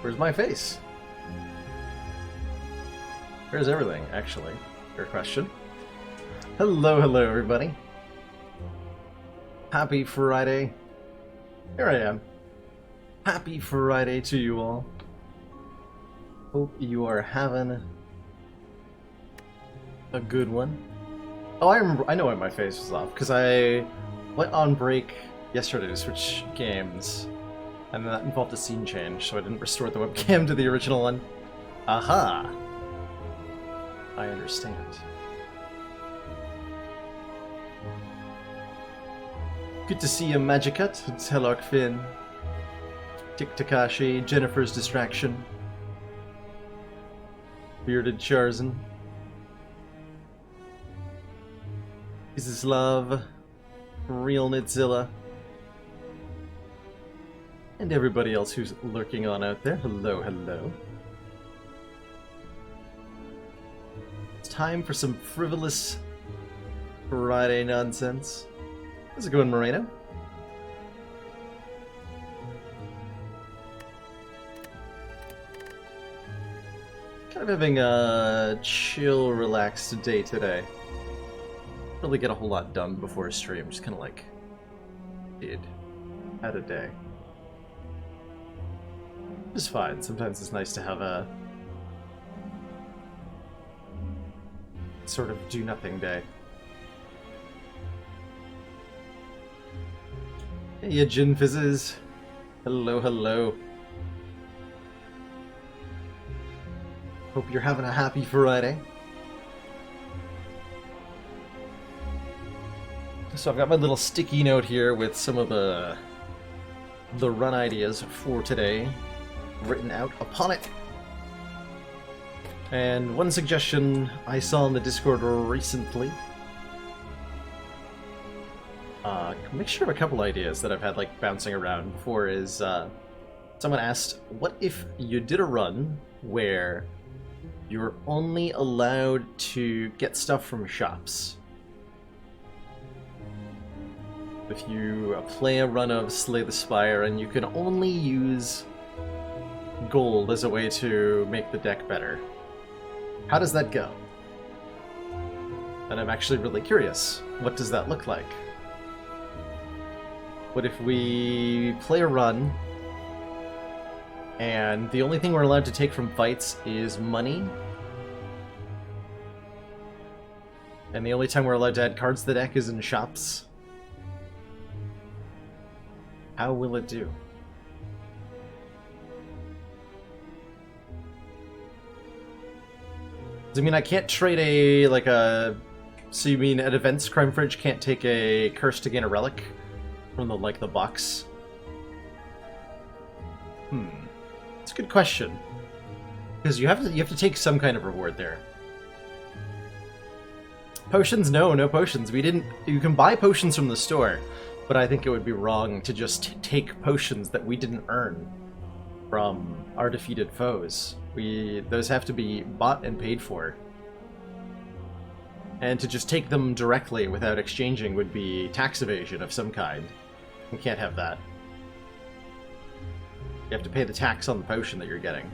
Where's my face? Where's everything, actually? Fair question. Hello, hello, everybody. Happy Friday. Here I am. Happy Friday to you all. Hope you are having a good one. Oh, I remember. I know why my face was off, because I went on break yesterday to switch games, and that involved a scene change, so I didn't restore the webcam to the original one. Aha! I understand. Good to see you, Magicut, Tellark Finn, Tik Takashi, Jennifer's Distraction, Bearded Charzan, Izislav, Real Nidzilla, and everybody else who's lurking on out there. Hello, hello. It's time for some frivolous Friday nonsense. How's it going, Moreno? Kind of having a chill, relaxed day today. Really get a whole lot done before a stream, just kind of like had a day. It's fine. Sometimes it's nice to have a sort of do-nothing day. Hey, ya Gin Fizzes. Hello, hello. Hope you're having a happy Friday. So I've got my little sticky note here with some of the run ideas for today written out upon it. And one suggestion I saw in the Discord recently, a mixture of a couple ideas that I've had like bouncing around before, is someone asked, what if you did a run where you're only allowed to get stuff from shops? If you play a run of Slay the Spire and you can only use gold as a way to make the deck better, how does that go? And I'm actually really curious. What does that look like? What if we play a run and the only thing we're allowed to take from fights is money, and the only time we're allowed to add cards to the deck is in shops? How will it do? I mean, I can't trade so you mean at events, Crime Fridge can't take a curse to gain a relic from the box? It's a good question. Because you have to take some kind of reward there. Potions? No potions. You can buy potions from the store, but I think it would be wrong to just take potions that we didn't earn from our defeated foes. Those have to be bought and paid for. And to just take them directly without exchanging would be tax evasion of some kind. We can't have that. You have to pay the tax on the potion that you're getting.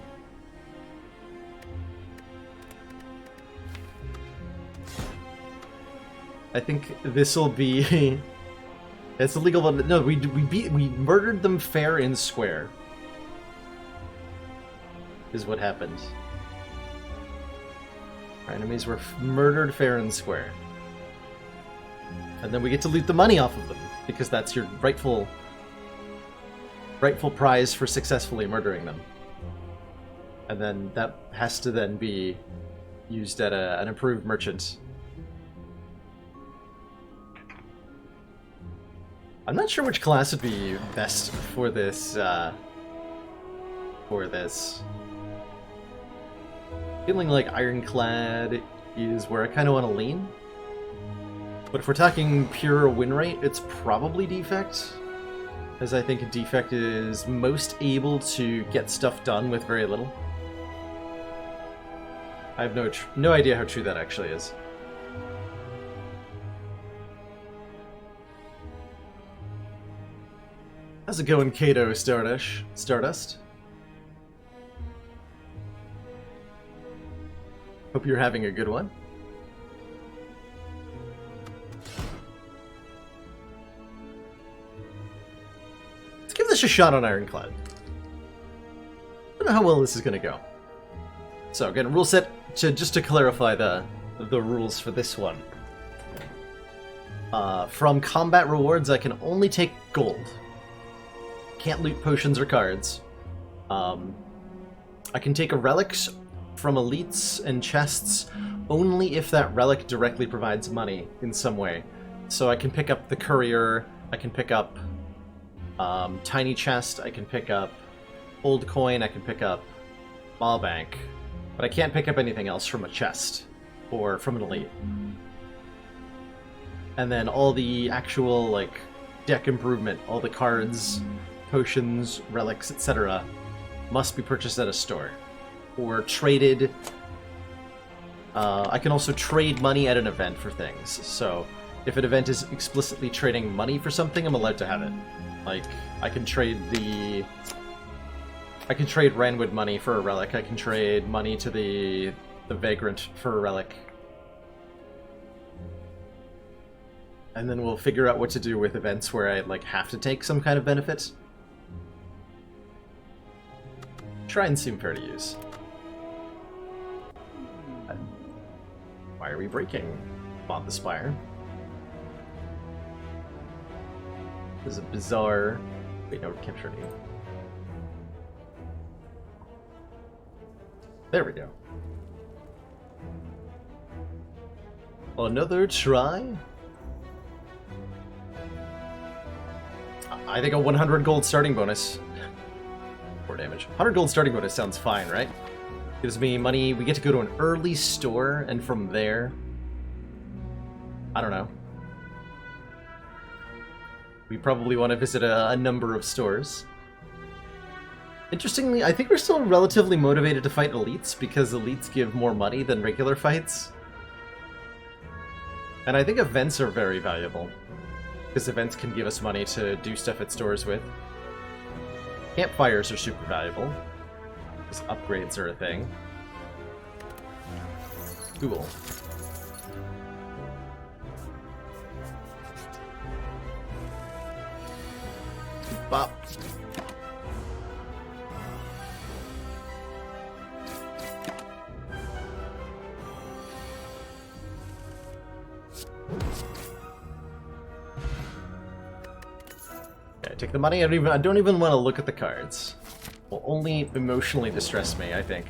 I think this'll be... It's illegal, but no, we murdered them fair and square. Is what happened. Our enemies were murdered fair and square. And then we get to loot the money off of them, because that's your rightful prize for successfully murdering them. And then that has to then be used at an approved merchant. I'm not sure which class would be best for this, Feeling like Ironclad is where I kind of want to lean. But if we're talking pure win rate, it's probably Defect, as I think Defect is most able to get stuff done with very little. I have no idea how true that actually is. How's it going, Kato Stardust? Hope you're having a good one. Let's give this a shot on Ironclad. I don't know how well this is going to go. So again, rule set, just to clarify the rules for this one. From combat rewards, I can only take gold. Can't loot potions or cards. I can take relics from elites and chests only if that relic directly provides money in some way. So I can pick up the courier, I can pick up tiny chest, I can pick up old coin, I can pick up maw bank, but I can't pick up anything else from a chest or from an elite. And then all the actual like deck improvement, all the cards, potions, relics, etc. must be purchased at a store or traded. I can also trade money at an event for things. So if an event is explicitly trading money for something, I'm allowed to have it. Like I can trade Ranwood money for a relic. I can trade money to the Vagrant for a relic. And then we'll figure out what to do with events where I like have to take some kind of benefit. Shrines seem fair to use. Why are we breaking? Bought the Spire. There's a bizarre... Wait, no, capture any. There we go. Another try? I think a 100 gold starting bonus. 4 damage. 100 gold starting bonus sounds fine, right? Gives me money. We get to go to an early store, and from there... I don't know. We probably want to visit a number of stores. Interestingly, I think we're still relatively motivated to fight elites, because elites give more money than regular fights. And I think events are very valuable, because events can give us money to do stuff at stores with. Campfires are super valuable, because upgrades are a thing. Cool. Bop. Okay, take the money. I don't even want to look at the cards. Will only emotionally distress me, I think.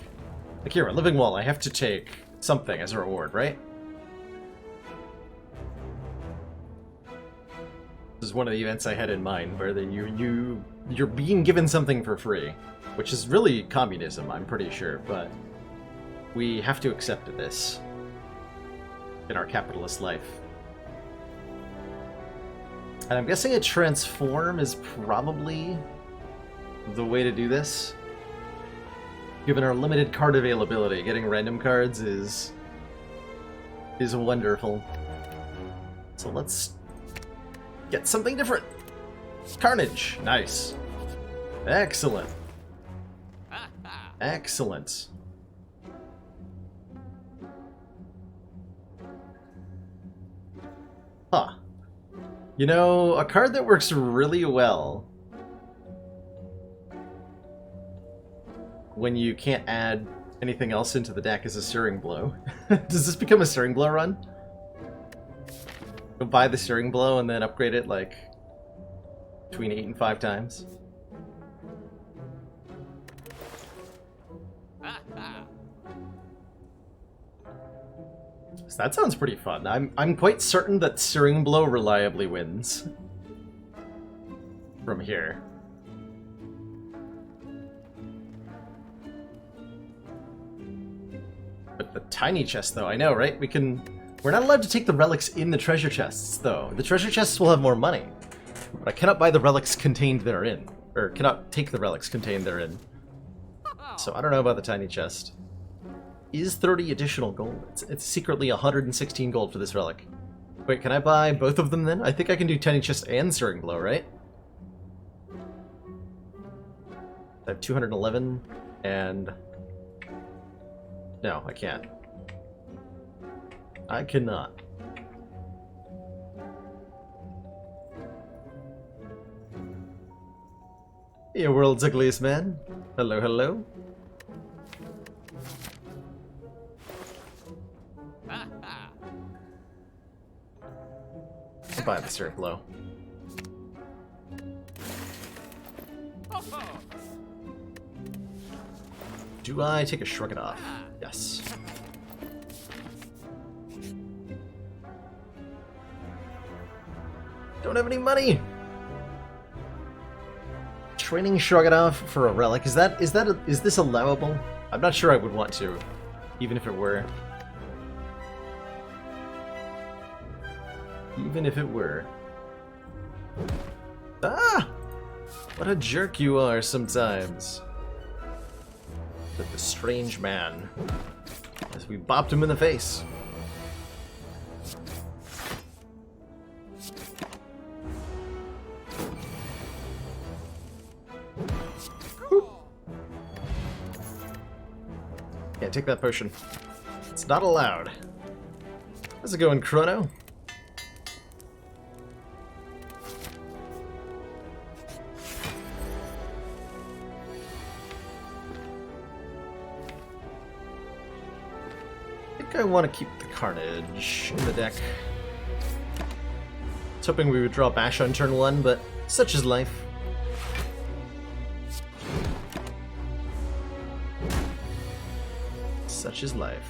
Akira, Living Wall, I have to take something as a reward, right? This is one of the events I had in mind, where you're being given something for free, which is really communism, I'm pretty sure, but we have to accept this in our capitalist life. And I'm guessing a transform is probably the way to do this. Given our limited card availability, getting random cards is wonderful. So let's get something different. Carnage. Nice. Excellent. Excellent. Huh. You know, a card that works really well when you can't add anything else into the deck is a Stirring Blow. Does this become a Stirring Blow run? Go buy the Stirring Blow and then upgrade it like between 8 and 5 times. So that sounds pretty fun. I'm quite certain that Stirring Blow reliably wins from here. But the tiny chest, though, I know, right? We're not allowed to take the relics in the treasure chests, though. The treasure chests will have more money. But I cannot buy the relics contained therein. Or cannot take the relics contained therein. So I don't know about the tiny chest. Is 30 additional gold? It's secretly 116 gold for this relic. Wait, can I buy both of them then? I think I can do tiny chest and Stirring Blow, right? I have 211 and... No, I can't. I cannot. Hey, world's ugliest man. Hello, hello. I'll buy the syrup low. Do I take a shrug it off? Yes. Don't have any money. Training shrug it off for a relic. Is this allowable? I'm not sure I would want to, even if it were. Even if it were. Ah! What a jerk you are sometimes. The strange man. As we bopped him in the face. Yeah, take that potion. It's not allowed. How's it going, Chrono? I want to keep the Carnage in the deck. I was hoping we would draw Bash on turn 1, but such is life. Such is life.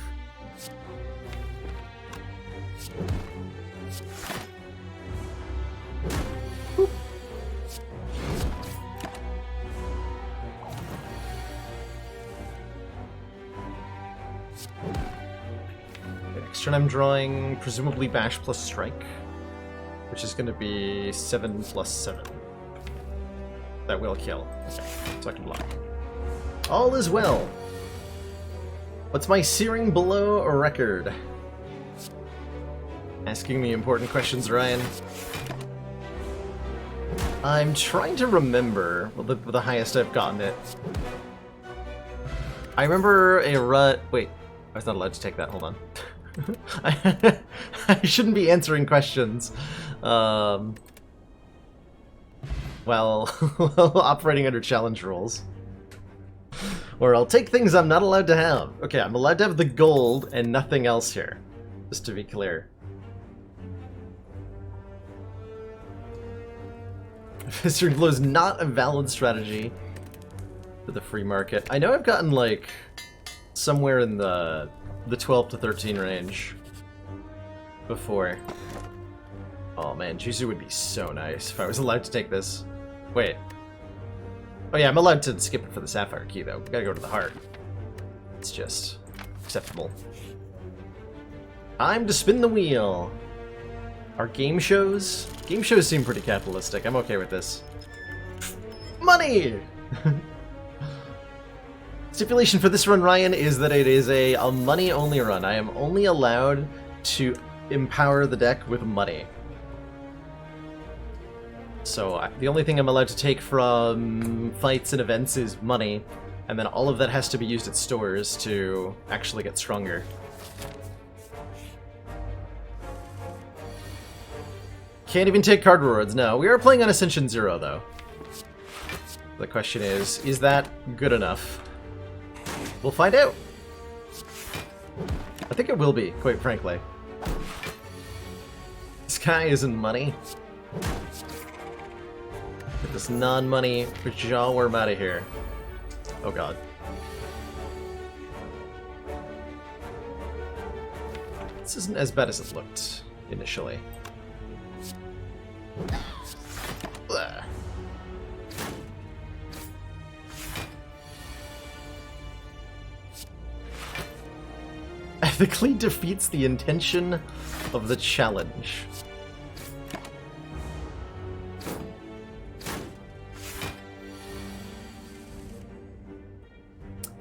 Boop. Next turn I'm drawing presumably Bash plus Strike, which is going to be 7 plus 7. That will kill. Okay, so I can block. All is well. What's my Searing Blow record? Asking me important questions, Ryan. I'm trying to remember the highest I've gotten it. I remember a rut. Wait, I was not allowed to take that. Hold on. I shouldn't be answering questions. Well, operating under challenge rules. Or I'll take things I'm not allowed to have. Okay, I'm allowed to have the gold and nothing else here. Just to be clear. Searing Blow is not a valid strategy for the free market. I know I've gotten like somewhere in the 12 to 13 range before. Oh man, Juzu would be so nice if I was allowed to take this. Wait. Oh yeah, I'm allowed to skip it for the Sapphire Key though. Gotta go to the heart. It's just acceptable. Time to spin the wheel. Our game shows? Game shows seem pretty capitalistic. I'm okay with this. Money! Stipulation for this run, Ryan, is that it is a money-only run. I am only allowed to empower the deck with money. So the only thing I'm allowed to take from fights and events is money, and then all of that has to be used at stores to actually get stronger. Can't even take card rewards, no. We are playing on Ascension 0, though. The question is that good enough? We'll find out. I think it will be, quite frankly. This guy isn't money. Get this non-money jaw worm out of here. Oh god. This isn't as bad as it looked initially. Blah. Ethically defeats the intention of the challenge.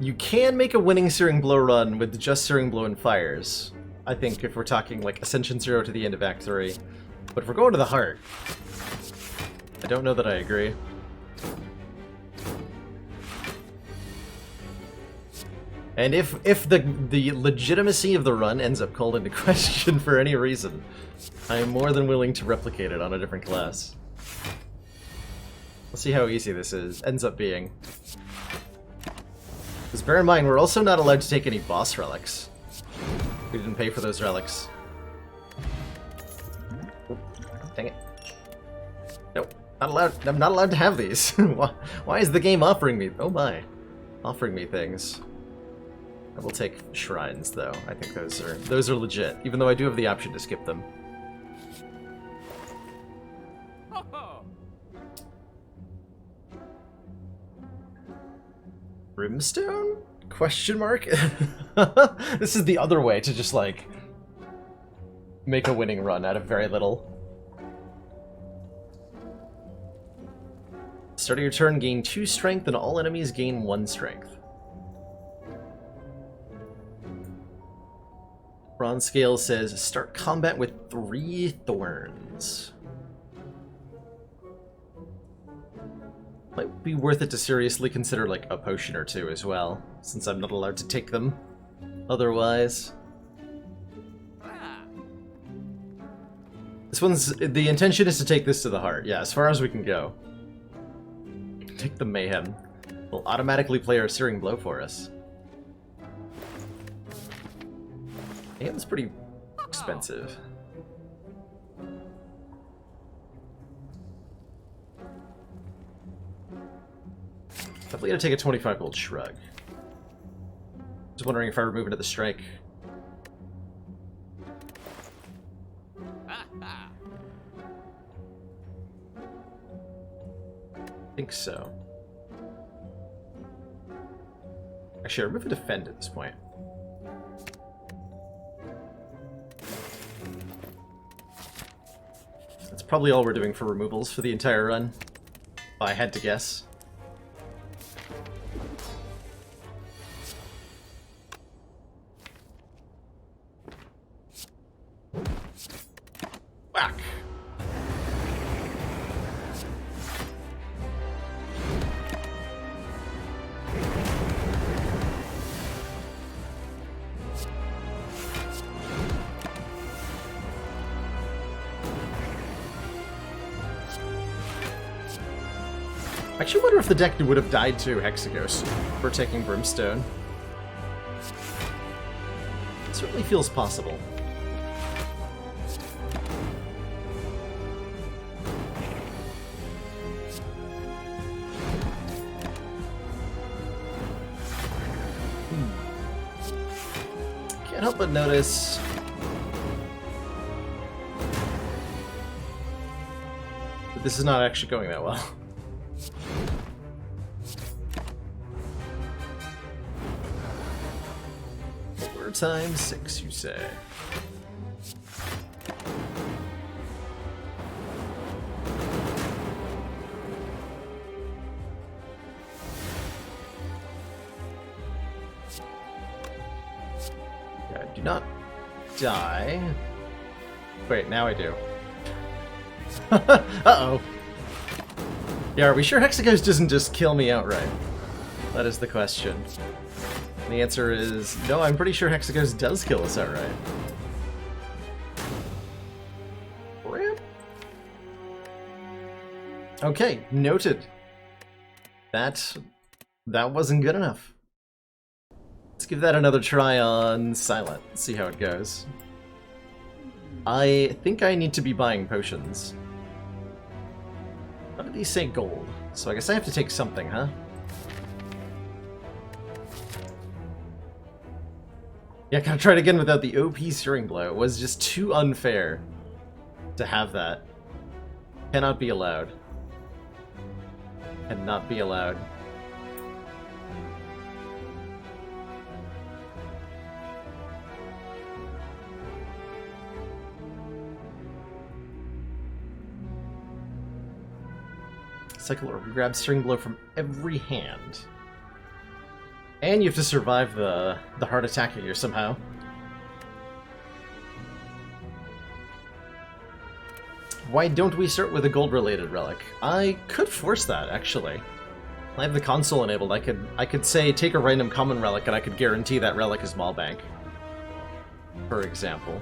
You can make a winning Searing Blow run with just Searing Blow and Fires. I think if we're talking like Ascension 0 to the end of Act 3. But if we're going to the heart, I don't know that I agree. And if the legitimacy of the run ends up called into question for any reason, I am more than willing to replicate it on a different class. Let's see how easy this ends up being. Because bear in mind, we're also not allowed to take any boss relics. We didn't pay for those relics. Dang it. Nope, not allowed. I'm not allowed to have these. Why is the game offering me? Oh my, offering me things. I will take shrines though. I think those are legit, even though I do have the option to skip them. Brimstone? Question mark? This is the other way to just, like, make a winning run out of very little. Starting your turn, gain 2 strength, and all enemies gain 1 strength. Bronze Scale says, start combat with 3 thorns. Might be worth it to seriously consider, like, a potion or 2 as well, since I'm not allowed to take them otherwise. This one's... the intention is to take this to the heart. Yeah, as far as we can go. Take the Mayhem. We'll automatically play our Searing Blow for us. Mayhem's pretty expensive. Definitely gonna take a 25 gold shrug. Just wondering if I remove it at the strike. I think so. Actually, I remove a defend at this point. That's probably all we're doing for removals for the entire run, if I had to guess. I actually wonder if the deck would have died to Hexagos for taking Brimstone. It certainly feels possible. Can't help but notice... that this is not actually going that well. 4 times 6, you say? Yeah, do not die. Wait, now I do. Uh-oh. Yeah, are we sure Hexagos doesn't just kill me outright? That is the question. And the answer is, no, I'm pretty sure Hexagos does kill us outright. Rip. Okay, noted. That wasn't good enough. Let's give that another try on Silent, see how it goes. I think I need to be buying potions. What did these say gold? So I guess I have to take something, huh? Yeah, gotta try it again without the OP Searing Blow. It was just too unfair to have that. Cannot be allowed. Cannot be allowed. Cycle or grab Searing Blow from every hand. And you have to survive the hard attack here somehow. Why don't we start with a gold-related relic? I could force that, actually. I have the console enabled. I could say take a random common relic and I could guarantee that relic is Maulbank. For example.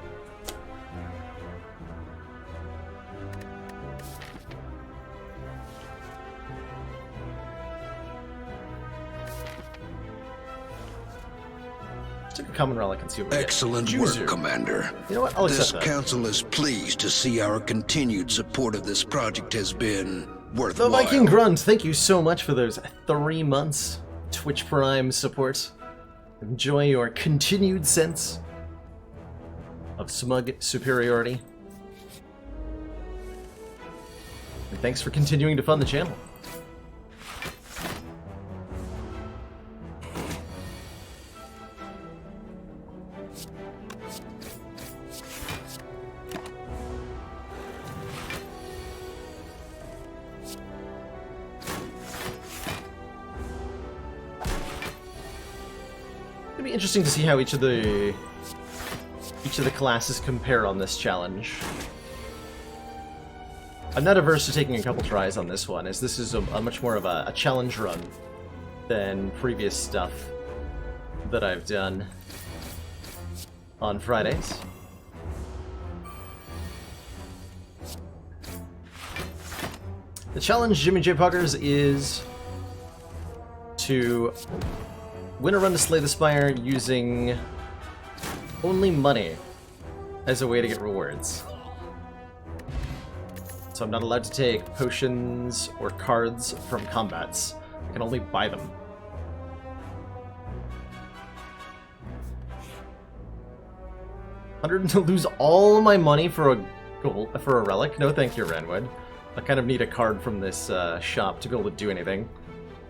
Take a common relic and see what we Excellent get. work, Commander. You know what? I'll This accept that. council is pleased to see our continued support of this project has been The worthwhile. Viking Grunt, thank you so much for those 3 months Twitch Prime support. Enjoy your continued sense of smug superiority. And thanks for continuing to fund the channel. It'd be interesting to see how each of the classes compare on this challenge. I'm not averse to taking a couple tries on this one, as this is a much more of a challenge run than previous stuff that I've done on Fridays. The challenge, Jimmy J. Puggers, is to win a run to slay the Spire using only money as a way to get rewards. So I'm not allowed to take potions or cards from combats. I can only buy them. $100 to lose all my money for a relic? No thank you, Renwood. I kind of need a card from this shop to be able to do anything,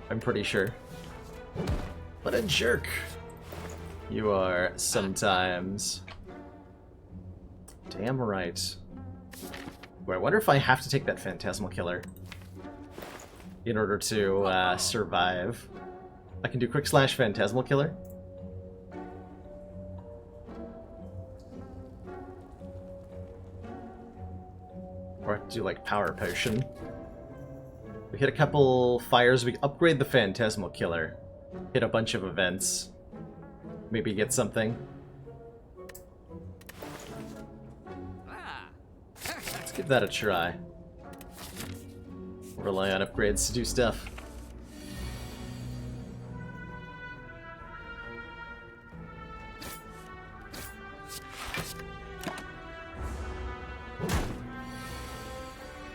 I'm pretty sure. What a jerk you are sometimes. Damn right. Boy, I wonder if I have to take that Phantasmal Killer in order to survive. I can do quick slash Phantasmal Killer. Or I have to do like Power Potion. We hit a couple fires, we upgrade the Phantasmal Killer. Hit a bunch of events. Maybe get something. Let's give that a try. Rely on upgrades to do stuff.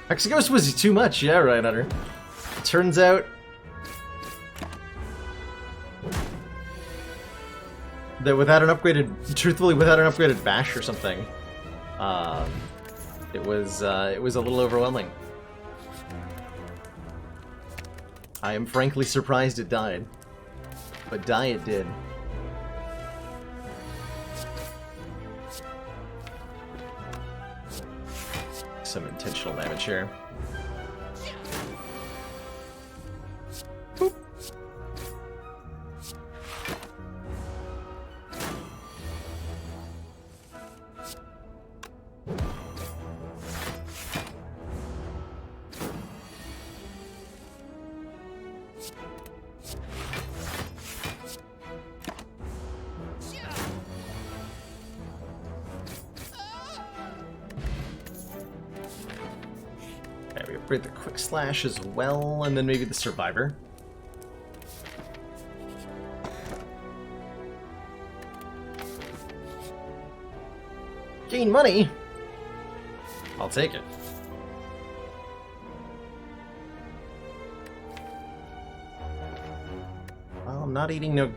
Hexaghost was too much, yeah, right, Hunter. Turns out that without an upgraded, truthfully, without an upgraded bash or something, it was a little overwhelming. I am frankly surprised it died, but die it did. Some intentional damage here. Boop. The quick slash as well, and then maybe the survivor. Gain money? I'll take it. Well, I'm not eating no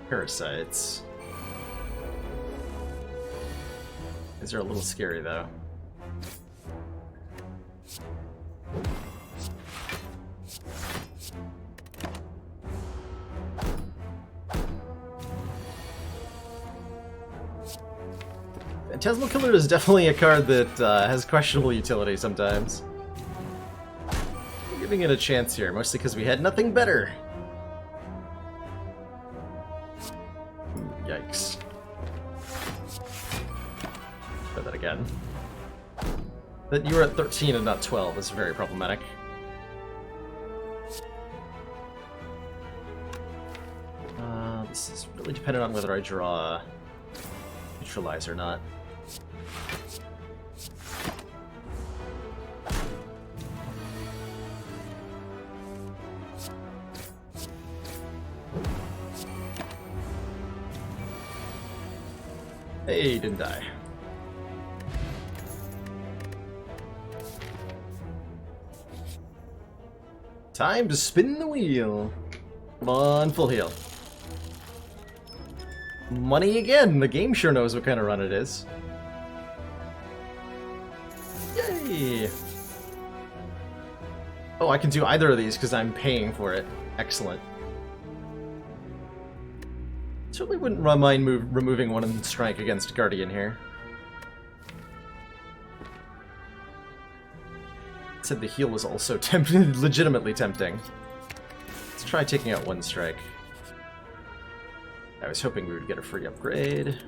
parasites. These are a little scary though. Phantasmal Killer is definitely a card that has questionable utility sometimes. I'm giving it a chance here, mostly because we had nothing better. Yikes. Try that again. That you were at 13 and not 12 is very problematic. This is really dependent on whether I draw neutralize or not. Hey, didn't die. Time to spin the wheel. Come on, full heal. Money again! The game sure knows what kind of run it is. Yay! Oh, I can do either of these because I'm paying for it. Excellent. Certainly wouldn't mind removing one strike against Guardian here. Said the heal was also legitimately tempting. Let's try taking out one strike. I was hoping we would get a free upgrade.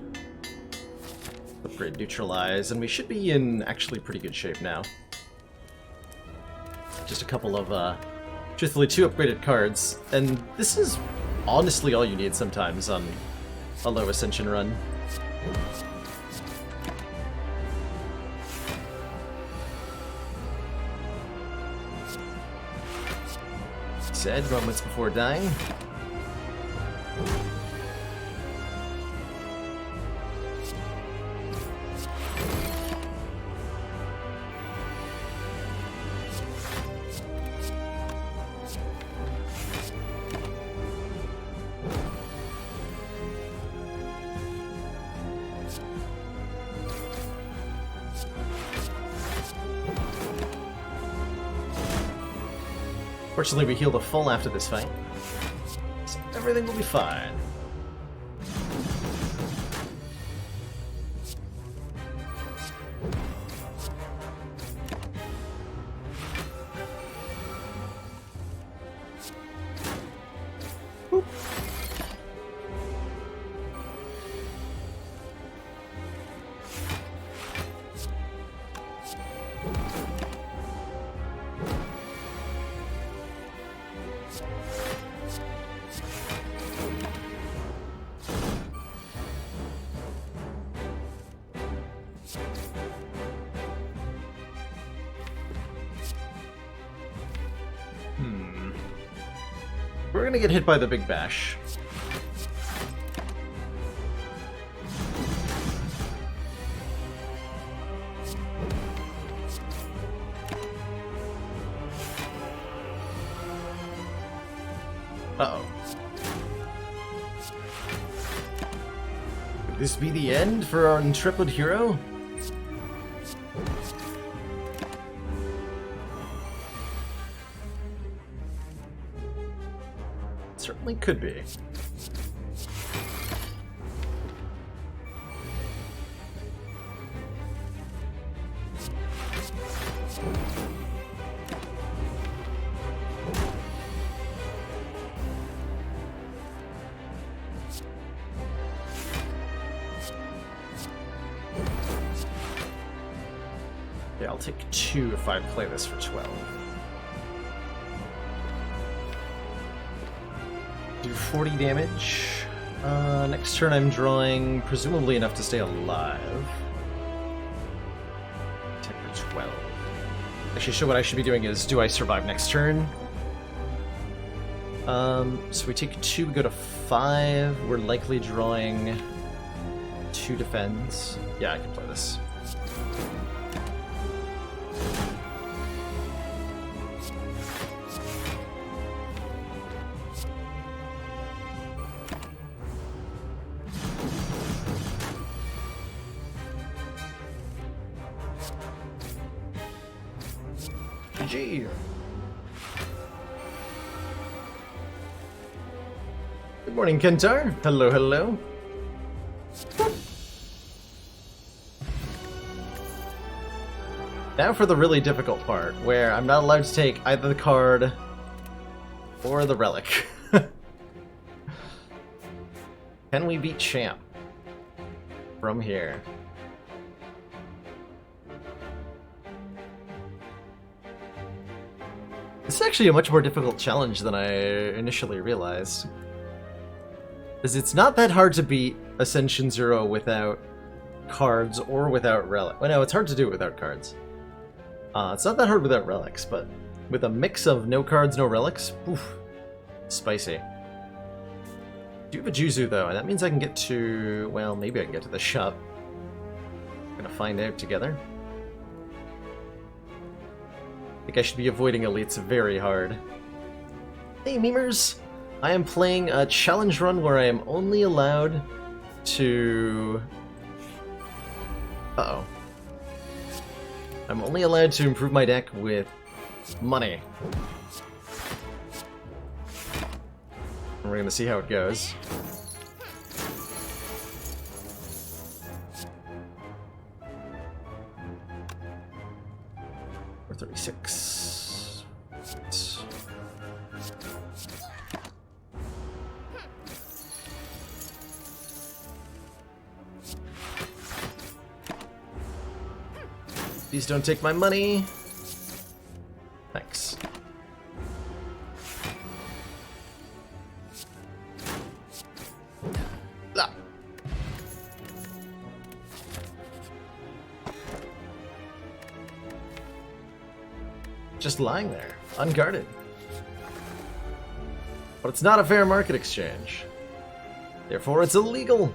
Upgrade neutralize, and we should be in actually pretty good shape now. Just a couple of, truthfully, 2 upgraded cards, and this is honestly all you need sometimes on a low ascension run. Said moments before dying. Fortunately, we healed a full after this fight, so everything will be fine. Boop. We're gonna get hit by the Big Bash. Uh-oh. Could this be the end for our intrepid hero? Certainly could be. Yeah, I'll take 2 if I play this for 12. Do 40 damage. Next turn I'm drawing presumably enough to stay alive. 10 for 12. Actually, so what I should be doing is, do I survive next turn? So we take 2, we go to 5. We're likely drawing 2 defends. Yeah, I can play this. GG. Good morning, Kentar. Hello, hello. Now for the really difficult part, where I'm not allowed to take either the card or the relic. Can we beat Champ from here? This is actually a much more difficult challenge than I initially realized. Because it's not that hard to beat Ascension Zero without cards or without relic. Well, no, it's hard to do it without cards. It's not that hard without relics, but with a mix of no cards, no relics, oof, spicy. Do have a Juzu though, and that means I can get to, well, maybe I can get to the shop. Gonna find out together. I think I should be avoiding elites very hard. Hey memers! I am playing a challenge run where I am only allowed to... Uh-oh. I'm only allowed to improve my deck with money. And we're gonna see how it goes. Or 36. Please don't take my money. Thanks. Ah. Just lying there, unguarded. But it's not a fair market exchange. Therefore, it's illegal.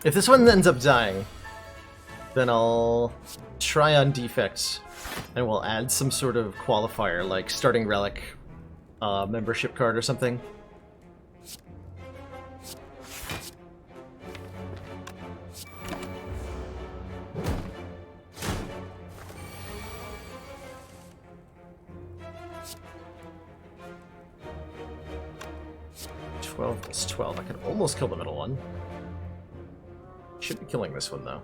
If this one ends up dying, then I'll try on defects, and we'll add some sort of qualifier, like starting relic, membership card or something. Plus 12. I can almost kill the middle one. Should be killing this one, though.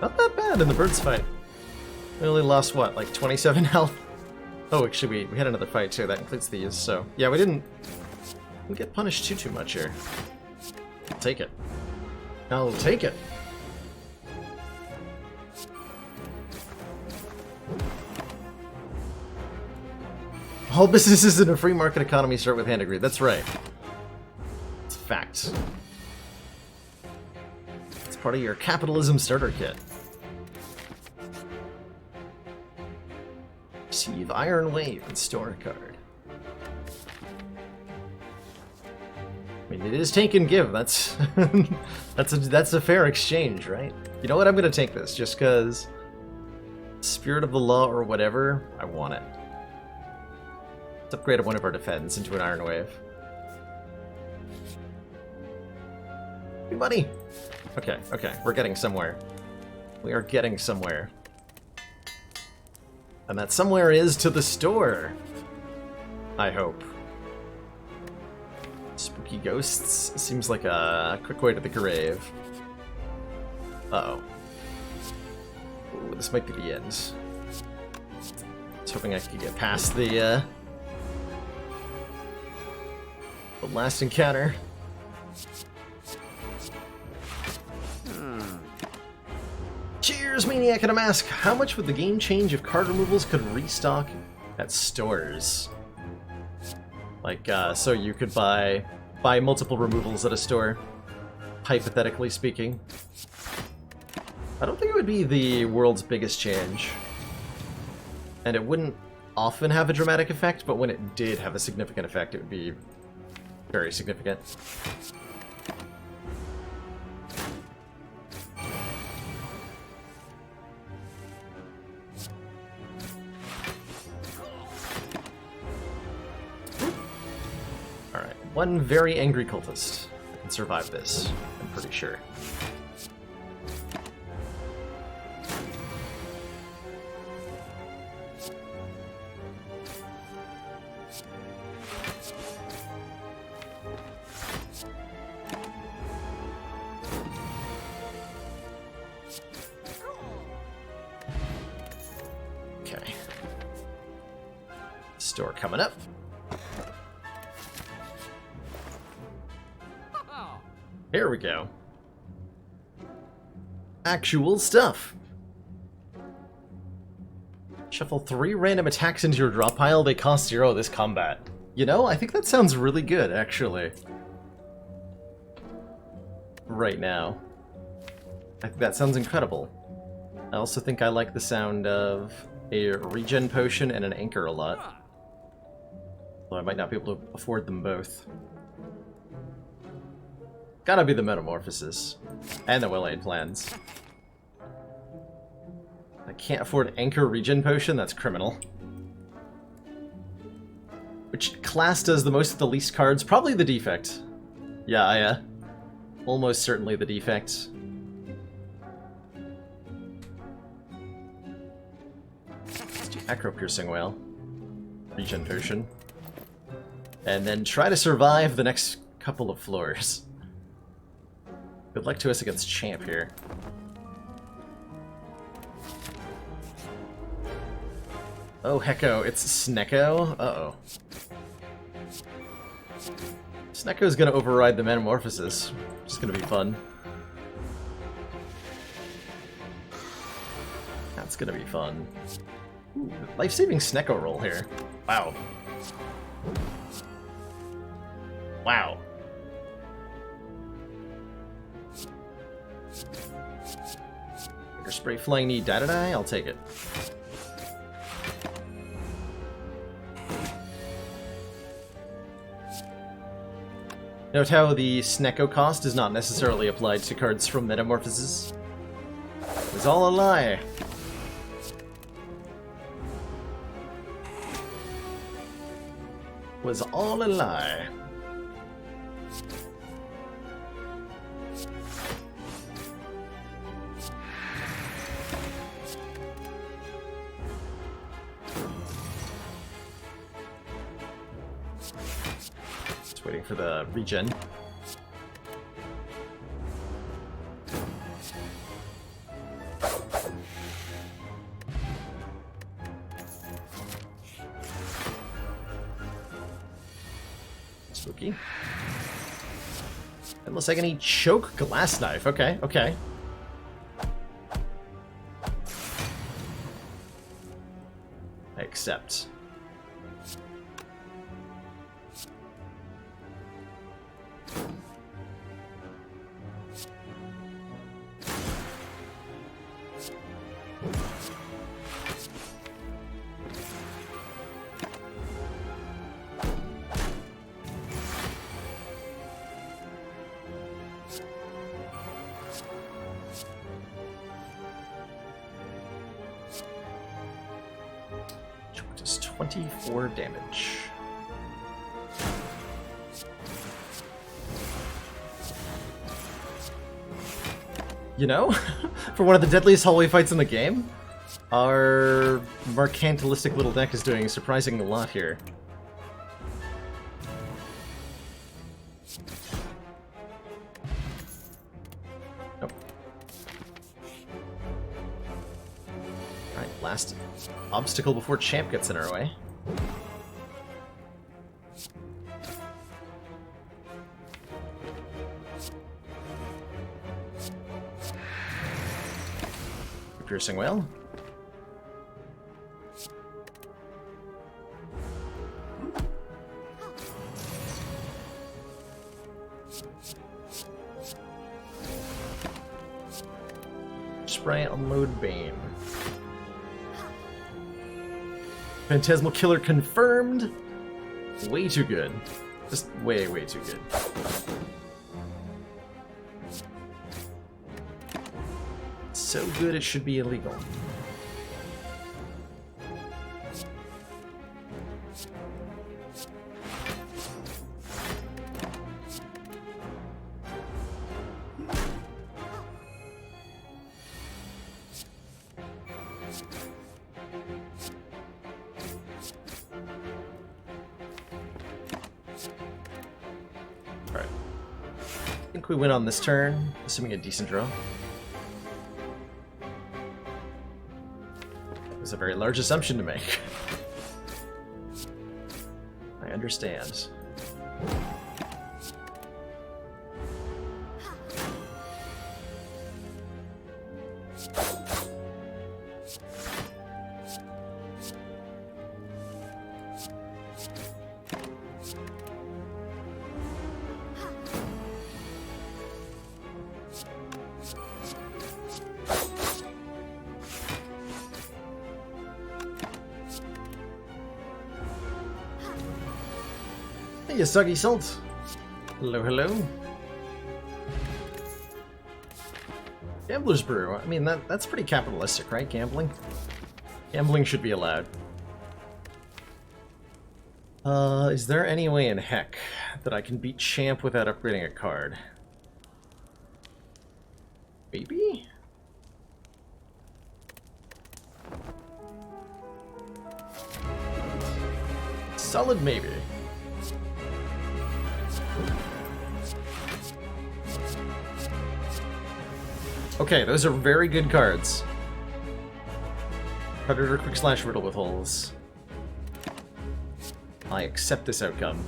Not that bad in the birds fight. We only lost, what, like 27 health? Oh, actually, we had another fight, too. That includes these, so... Yeah, we didn't get punished too much here. I'll take it. I'll take it. All businesses in a free market economy start with hand degree. That's right. It's a fact. It's part of your capitalism starter kit. Receive Iron Wave and store a card. I mean, it is take and give. That's that's a fair exchange, right? You know what? I'm gonna take this just because Spirit of the Law or whatever. I want it. Let's upgrade one of our defense into an Iron Wave. Hey, buddy. Okay, okay, we're getting somewhere. We are getting somewhere. And that somewhere is to the store. I hope. Spooky ghosts seems like a quick way to the grave. Uh-oh. Ooh, this might be the end. I was hoping I could get past the last encounter. Cheers, Maniac and a Mask! How much would the game change if card removals could restock at stores? Like, so you could buy multiple removals at a store, hypothetically speaking. I don't think it would be the world's biggest change. And it wouldn't often have a dramatic effect, but when it did have a significant effect, it would be very significant. One very angry cultist can survive this, I'm pretty sure. Store coming up. Here we go. Actual stuff. Shuffle 3 random attacks into your drop pile. They cost 0 this combat. You know, I think that sounds really good, actually. Right now. I think that sounds incredible. I also think I like the sound of a regen potion and an anchor a lot. Though I might not be able to afford them both. Gotta be the metamorphosis. And the well-laid plans. I can't afford anchor regen potion? That's criminal. Which class does the most of the least cards? Probably the defect. Yeah, almost certainly the defect. Let's do Acro Piercing Whale. Regen potion. And then try to survive the next couple of floors. Good luck to us against Champ here. Oh, hecko, it's Snecko? Uh-oh. Snecko's gonna override the Metamorphosis, which is gonna be fun. That's gonna be fun. Ooh, life-saving Snecko roll here. Wow. Wow. Your spray flying knee die. I'll take it. Note how the Snecko cost is not necessarily applied to cards from Metamorphosis. It was all a lie. Was all a lie. Waiting for the regen. Spooky. Unless I can eat choke glass knife. Okay, okay. I accept. Does 24 damage. You know, for one of the deadliest hallway fights in the game, our mercantilistic little deck is doing a surprising lot here. Nope. Alright, last obstacle before Champ gets in our way. Piercing Whale. Spray, unload, Bane. Phantasmal Killer confirmed. Way too good. Just way, way too good. So good it should be illegal. Alright. I think we win on this turn, assuming a decent draw. It's a very large assumption to make. understand. Hey, you soggy salt. Hello, hello. Gambler's Brew. I mean, that's pretty capitalistic, right? Gambling? Gambling should be allowed. Is there any way in heck that I can beat Champ without upgrading a card? Maybe? Solid maybe. Okay, those are very good cards. Predator Quick Slash Riddle with Holes. I accept this outcome.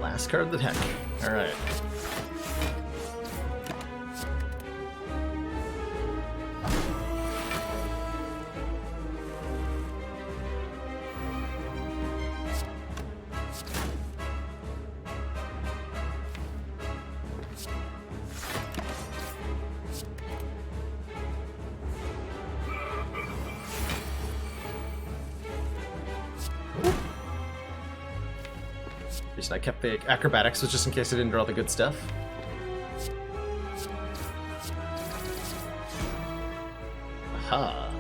Last card of the deck. Alright. I kept the acrobatics just in case I didn't draw the good stuff. Aha.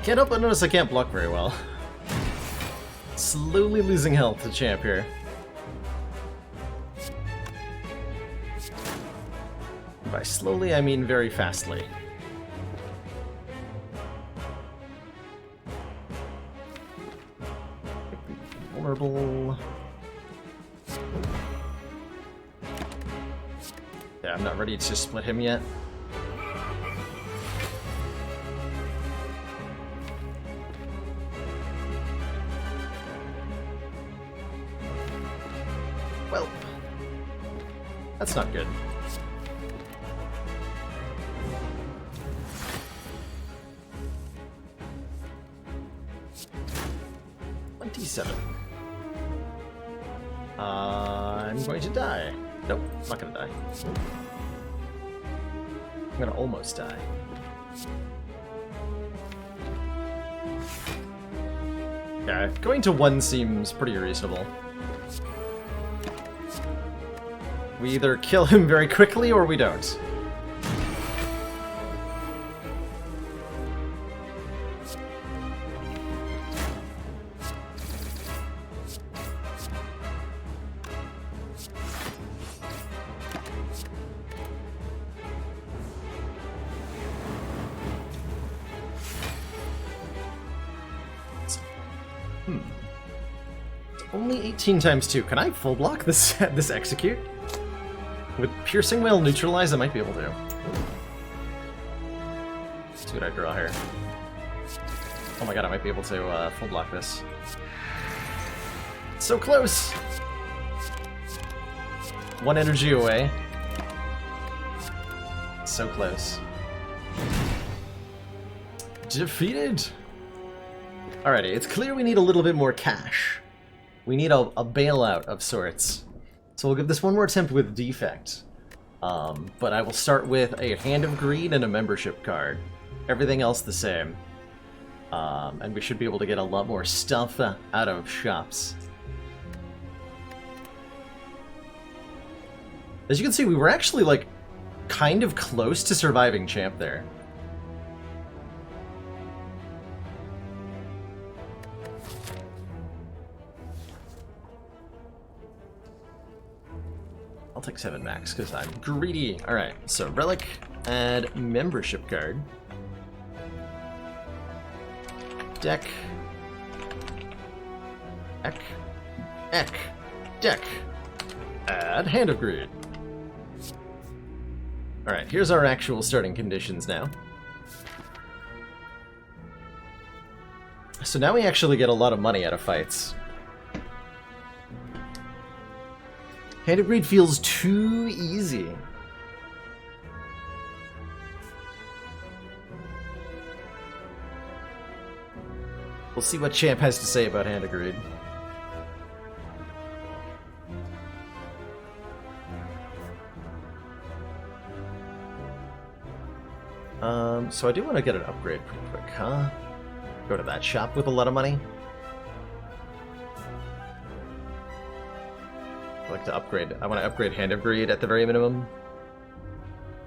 Can't help but notice I can't block very well. Slowly losing health to Champ here. By slowly, I mean very fastly. Vulnerable. Yeah, I'm not ready to split him yet. Well, that's not good. I'm going to die. Nope, I'm not gonna die. I'm gonna almost die. Yeah, going to 1 seems pretty reasonable. We either kill him very quickly or we don't. Only 18 times 2. Can I full block this this execute? With Piercing Wail neutralized, I might be able to. Let's see what I draw here. Oh my god, I might be able to full block this. So close! 1 energy away. So close. Defeated! Alrighty, it's clear we need a little bit more cash. We need a bailout of sorts. So we'll give this one more attempt with Defect. But I will start with a Hand of Greed and a membership card. Everything else the same. And we should be able to get a lot more stuff out of shops. As you can see, we were actually, like, kind of close to surviving champ there. I'll take 7 max, because I'm greedy. Alright, so relic, add membership card. Deck. Deck. Add Hand of Greed. Alright, here's our actual starting conditions now. So now we actually get a lot of money out of fights. Hand of Greed feels too easy. We'll see what Champ has to say about Hand of Greed. So I do want to get an upgrade pretty quick, huh? Go to that shop with a lot of money. I'd like to upgrade. I want to upgrade Hand of Greed at the very minimum.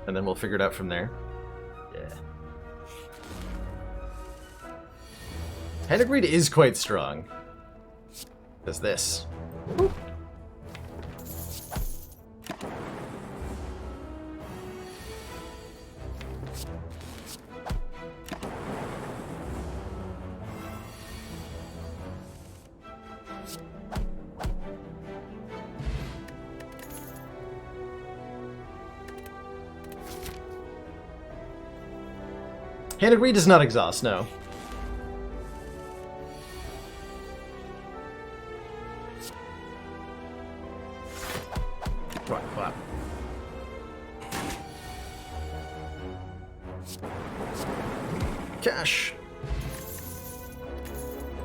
And then we'll figure it out from there. Yeah. Hand of Greed is quite strong. Does this. Woo. Hand of Greed does not exhaust, no. Clap, clap. Cash.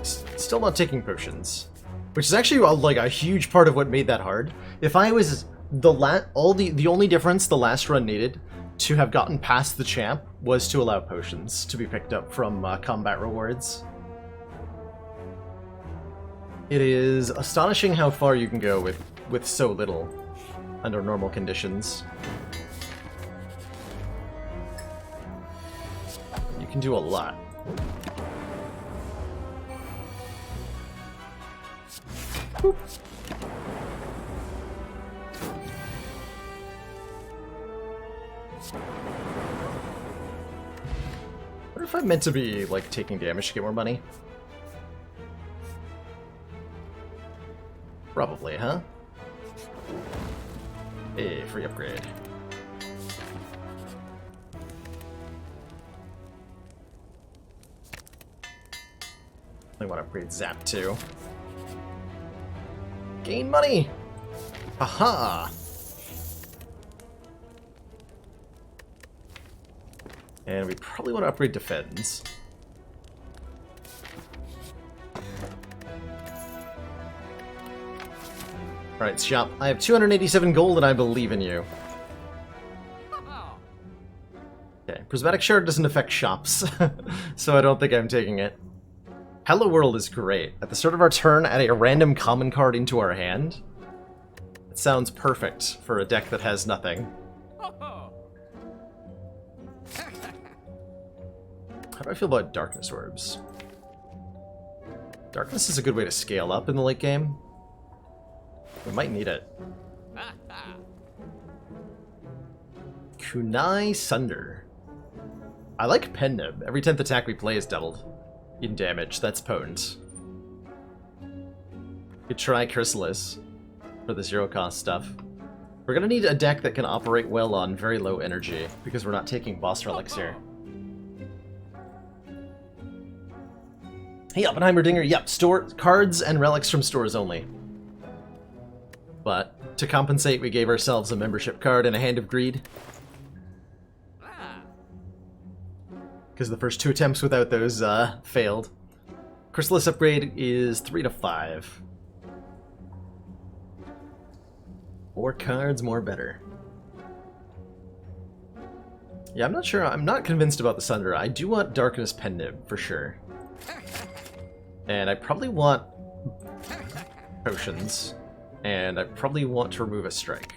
Still not taking potions, which is actually like a huge part of what made that hard. If I was the only difference the last run needed to have gotten past the champ was to allow potions to be picked up from combat rewards. It is astonishing how far you can go with so little under normal conditions. You can do a lot. Boop. What if I'm meant to be, like, taking damage to get more money? Probably, huh? Hey, free upgrade. I want to upgrade Zap too. Gain money! Aha! And we probably want to upgrade Defends. Alright, shop. I have 287 gold and I believe in you. Okay, Prismatic Shard doesn't affect shops, so I don't think I'm taking it. Hello World is great. At the start of our turn, add a random common card into our hand. It sounds perfect for a deck that has nothing. How do I feel about Darkness Orbs? Darkness is a good way to scale up in the late game. We might need it. Kunai Sunder. I like Pen Nib. Every 10th attack we play is doubled in damage. That's potent. Could try Chrysalis for the zero cost stuff. We're gonna need a deck that can operate well on very low energy because we're not taking boss relics here. Hey, Oppenheimer Dinger. Yep, store cards and relics from stores only. But to compensate, we gave ourselves a membership card and a Hand of Greed. Because the first 2 attempts without those failed. Chrysalis upgrade is 3 to 5. More cards, more better. Yeah, I'm not sure. I'm not convinced about the Sunder. I do want Darkness Pen Nib for sure. And I probably want potions. And I probably want to remove a strike.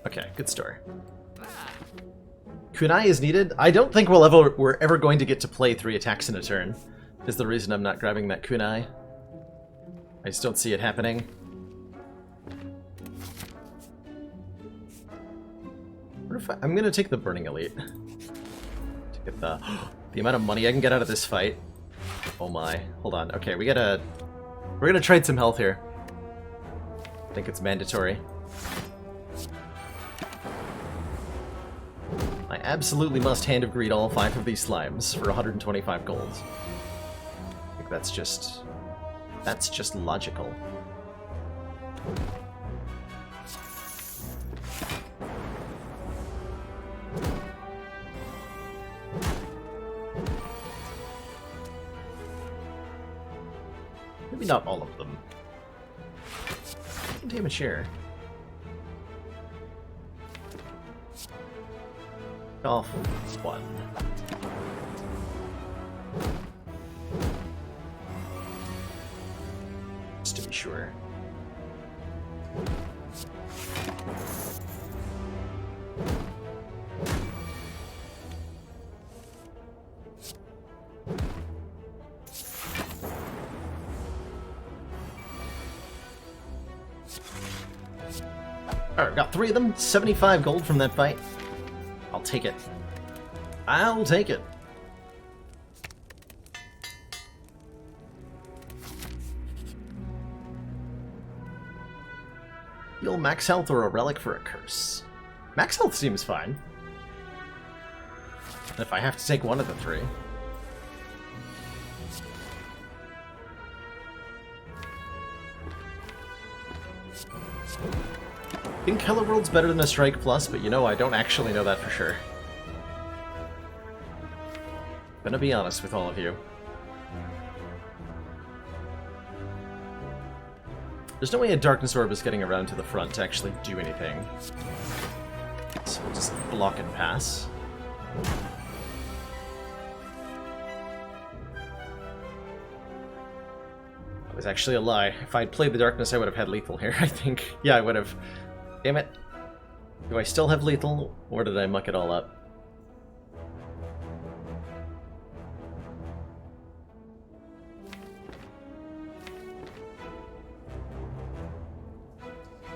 Okay, good story. Kunai is needed. I don't think we're ever going to get to play 3 attacks in a turn, is the reason I'm not grabbing that kunai. I just don't see it happening. What if I'm gonna take the Burning Elite. To get the amount of money I can get out of this fight. Oh my. Hold on. Okay, we're gonna trade some health here. I think it's mandatory. I absolutely must Hand of Greed all 5 of these slimes for 125 gold. I think that's just logical. Maybe not all of them. Damage here. Off 1. Just to be sure. Alright, got 3 of them. 75 gold from that fight. I'll take it. I'll take it. Heal max health or a relic for a curse. Max health seems fine. If I have to take one of the 3. I think Hello World's better than a Strike Plus, but you know, I don't actually know that for sure. Gonna be honest with all of you. There's no way a Darkness Orb is getting around to the front to actually do anything. So we'll just block and pass. That was actually a lie. If I'd played the Darkness, I would have had lethal here, I think. Yeah, I would have. Damn it. Do I still have lethal, or did I muck it all up?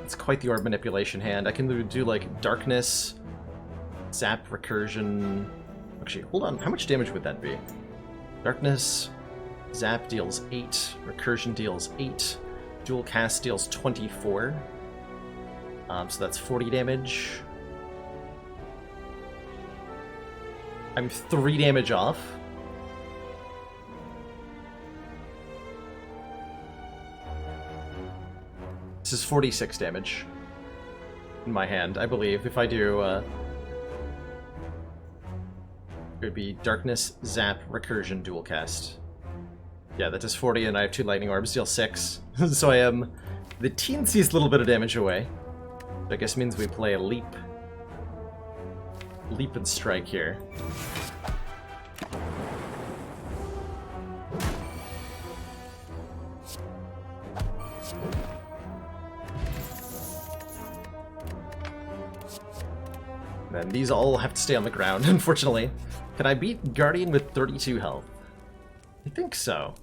It's quite the orb manipulation hand. I can do like Darkness, Zap, Recursion... Actually, hold on. How much damage would that be? Darkness, Zap deals 8, Recursion deals 8, Dual Cast deals 24. So that's 40 damage. I'm 3 damage off. This is 46 damage in my hand, I believe. If I do, it would be Darkness, Zap, Recursion, Dual Cast. Yeah, that does 40, and I have 2 Lightning Orbs, deal 6. So I am the teensiest little bit of damage away. I guess means we play a leap. Leap and strike here. And these all have to stay on the ground, unfortunately. Can I beat Guardian with 32 health? I think so.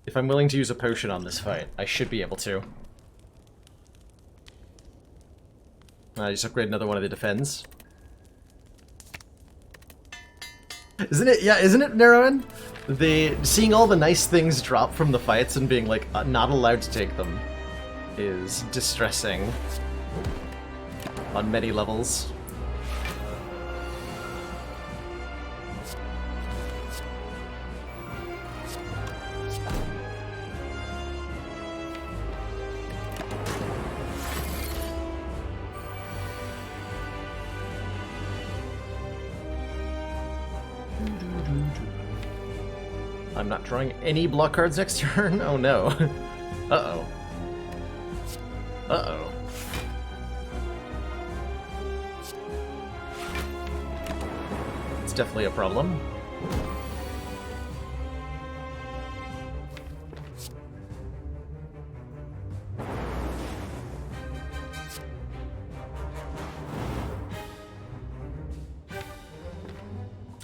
If I'm willing to use a potion on this fight, I should be able to. I just upgrade another one of the defends. Isn't it? Yeah, isn't it, Narrowin? Seeing all the nice things drop from the fights and being like not allowed to take them is distressing on many levels. I'm not drawing any block cards next turn? Oh no. Uh-oh. Uh-oh. It's definitely a problem.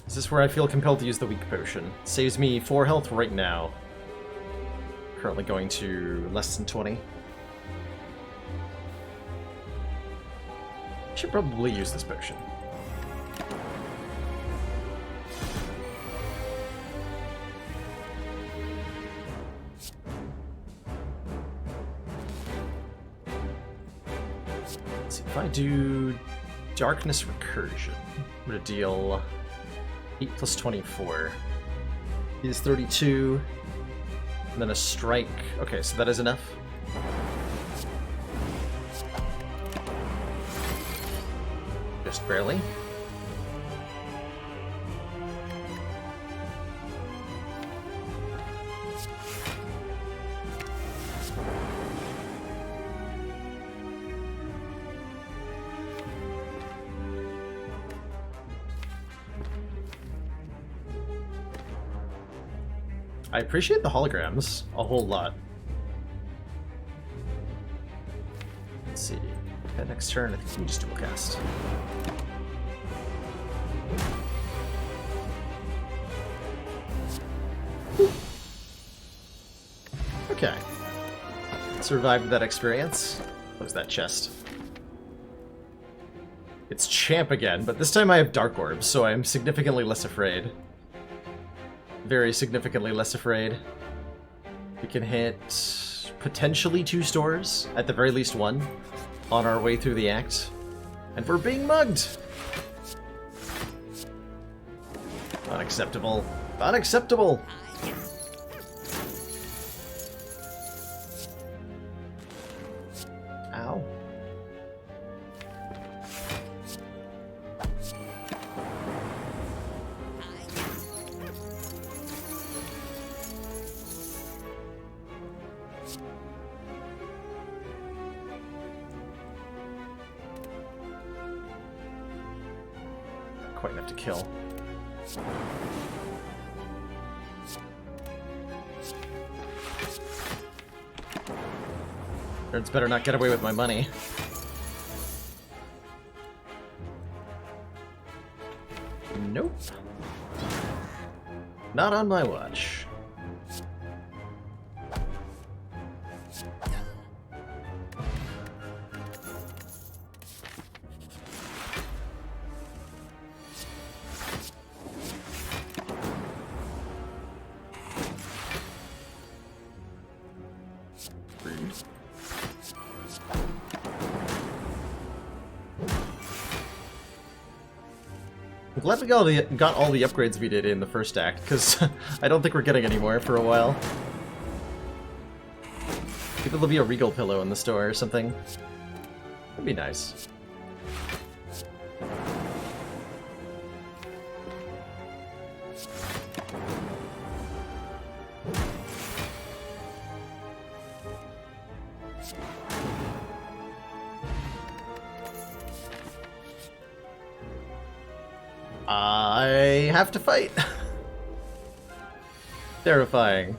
Is this where I feel compelled to use the weak potion? Saves me 4 health right now. Currently going to less than 20. Should probably use this potion. Let's see, if I do Darkness Recursion, I'm gonna deal 8 plus 24 is 32, and then a strike. Okay, so that is enough. Just barely. I appreciate the holograms a whole lot. Let's see. Okay, next turn, I think we just dual cast. Okay. Survived that experience. Close that chest. It's Champ again, but this time I have Dark Orbs, so I'm significantly less afraid. Very significantly less afraid. We can hit potentially 2 stores, at the very least 1, on our way through the act. And we're being mugged! Unacceptable. Unacceptable! Ow. Quite enough to kill. Nerds better not get away with my money. Nope. Not on my watch. I'm glad we got all the upgrades we did in the first act, because I don't think we're getting any more for a while. Maybe there'll be a Regal pillow in the store or something. That'd be nice. I have to fight. Terrifying.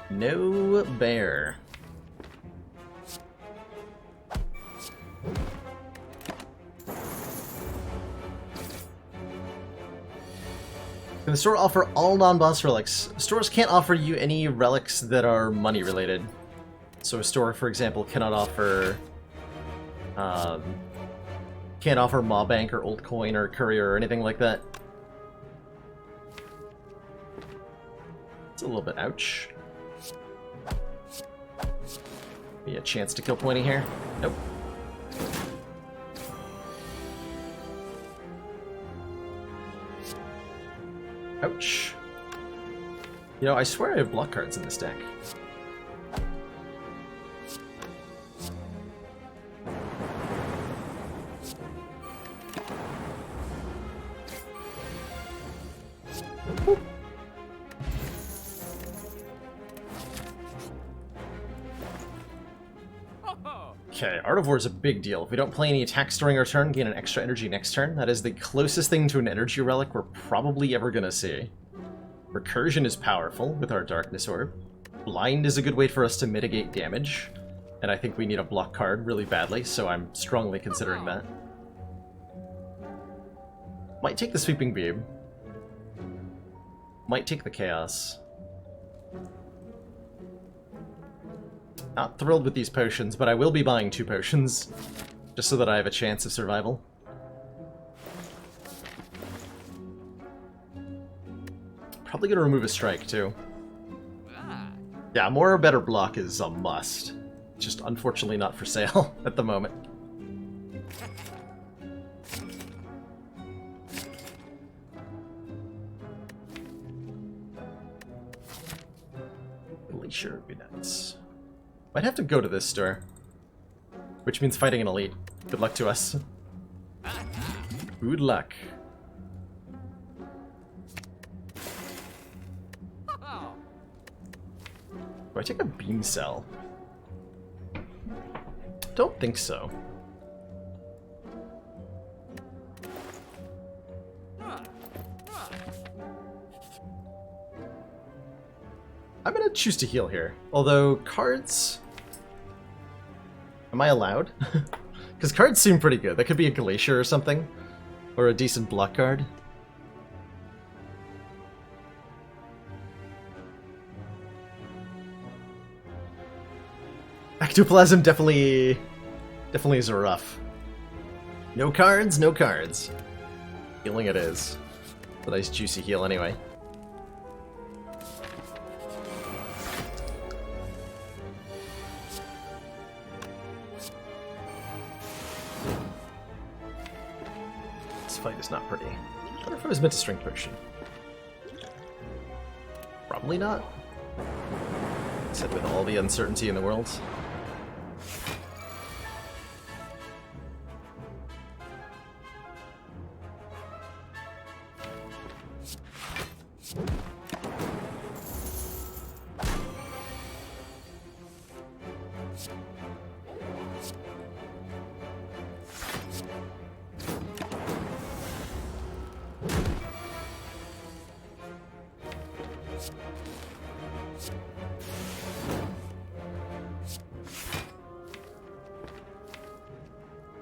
No bear. Can the store offer all non-boss relics? Stores can't offer you any relics that are money related. So a store, for example, cannot offer Maw Bank or Old Coin or Courier or anything like that. It's a little bit ouch. Be a chance to kill Pointy here. Nope. Ouch. You know, I swear I have block cards in this deck. Okay, Art of War is a big deal. If we don't play any attacks during our turn, gain an extra energy next turn. That is the closest thing to an energy relic we're probably ever gonna see. Recursion is powerful with our Darkness Orb. Blind is a good way for us to mitigate damage. And I think we need a block card really badly, so I'm strongly considering that. Might take the Sweeping Beam. Might take the Chaos. Not thrilled with these potions, but I will be buying 2 potions, just so that I have a chance of survival. Probably gonna remove a strike, too. Yeah, more or better block is a must. Just unfortunately not for sale at the moment. Glacier would be nice. Might have to go to this store. Which means fighting an elite. Good luck to us. Good luck. Do I take a beam cell? Don't think so. I'm gonna choose to heal here. Although, cards... Am I allowed? Because cards seem pretty good. That could be a Glacier or something. Or a decent block card. Ectoplasm definitely is rough. No cards, no cards. Healing it is. A nice juicy heal anyway. This fight is not pretty. I wonder if I was meant to Strength Potion. Probably not. Except with all the uncertainty in the world.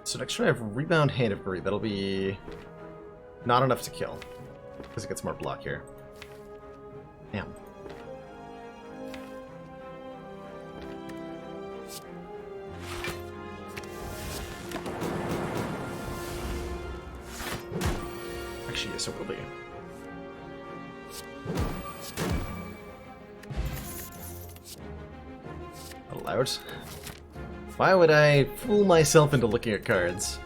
So next turn I have Rebound Hand of Greed. That'll be not enough to kill. Because it gets more block here. Damn. Actually, yes, it will be. Not allowed. Why would I fool myself into looking at cards?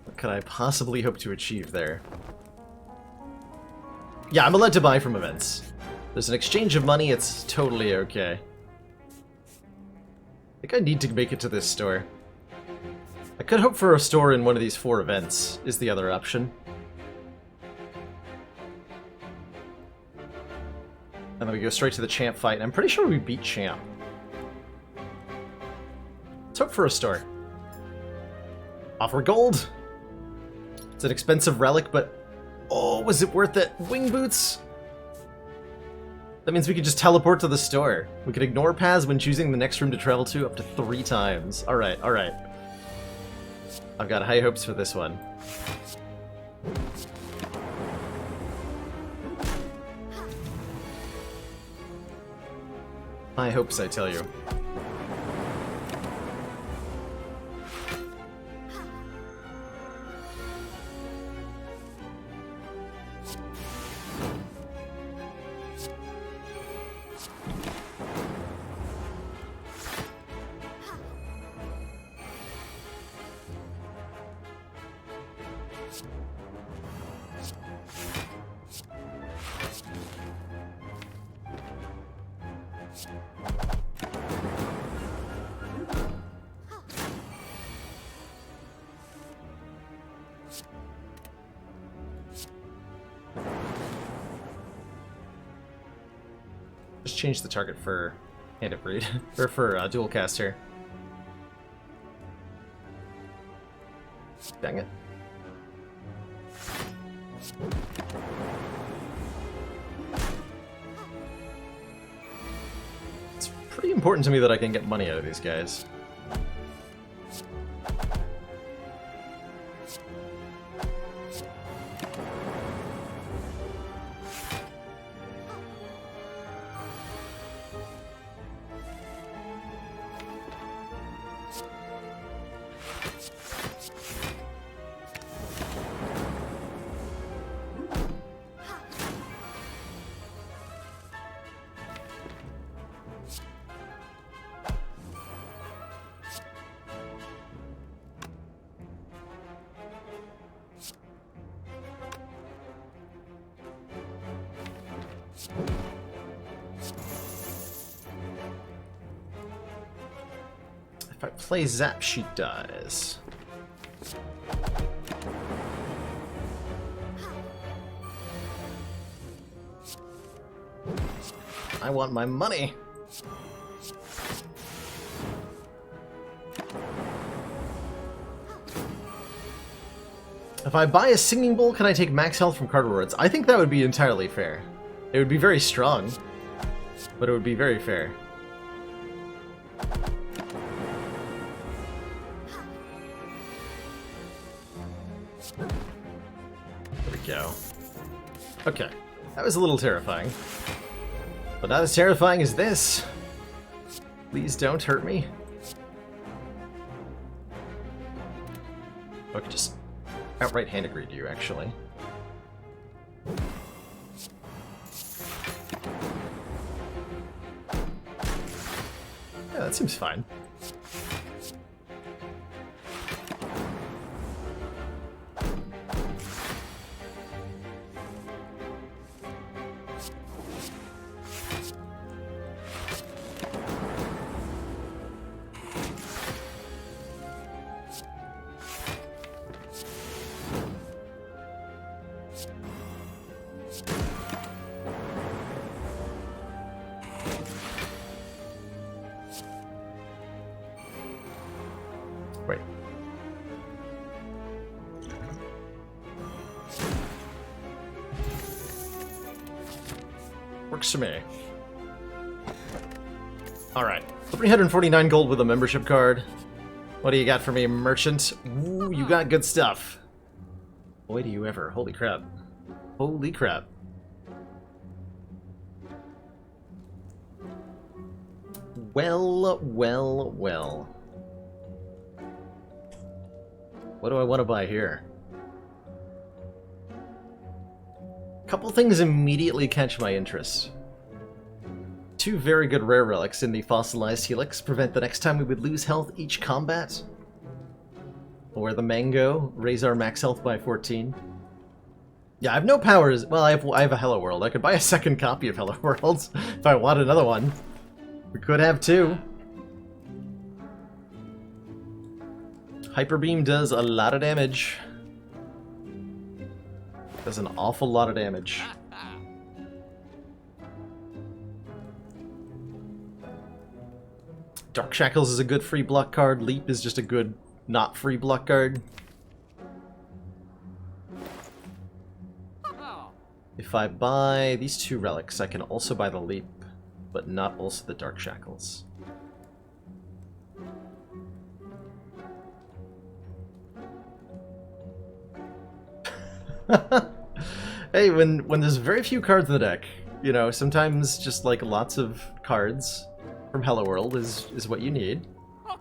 What could I possibly hope to achieve there? Yeah, I'm allowed to buy from events. There's an exchange of money, it's totally okay. I think I need to make it to this store. I could hope for a store in one of these 4 events, is the other option. And then we go straight to the Champ fight, and I'm pretty sure we beat Champ. Let's hope for a store. Offer gold! It's an expensive relic, but... Oh, was it worth it? Wing boots? That means we could just teleport to the store. We could ignore paths when choosing the next room to travel to up to 3 times. Alright, alright. I've got high hopes for this one. High hopes, I tell you. Just change the target for Hand of Greed, or for dual cast here. Dang it. It's pretty important to me that I can get money out of these guys. If I play Zap, she dies. I want my money. If I buy a singing bowl, can I take max health from card rewards? I think that would be entirely fair. It would be very strong, but it would be very fair. There we go. Okay, that was a little terrifying. But not as terrifying as this. Please don't hurt me. I could just outright hand agree to you, actually. Yeah, that seems fine. Wait. Works for me. Alright. 349 gold with a membership card. What do you got for me, merchant? Ooh, you got good stuff. Boy, do you ever. Holy crap. Holy crap. Well, well, well. What do I want to buy here? A couple things immediately catch my interest. Two very good rare relics in the fossilized helix prevent the next time we would lose health each combat. Or the mango, raise our max health by 14. Yeah, I have no powers. Well, I have a Hello World. I could buy a second copy of Hello World if I want another one. We could have two. Hyper Beam does a lot of damage. Does an awful lot of damage. Dark Shackles is a good free block card. Leap is just a good not free block card. If I buy these two relics, I can also buy the Leap, but not also the Dark Shackles. Hey, when there's very few cards in the deck, you know, sometimes just like lots of cards from Hello World is what you need. I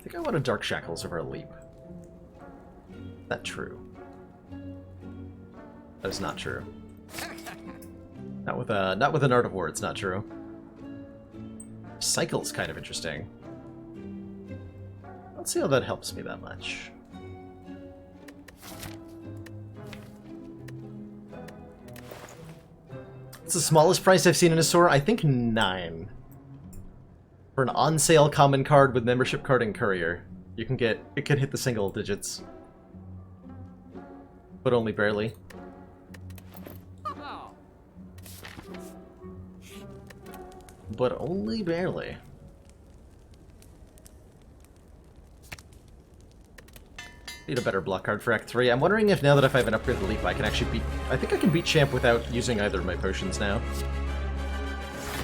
think I want a Dark Shackles over a Leap. Is that true? That is not true. Not with an Art of War, it's not true. Cycle's kind of interesting. Let's see how that helps me that much. It's the smallest price I've seen in a store. I think 9. For an on-sale common card with membership card and courier. You can get... It can hit the single digits. But only barely. But only barely. Need a better block card for Act 3. I'm wondering if now that if I have an upgraded leap, I can actually beat... I think I can beat Champ without using either of my potions now.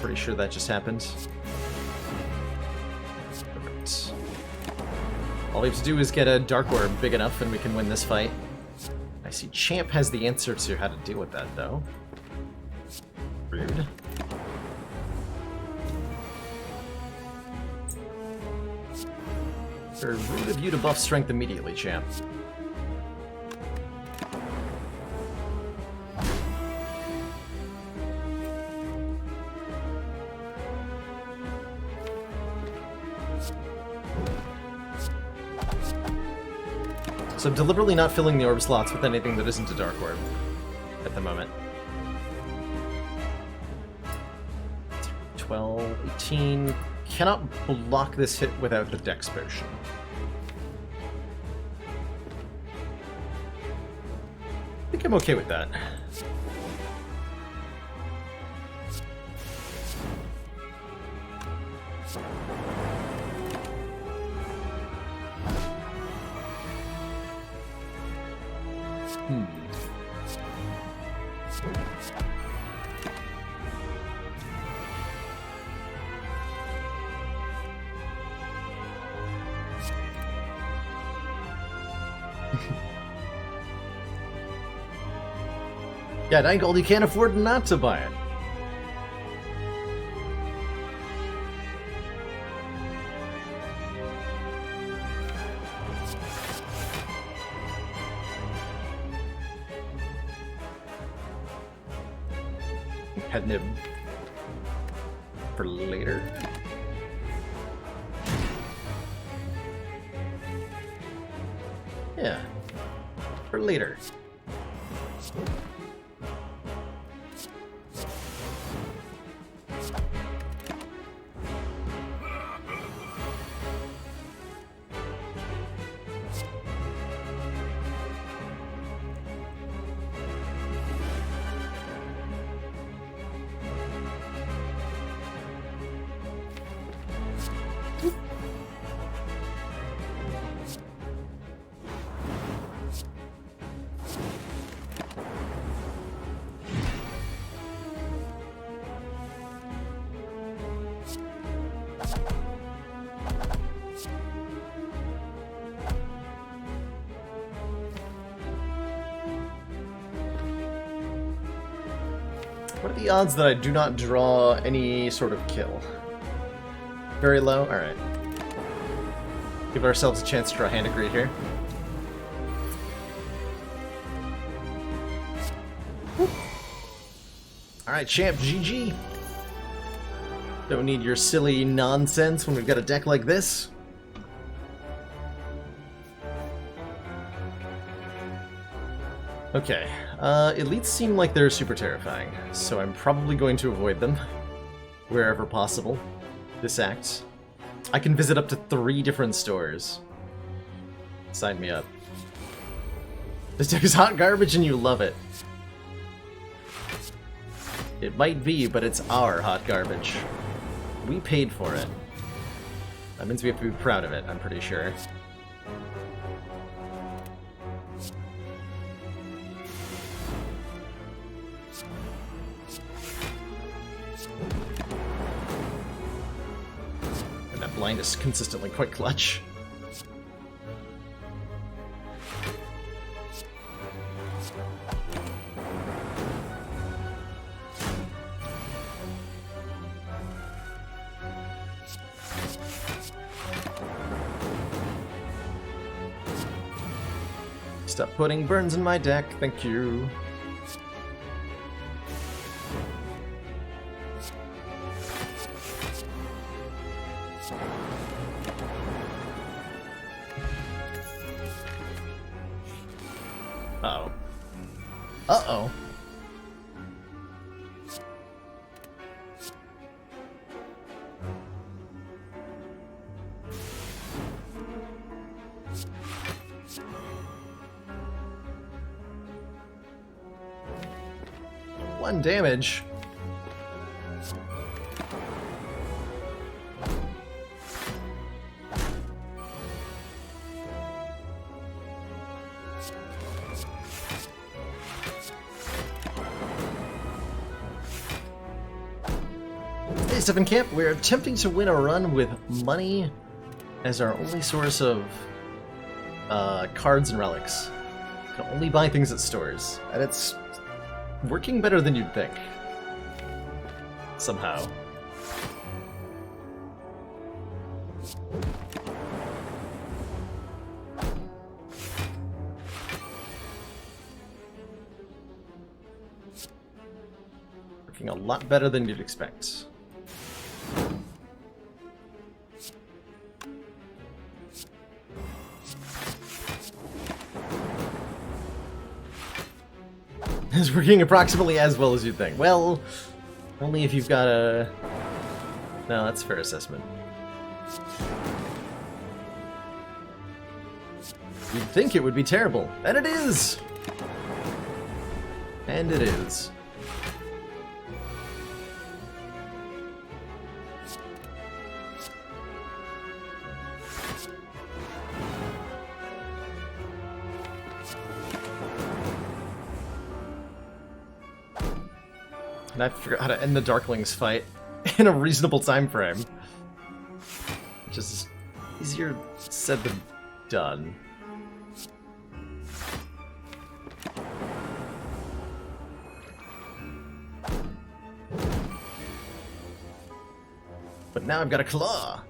Pretty sure that just happened. Perfect. All we have to do is get a Dark Orb big enough and we can win this fight. I see Champ has the answer to how to deal with that, though. Rude. Very rude of you to buff strength immediately, Champ. So I'm deliberately not filling the orb slots with anything that isn't a Dark Orb at the moment. 12, 18... Cannot block this hit without the Dex Potion. I think I'm okay with that. Yeah, 9 gold, you can't afford not to buy it. Head nib for later. Yeah, for later. What are the odds that I do not draw any sort of kill? Very low? Alright. Give ourselves a chance to draw Hand of Greed here. Alright, Champ, GG! Don't need your silly nonsense when we've got a deck like this. Okay, elites seem like they're super terrifying, so I'm probably going to avoid them wherever possible this act. I can visit up to 3 different stores. Sign me up. This deck is hot garbage and you love it. It might be, but it's our hot garbage. We paid for it. That means we have to be proud of it, I'm pretty sure. Blind is consistently quite clutch. Stop putting burns in my deck, thank you. Uh-oh. Uh-oh. One damage. 27 Camp, we're attempting to win a run with money as our only source of cards and relics. Can only buy things at stores, and it's working better than you'd think. Somehow. Working a lot better than you'd expect. It's working approximately as well as you'd think. Well, only if you've got a... No, that's a fair assessment. You'd think it would be terrible, and it is! And it is. And I forgot how to end the Darklings fight in a reasonable time frame. Which is easier said than done. But now I've got a claw.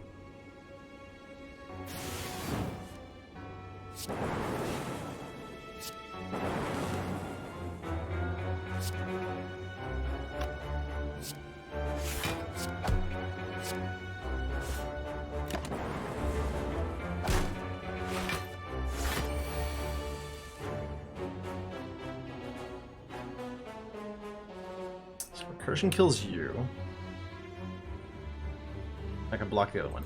Recursion kills you. I can block the other one.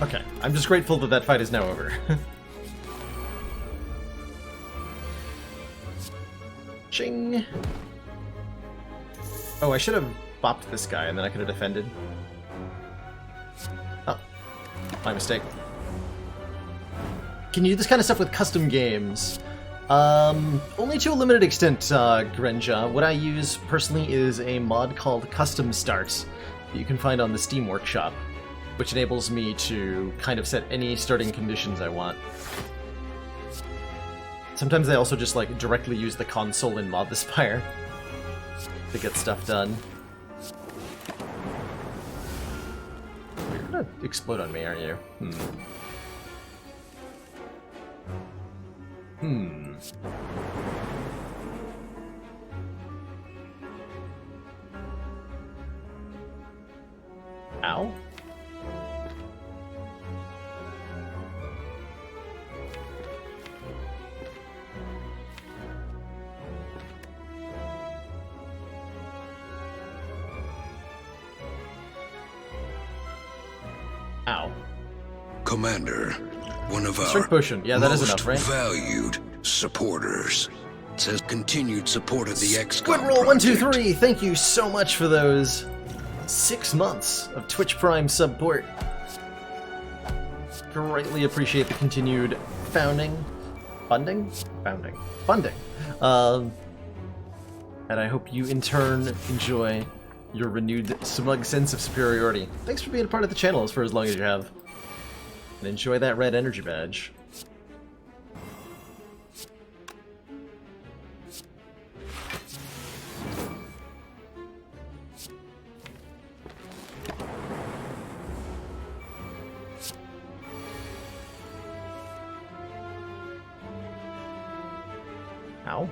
Okay, I'm just grateful that that fight is now over. Ching! Oh, I should have bopped this guy and then I could have defended. Oh, my mistake. Can you do this kind of stuff with custom games? Only to a limited extent, Grenja. What I use personally is a mod called Custom Start that you can find on the Steam Workshop, which enables me to kind of set any starting conditions I want. Sometimes I also just like directly use the console in Mod the Spire to get stuff done. You're gonna explode on me, aren't you? Ow. Ow. Commander, one of Strength our potion. Yeah, that is most enough, right? valued supporters says continued support of the XCOM Squid Roll 123. project. Thank you so much for those 6 months of Twitch Prime support. Greatly appreciate the continued funding. And I hope you in turn enjoy your renewed smug sense of superiority. Thanks for being a part of the channel for as long as you have. And enjoy that red energy badge. Ow.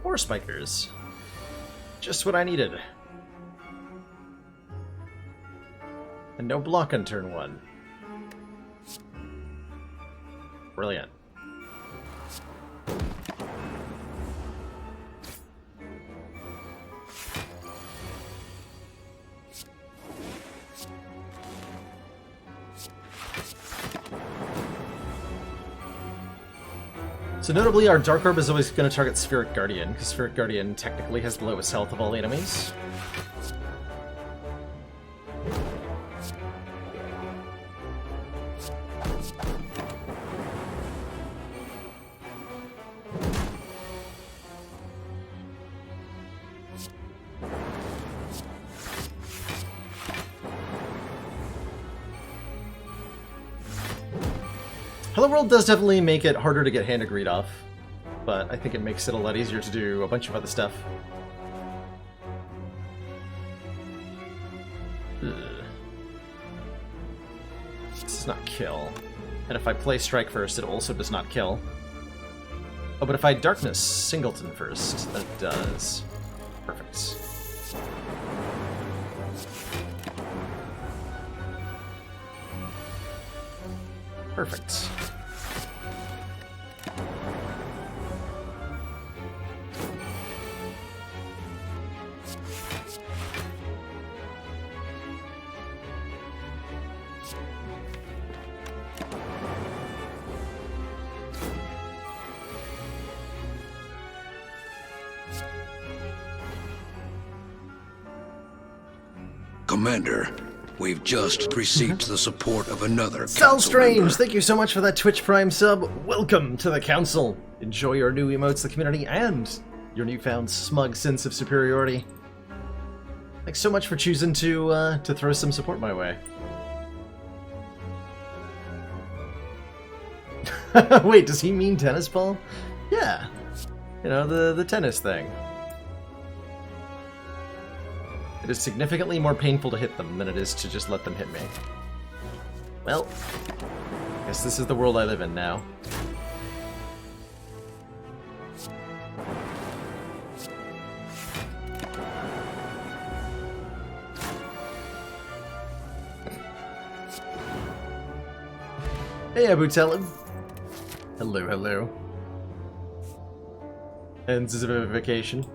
More spikers. Just what I needed. And no block on turn 1. Brilliant. So notably, our Dark Orb is always going to target Spheric Guardian, because Spheric Guardian technically has the lowest health of all the enemies. Hello World does definitely make it harder to get Hand of Greed off, but I think it makes it a lot easier to do a bunch of other stuff. Ugh. This does not kill. And if I play Strike first, it also does not kill. Oh, but if I Darkness Singleton first, that does. Perfect. Perfect. Commander, we've just received the support of another Sal council Strange, member. thank you so much for that Twitch Prime sub. Welcome to the council. Enjoy your new emotes, the community, and your newfound smug sense of superiority. Thanks so much for choosing to throw some support my way. Wait, does he mean tennis ball? Yeah, you know, the tennis thing. It is significantly more painful to hit them than it is to just let them hit me. Well, I guess this is the world I live in now. Hey, Abu Talib. Hello, hello. And vacation.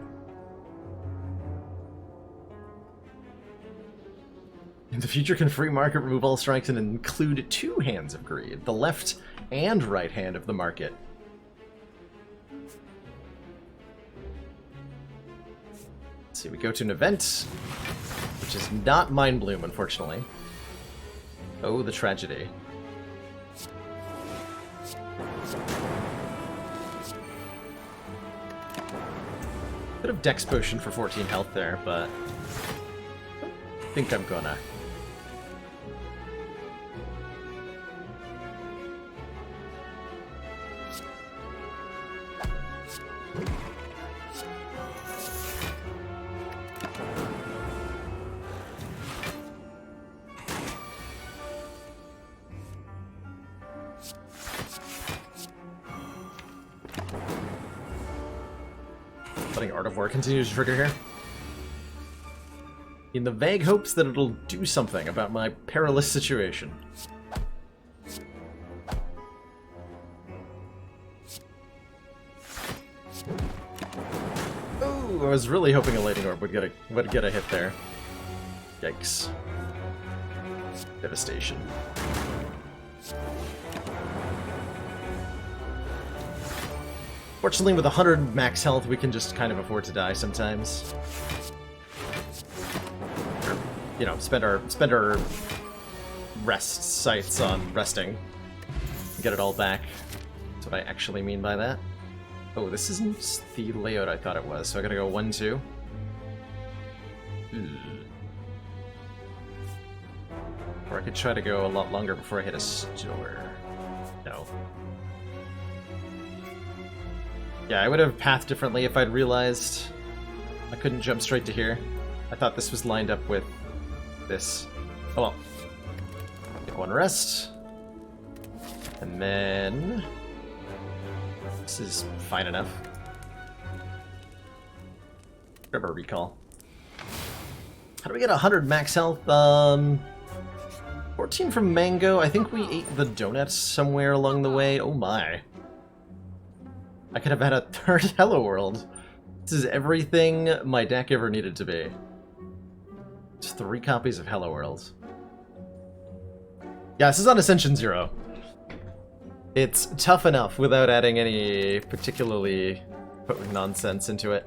In the future, can free market remove all strikes and include 2 hands of greed, the left and right hand of the market. Let's see, we go to an event, which is not Mind Bloom, unfortunately. Oh, the tragedy. Bit of Dex Potion for 14 health there, but I think I'm gonna. Letting Art of War continue to trigger here. In the vague hopes that it'll do something about my perilous situation. Oh, I was really hoping a Lightning Orb would get a hit there. Yikes. Devastation. Fortunately, with 100 max health, we can just kind of afford to die sometimes. Or, you know, spend our rest sites on resting. Get it all back. That's what I actually mean by that. Oh, this isn't the layout I thought it was, so I gotta go 1-2. Or I could try to go a lot longer before I hit a store. No. Yeah, I would have pathed differently if I'd realized I couldn't jump straight to here. I thought this was lined up with this. Oh well. Take 1 rest. And then... this is fine enough. Grab a recall. How do we get 100 max health? 14 from Mango. I think we ate the donuts somewhere along the way. Oh my. I could have had a third Hello World. This is everything my deck ever needed to be. It's 3 copies of Hello World. Yeah, this is on Ascension 0. It's tough enough without adding any particularly potent nonsense into it.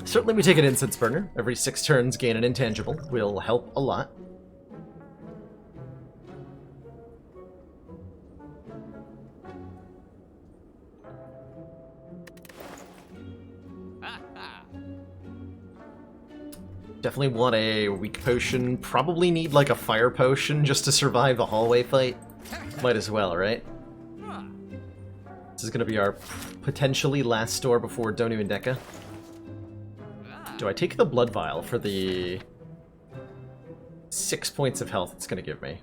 Certainly we take an Incense Burner. Every 6 turns gain an intangible. Will help a lot. Definitely want a weak potion. Probably need like a fire potion just to survive the hallway fight. Might as well, right? This is going to be our potentially last store before Donu and Deka. Do I take the blood vial for the 6 points of health it's going to give me?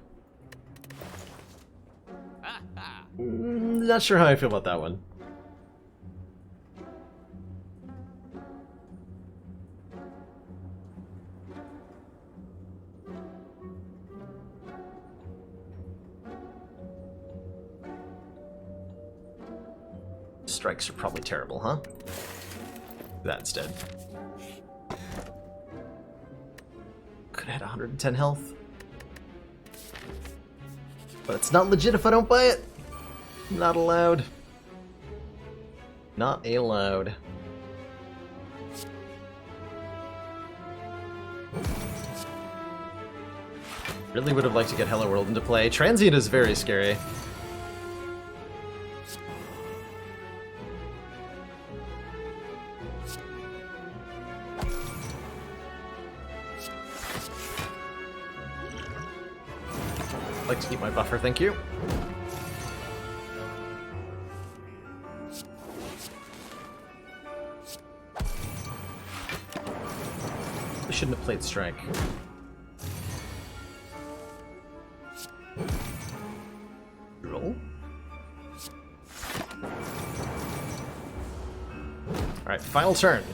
Not sure how I feel about that one. Strikes are probably terrible, huh? That instead. Could have had 110 health. But it's not legit if I don't buy it. Not allowed. Not allowed. Really would have liked to get Hello World into play. Transient is very scary. Like to keep my buffer, thank you. I shouldn't have played Strike. Roll. Alright, final turn.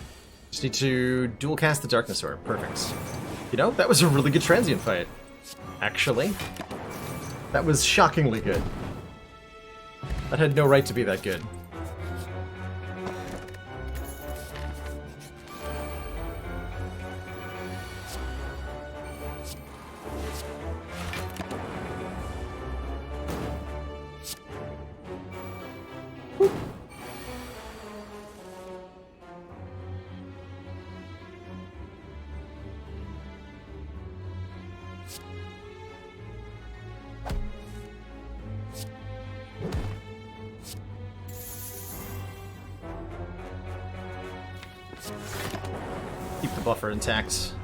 Just need to dual cast the Darkness Orb. Perfect. You know, that was a really good transient fight. Actually. That was shockingly good. That had no right to be that good. Keep the buffer intact.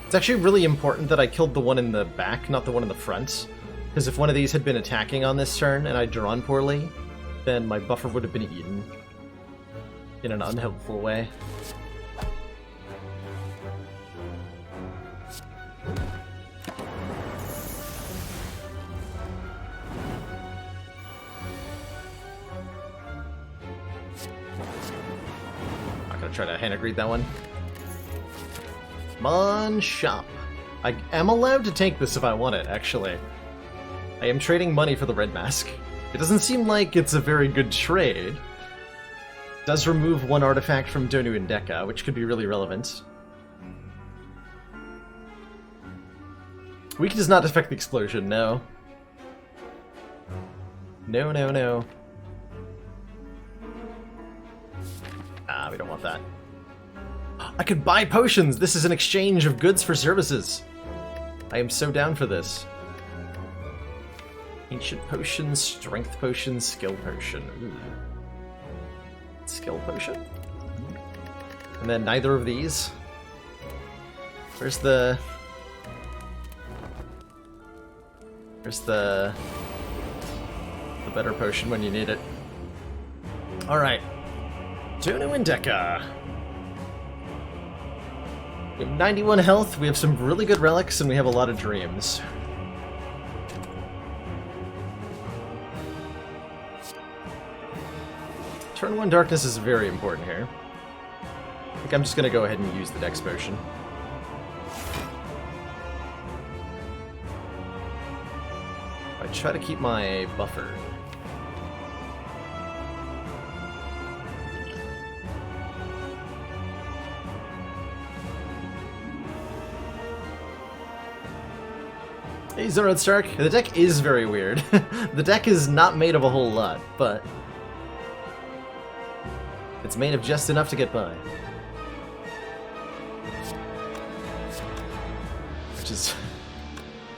It's actually really important that I killed the one in the back, not the one in the front. Because if one of these had been attacking on this turn and I'd drawn poorly, then my buffer would have been eaten. In an unhelpful way. Try to hand greet that one. Come on, shop. I am allowed to take this if I want it, actually. I am trading money for the red mask. It doesn't seem like it's a very good trade. It does remove one artifact from Donu and Deka, which could be really relevant. Weak does not affect the explosion, no. No, no, no. Ah, we don't want that. I could buy potions! This is an exchange of goods for services! I am so down for this. Ancient potion, strength potion, skill potion. Ooh. Skill potion? And then neither of these. Where's the... Where's the better potion when you need it? Alright. Donu and Deka. We have 91 health, we have some really good relics, and we have a lot of dreams. Turn 1 darkness is very important here. I think I'm just going to go ahead and use the Dex potion. I try to keep my buffer. Hey, Zorod Stark. The deck is very weird. The deck is not made of a whole lot, but it's made of just enough to get by. Which is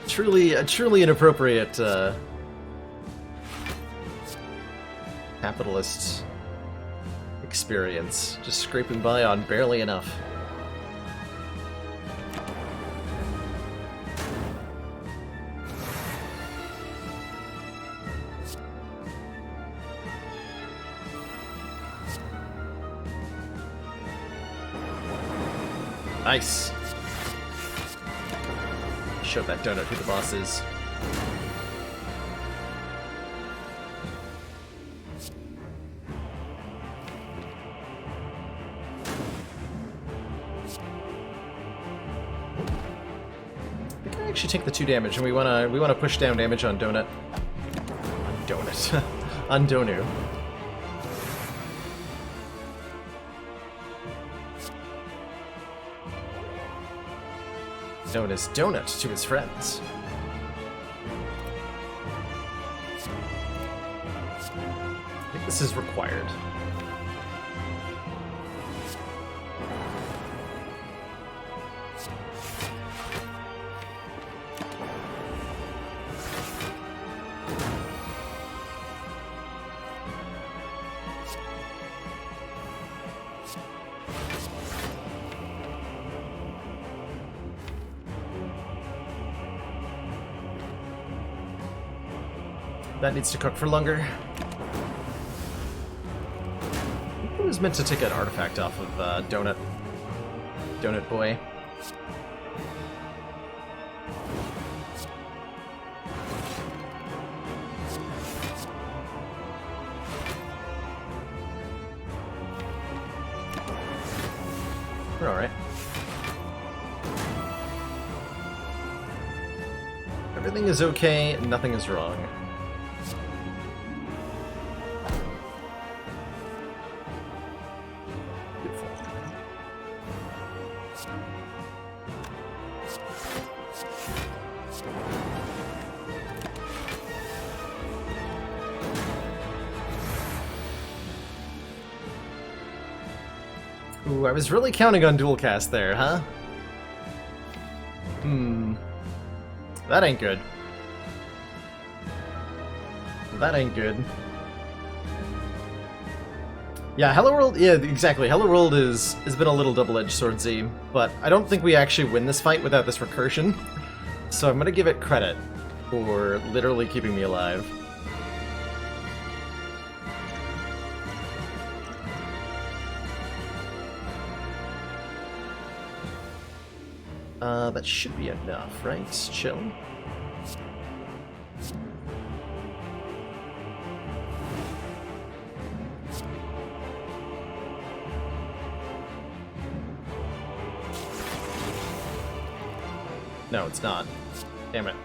truly an appropriate capitalist experience. Just scraping by on barely enough. Nice. Show that donut who the boss is. We can actually take the 2 damage, and we wanna push down damage on donut. On donut. On Donu. Known as Donut to his friends. I think this is required. That needs to cook for longer. It was meant to take an artifact off of Donut. Donut Boy. We're alright. Everything is okay, nothing is wrong. Ooh, I was really counting on dual cast there, huh? That ain't good. That ain't good. Yeah, Hello World, yeah, exactly. Hello World has been a little double-edged sword Z, but I don't think we actually win this fight without this recursion. So I'm gonna give it credit for literally keeping me alive. That should be enough, right? Chill. No, it's not. Damn it.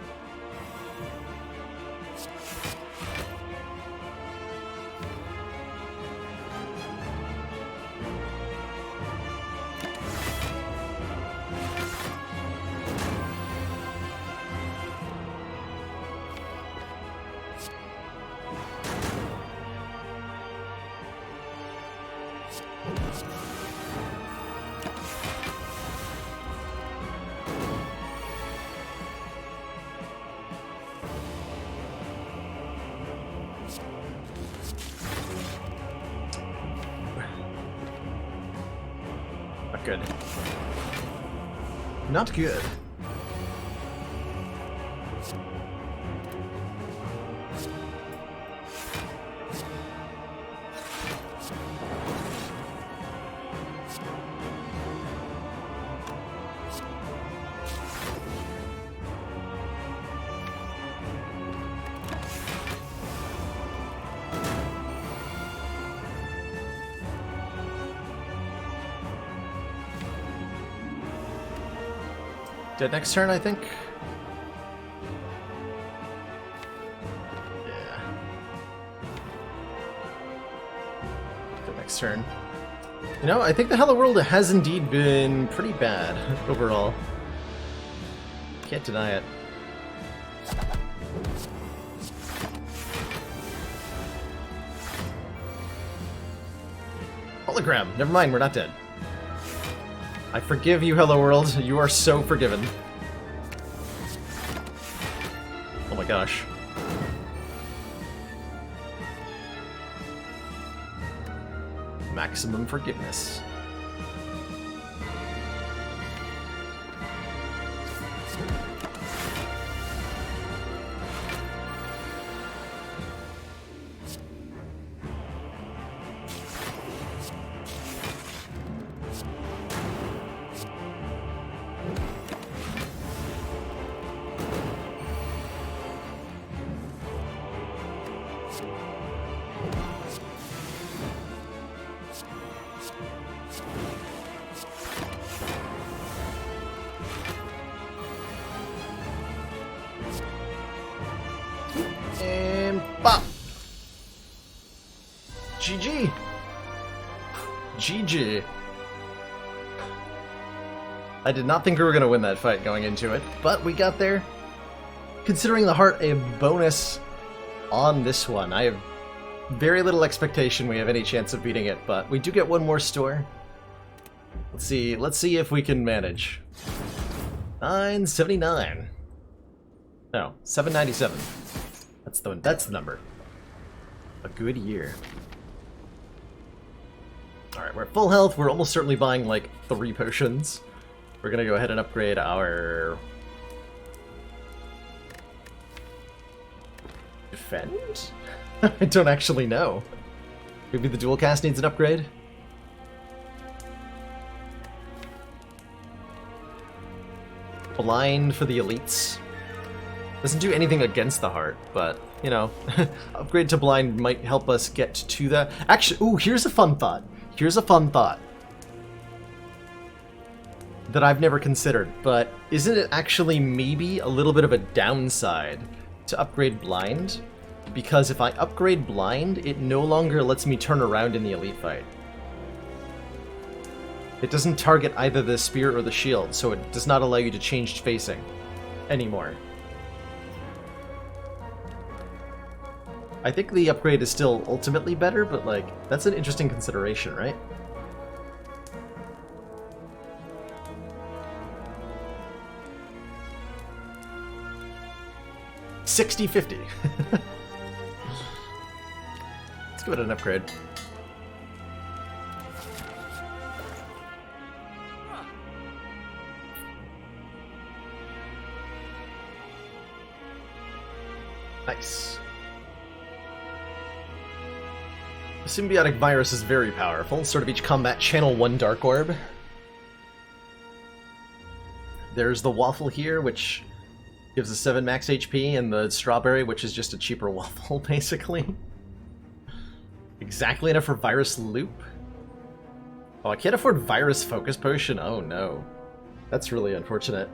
Not good. Not good. Dead next turn, I think. turn. You know, I think the Hello World has indeed been pretty bad overall. Can't deny it. Hologram! Never mind, we're not dead. I forgive you, Hello World. You are so forgiven. Oh my gosh. Maximum forgiveness. And bop! GG! GG. I did not think we were going to win that fight going into it, but we got there. Considering the heart a bonus on this one, I have very little expectation we have any chance of beating it, but we do get one more store. Let's see if we can manage. 979. No, 797. That's the number. A good year. Alright, we're at full health. We're almost certainly buying like 3 potions. We're gonna go ahead and upgrade our defend? I don't actually know. Maybe the dual cast needs an upgrade? Blind for the elites. Doesn't do anything against the heart, but, you know, upgrade to blind might help us get to the... Actually, ooh, here's a fun thought. Here's a fun thought that I've never considered, but isn't it actually maybe a little bit of a downside to upgrade blind? Because if I upgrade blind, it no longer lets me turn around in the elite fight. It doesn't target either the spear or the shield, so it does not allow you to change facing anymore. I think the upgrade is still ultimately better, but like, that's an interesting consideration, right? $60.50. Let's give it an upgrade. Nice. The symbiotic virus is very powerful. Start of each combat, channel 1 Dark Orb. There's the waffle here, which gives us 7 max HP, and the strawberry, which is just a cheaper waffle, basically. Exactly enough for virus loop. Oh, I can't afford virus focus potion? Oh no. That's really unfortunate.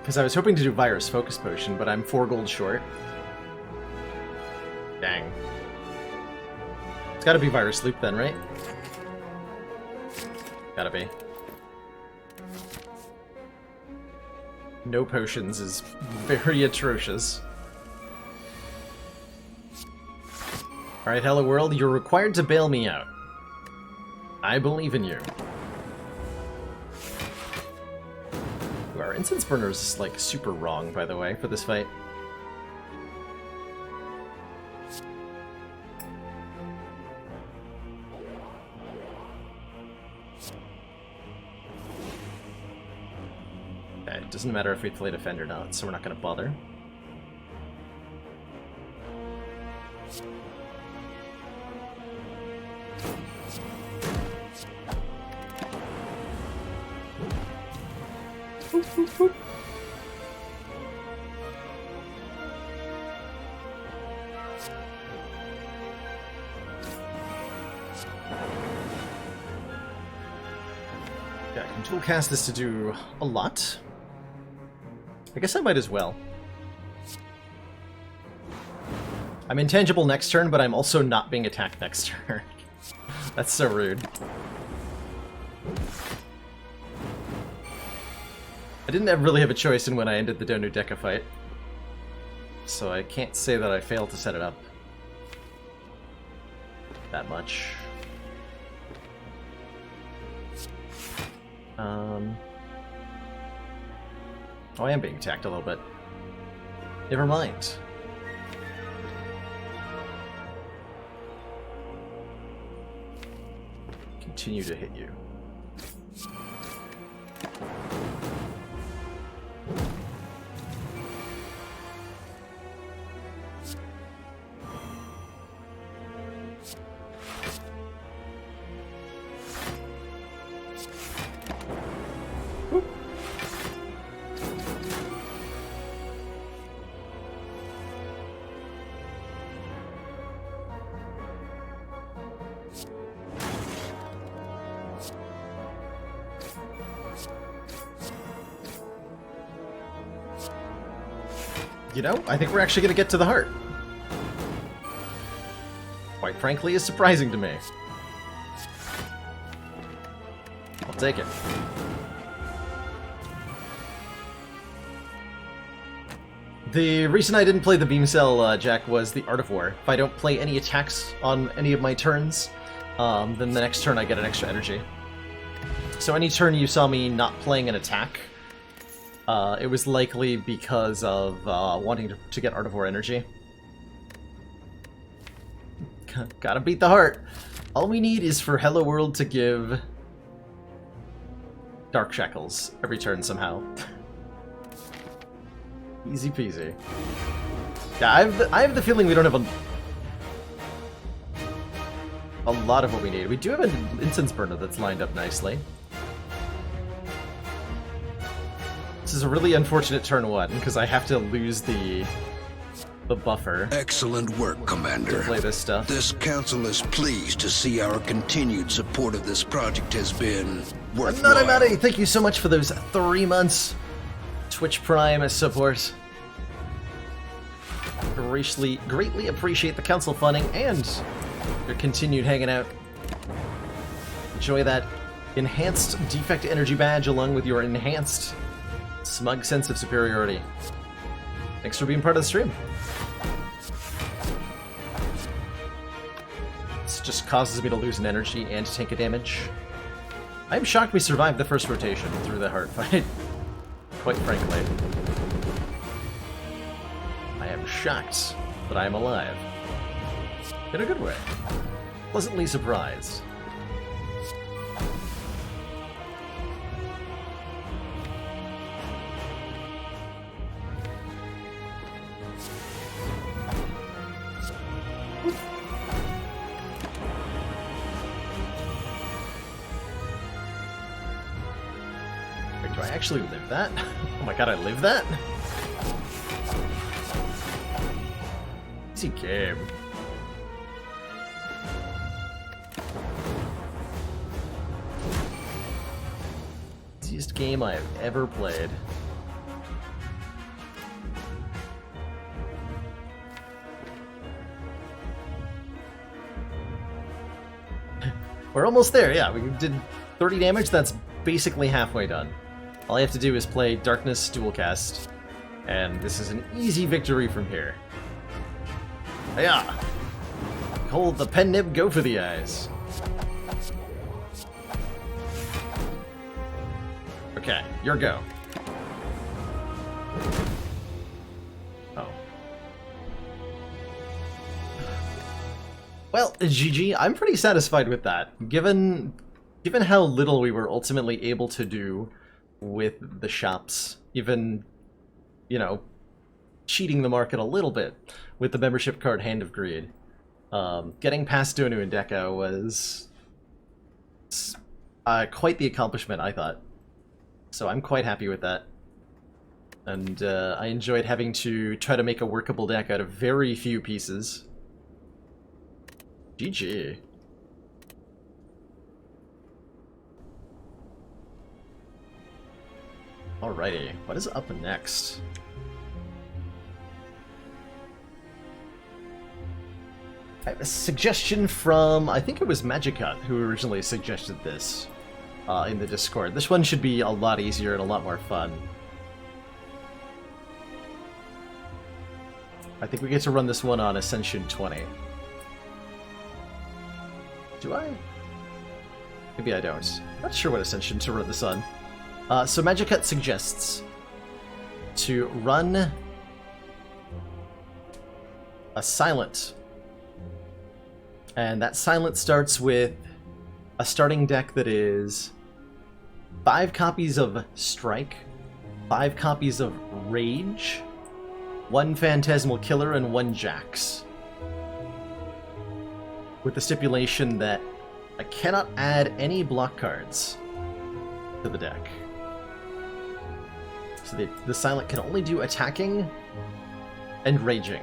Because I was hoping to do virus focus potion, but I'm 4 gold short. Dang. It's gotta be virus loop then, right? Gotta be. No potions is very atrocious. Alright, Hello World, you're required to bail me out. I believe in you. Our incense burner is like super wrong, by the way, for this fight. Okay, it doesn't matter if we play defend or not, so we're not going to bother. Yeah, I can dual cast this to do a lot. I guess I might as well. I'm intangible next turn, but I'm also not being attacked next turn. That's so rude. I didn't really have a choice in when I ended the Donu Deca fight, so I can't say that I failed to set it up that much. Oh, I am being attacked a little bit. Never mind. Continue to hit you. You know, I think we're actually going to get to the heart. Quite frankly, is surprising to me. I'll take it. The reason I didn't play the Beam Cell, Jack, was the Art of War. If I don't play any attacks on any of my turns, then the next turn I get an extra energy. So any turn you saw me not playing an attack, it was likely because of wanting to get Art of War energy. Gotta beat the heart. All we need is for Hello World to give Dark Shackles every turn somehow. Easy peasy. Yeah, I have the feeling we don't have a lot of what we need. We do have an Incense Burner that's lined up nicely. This is a really unfortunate turn one, because I have to lose the buffer. Excellent work, Commander. To play this stuff. This council is pleased to see our continued support of this project has been worthwhile. Nari, thank you so much for those 3 months Twitch Prime support. Greatly appreciate the council funding and your continued hanging out. Enjoy that enhanced defect energy badge along with your enhanced smug sense of superiority. Thanks for being part of the stream. This just causes me to lose an energy and to take a damage. I'm shocked we survived the first rotation through the heart fight. Quite frankly. I am shocked that I am alive. In a good way. Pleasantly surprised. Do I actually live that? Oh my god, I live that? Easy game. Easiest game I have ever played. We're almost there, yeah. We did 30 damage, that's basically halfway done. All I have to do is play Darkness Dualcast, and this is an easy victory from here. Yeah. Hold the pen nib, go for the eyes. Okay, your go. Oh. Well, GG, I'm pretty satisfied with that. Given how little we were ultimately able to do with the shops, even, you know, cheating the market a little bit with the membership card Hand of Greed. Getting past Donu and Deca was quite the accomplishment, I thought. So I'm quite happy with that. And I enjoyed having to try to make a workable deck out of very few pieces. GG. Alrighty, what is up next? I have a suggestion from, I think it was Magicut who originally suggested this in the Discord. This one should be a lot easier and a lot more fun. I think we get to run this one on Ascension 20. Do I? Maybe I don't. Not sure what Ascension to run this on. So Magicut suggests to run a silent. And that silent starts with a starting deck that is 5 copies of Strike, 5 copies of Rage, 1 Phantasmal Killer, and 1 Jax. With the stipulation that I cannot add any block cards to the deck. So the silent can only do attacking and raging.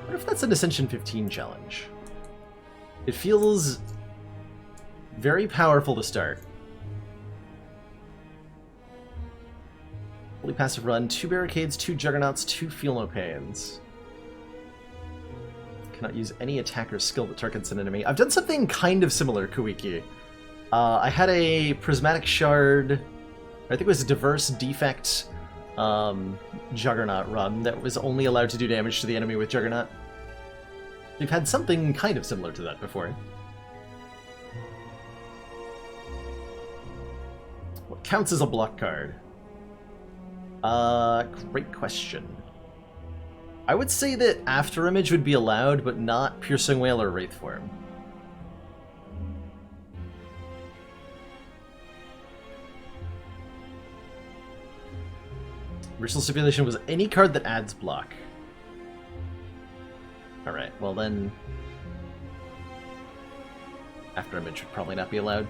What if that's an Ascension 15 challenge? It feels very powerful to start. Fully passive run, 2 barricades, 2 juggernauts, 2 feel no pains. Cannot use any attacker skill that targets an enemy. I've done something kind of similar, Kuiki. I had a prismatic shard, I think it was a diverse defect juggernaut run that was only allowed to do damage to the enemy with juggernaut. We've had something kind of similar to that before. What counts as a block card? Great question. I would say that After Image would be allowed, but not Piercing Wail or Wraith Form. Original stipulation was any card that adds block. Alright, well then... After Image would probably not be allowed.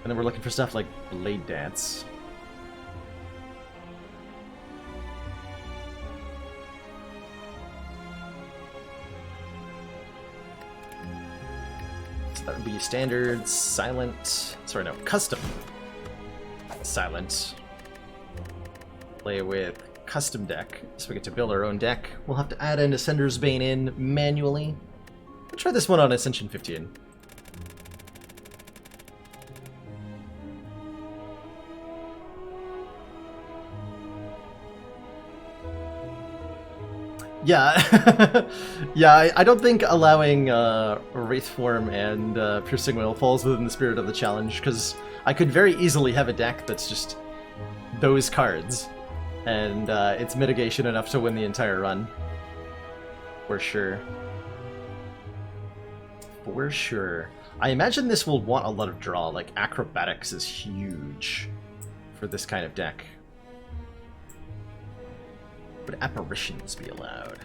And then we're looking for stuff like Blade Dance. So that would be standard, silent... Sorry, no, custom. Silent. Play with custom deck, so we get to build our own deck. We'll have to add an Ascender's Bane in manually. We'll try this one on Ascension 15. Yeah, yeah. I don't think allowing Wraith Form and Piercing Wail falls within the spirit of the challenge, because I could very easily have a deck that's just those cards, and it's mitigation enough to win the entire run. For sure. For sure. I imagine this will want a lot of draw, like Acrobatics is huge for this kind of deck. Would Apparitions be allowed?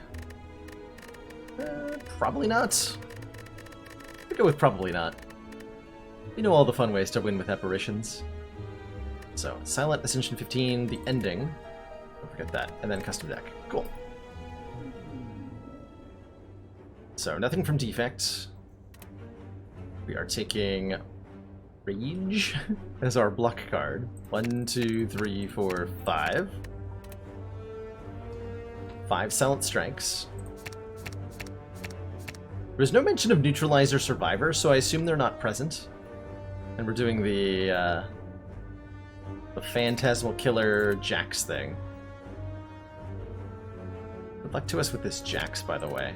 Probably not. I'd go with probably not. You know all the fun ways to win with Apparitions. So, Silent, Ascension 15, the ending. Don't forget that. And then custom deck. Cool. So, nothing from Defect. We are taking Rage as our block card. 1, 2, 3, 4, 5. 5 Silent Strikes. There's no mention of Neutralizer Survivor, so I assume they're not present. And we're doing the Phantasmal Killer Jax thing. Good luck to us with this Jax, by the way.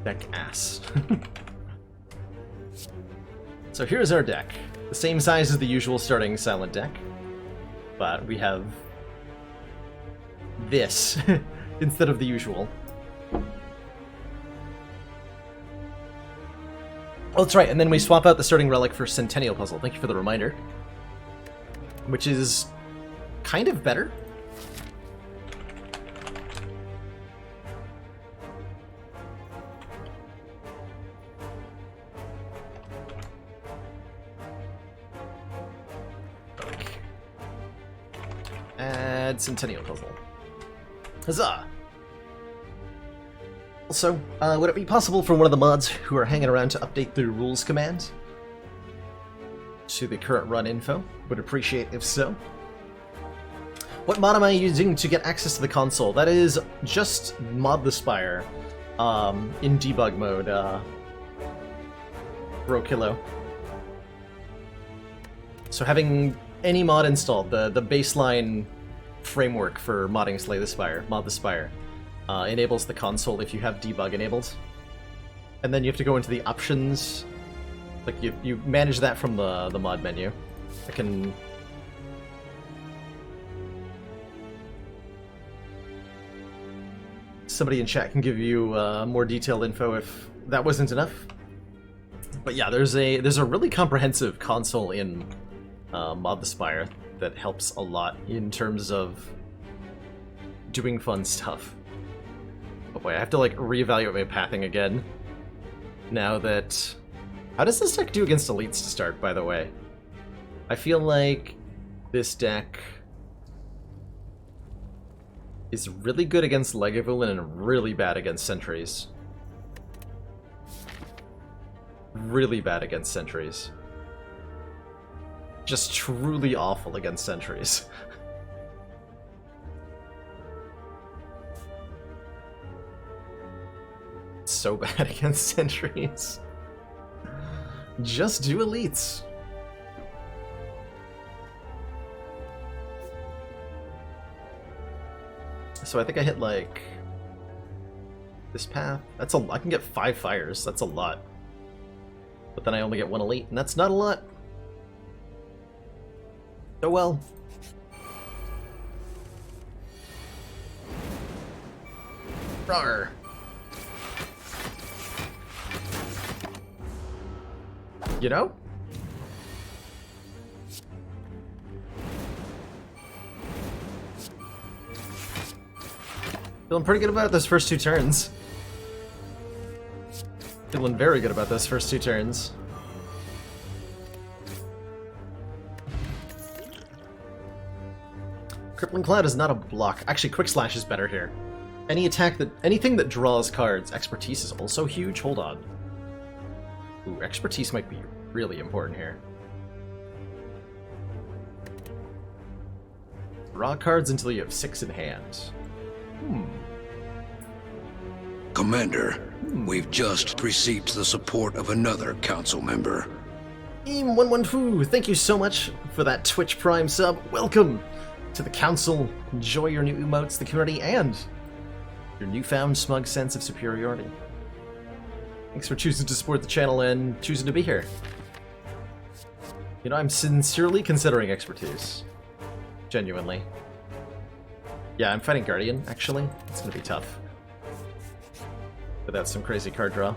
Deck ass. So here's our deck. The same size as the usual starting Silent deck, but we have this instead of the usual. Oh, that's right, and then we swap out the starting relic for Centennial Puzzle. Thank you for the reminder. Which is kind of better. Add Centennial Puzzle. Huzzah! Also, would it be possible for one of the mods who are hanging around to update the rules command? to the current run info. Would appreciate if so. What mod am I using to get access to the console? That is just Mod the Spire in debug mode, Brokilo. So having any mod installed, the baseline framework for modding Slay the Spire, Mod the Spire, enables the console if you have debug enabled. And then you have to go into the options. Like, you manage that from the mod menu. I can... Somebody in chat can give you more detailed info if that wasn't enough. But yeah, there's a really comprehensive console in Mod the Spire that helps a lot in terms of doing fun stuff. Oh boy, I have to like reevaluate my pathing again. Now that... How does this deck do against elites to start, by the way? I feel like this deck is really good against Legavulin and really bad against sentries. Really bad against sentries. Just truly awful against sentries. So bad against sentries. Just do elites. So I think I hit like this path. That's I can get 5 fires. That's a lot. But then I only get 1 elite, and that's not a lot. Oh well. Rawr. You know? Feeling pretty good about those first 2 turns. Feeling very good about those first 2 turns. Crippling Cloud is not a block. Actually, Quick Slash is better here. Anything that draws cards. Expertise is also huge. Hold on. Ooh, Expertise might be really important here. Draw cards until you have 6 in hand. Commander, we've just received the support of another council member. Eam112, thank you so much for that Twitch Prime sub. Welcome to the council. Enjoy your new emotes, the community, and your newfound smug sense of superiority. Thanks for choosing to support the channel and choosing to be here. You know, I'm sincerely considering Expertise. Genuinely. Yeah, I'm fighting Guardian, actually. It's gonna be tough. But that's some crazy card draw.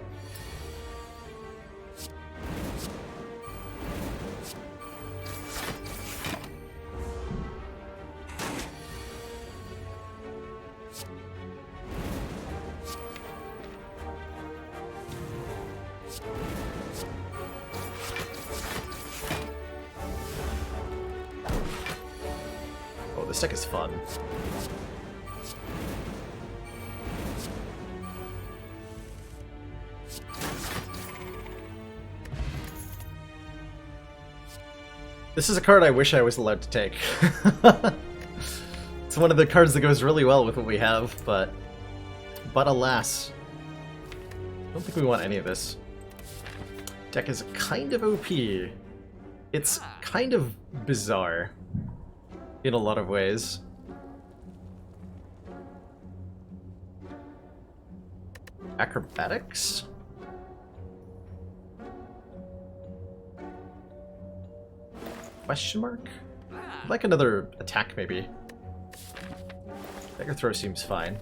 Oh, this deck is fun. This is a card I wish I was allowed to take. It's one of the cards that goes really well with what we have, but alas. I don't think we want any of this. Deck is kind of OP. It's kind of bizarre in a lot of ways. Acrobatics? Question mark? I'd like another attack, maybe. Dagger throw seems fine.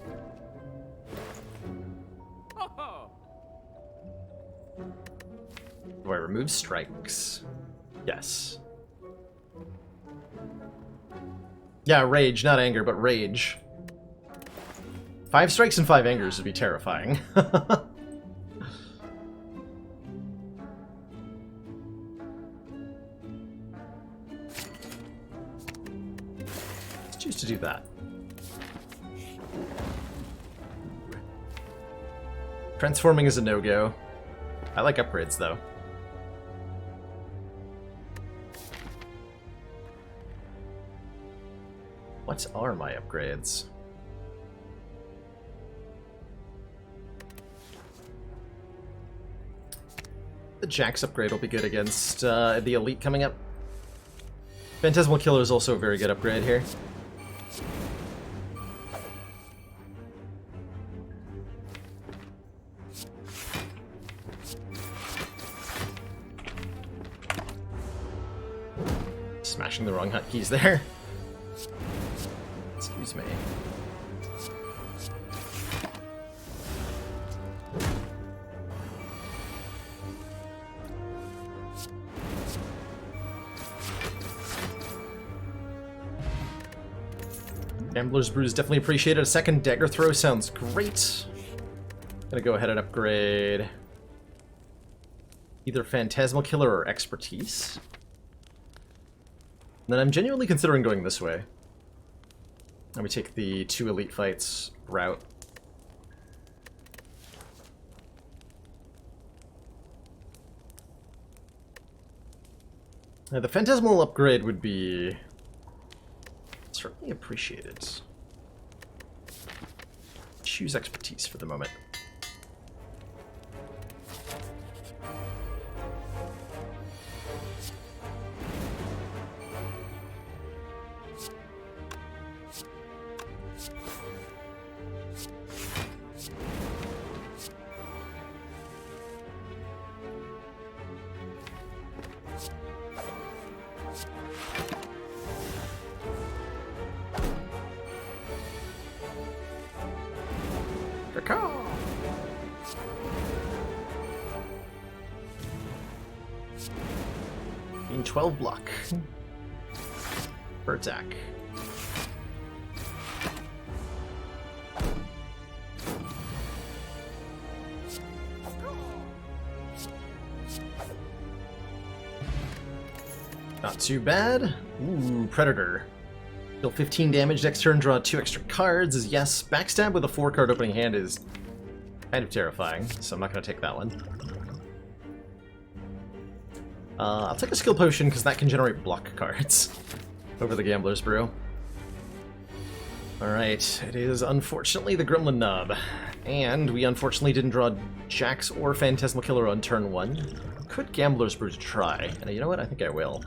Do I remove strikes? Yes. Yeah, rage, not anger, but rage. 5 strikes and 5 angers would be terrifying. Choose to do that. Transforming is a no-go. I like upgrades, though. What are my upgrades? The Jax upgrade will be good against the Elite coming up. Phantasmal Killer is also a very good upgrade here. Smashing the wrong hotkeys there. Excuse me. Gambler's Brew is definitely appreciated. A second dagger throw sounds great. Gonna go ahead and upgrade either Phantasmal Killer or Expertise. And then I'm genuinely considering going this way. Let me take the 2 elite fights route. Now, the Phantasmal upgrade would be certainly appreciated. Choose Expertise for the moment. Gain 12 block per attack. Not too bad. Ooh, Predator. Deal 15 damage next turn, draw 2 extra cards is yes. Backstab with a 4-card opening hand is kind of terrifying, so I'm not going to take that one. I'll take a skill potion because that can generate block cards over the Gambler's Brew. Alright, it is unfortunately the Gremlin Nub. And we unfortunately didn't draw Jax or Phantasmal Killer on turn 1. Could Gambler's Brew try? And you know what? I think I will.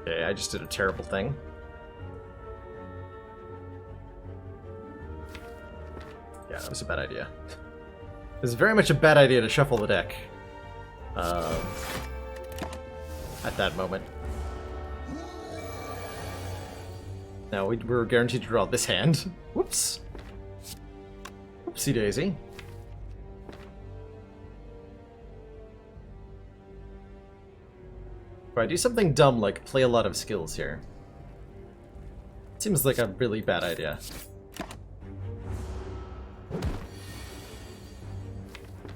Okay, I just did a terrible thing. Yeah, that was a bad idea. It was very much a bad idea to shuffle the deck. At that moment. Now, we were guaranteed to draw this hand. Whoops. Whoopsie daisy. If I do something dumb like play a lot of skills here, seems like a really bad idea.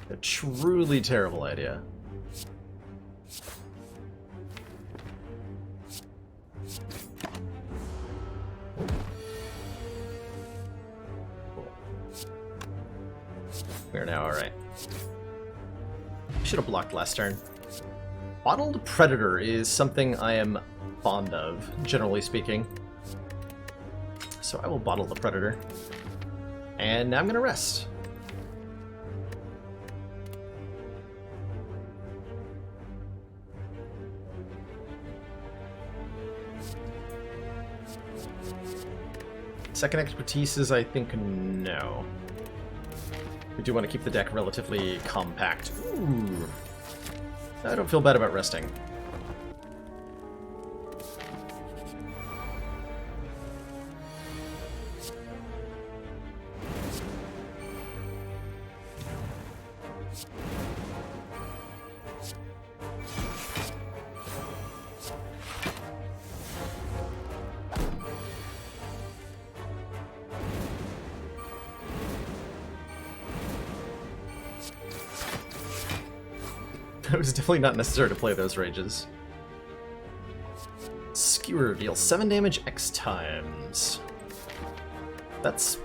A truly terrible idea. Cool. We're now alright. Should have blocked last turn. Bottled Predator is something I am fond of, generally speaking. So I will bottle the Predator. And now I'm going to rest. Second Expertise is, I think, no. We do want to keep the deck relatively compact. Ooh. I don't feel bad about resting. It was definitely not necessary to play those rages. Skewer deals 7 damage X times. That's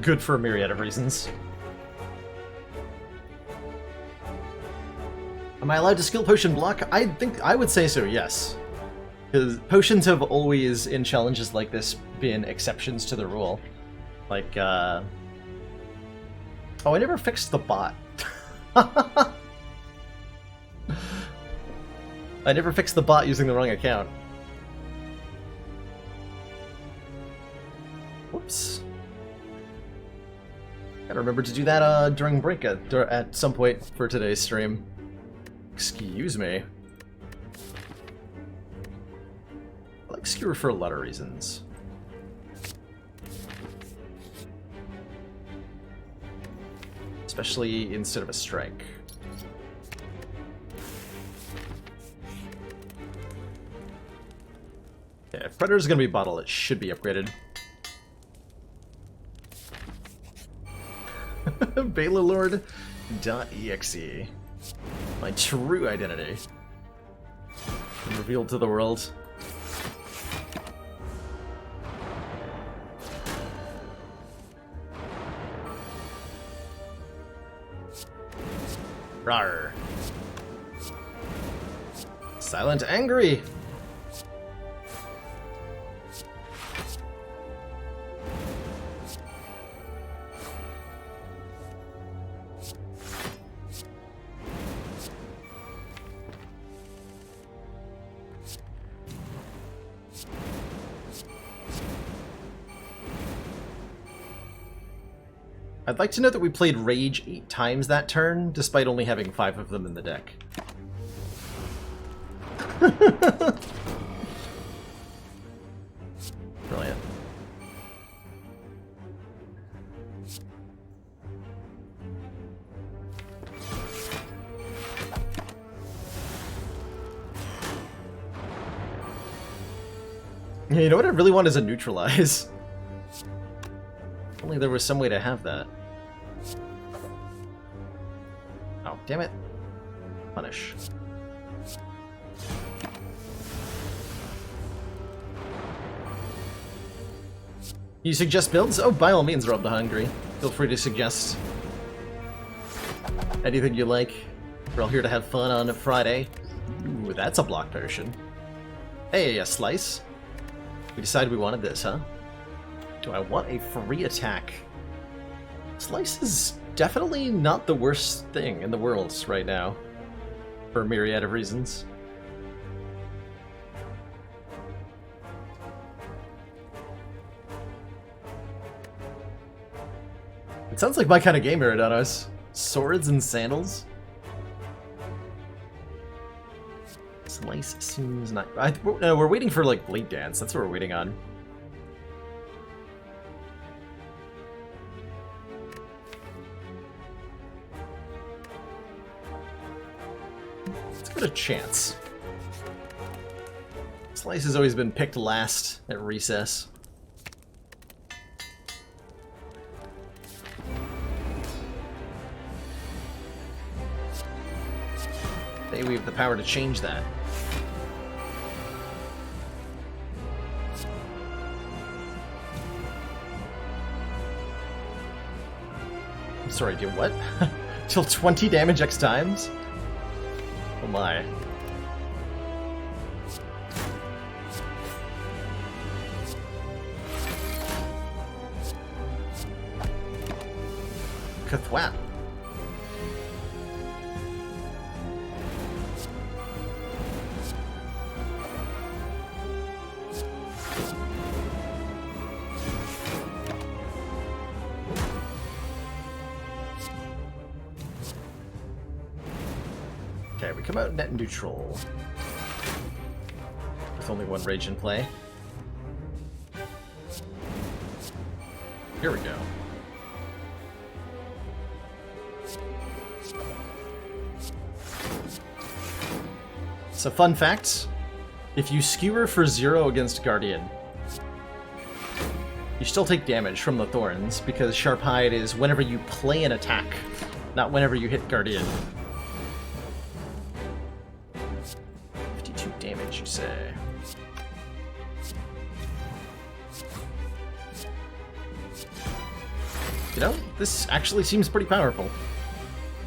good for a myriad of reasons. Am I allowed to skill potion block? I think I would say so, yes. Because potions have always, in challenges like this, been exceptions to the rule. Like, oh, I never fixed the bot. I never fixed the bot using the wrong account. Whoops. Gotta remember to do that during break at some point for today's stream. Excuse me. I like Skewer for a lot of reasons. Especially instead of a strike. Yeah, if Predator's gonna be bottle, it should be upgraded. Baylorlord.exe. My true identity. Revealed to the world. Rawr. Silent Angry. I'd like to know that we played Rage 8 times that turn, despite only having 5 of them in the deck. Brilliant. Yeah, you know what I really want is a neutralize. If only there was some way to have that. Oh, damn it. Punish. You suggest builds? Oh, by all means, Rob the Hungry. Feel free to suggest anything you like. We're all here to have fun on a Friday. Ooh, that's a block potion. Hey, a slice. We decided we wanted this, huh? Do I want a free attack? Slice is definitely not the worst thing in the world right now. For a myriad of reasons. It sounds like my kind of game, Iridanos. Swords and sandals? Slice seems not... no, we're waiting for, like, Blade Dance. That's what we're waiting on. Let's give it a chance. Slice has always been picked last at recess. Today we have the power to change that. I'm sorry, do what? Till 20 damage X times? Oh my. Kathwap. Okay, we come out net neutral. With only one rage in play. Here we go. So fun fact, if you skewer for 0 against Guardian, you still take damage from the Thorns, because Sharp Hide is whenever you play an attack, not whenever you hit Guardian. 52 damage, you say. You know, this actually seems pretty powerful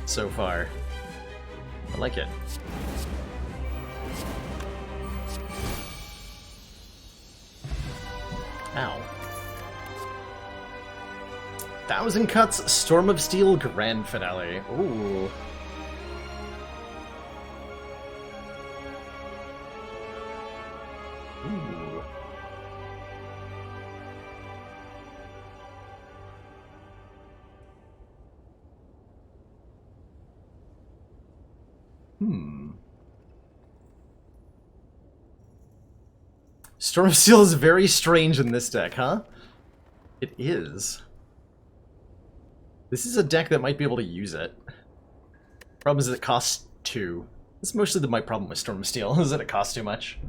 so far. I like it. Ow. 1,000 Cuts, Storm of Steel, Grand Finale. Ooh. Ooh. Storm of Steel is very strange in this deck, huh? It is. This is a deck that might be able to use it. Problem is that it costs 2. That's mostly my problem with Storm of Steel, is that it costs too much.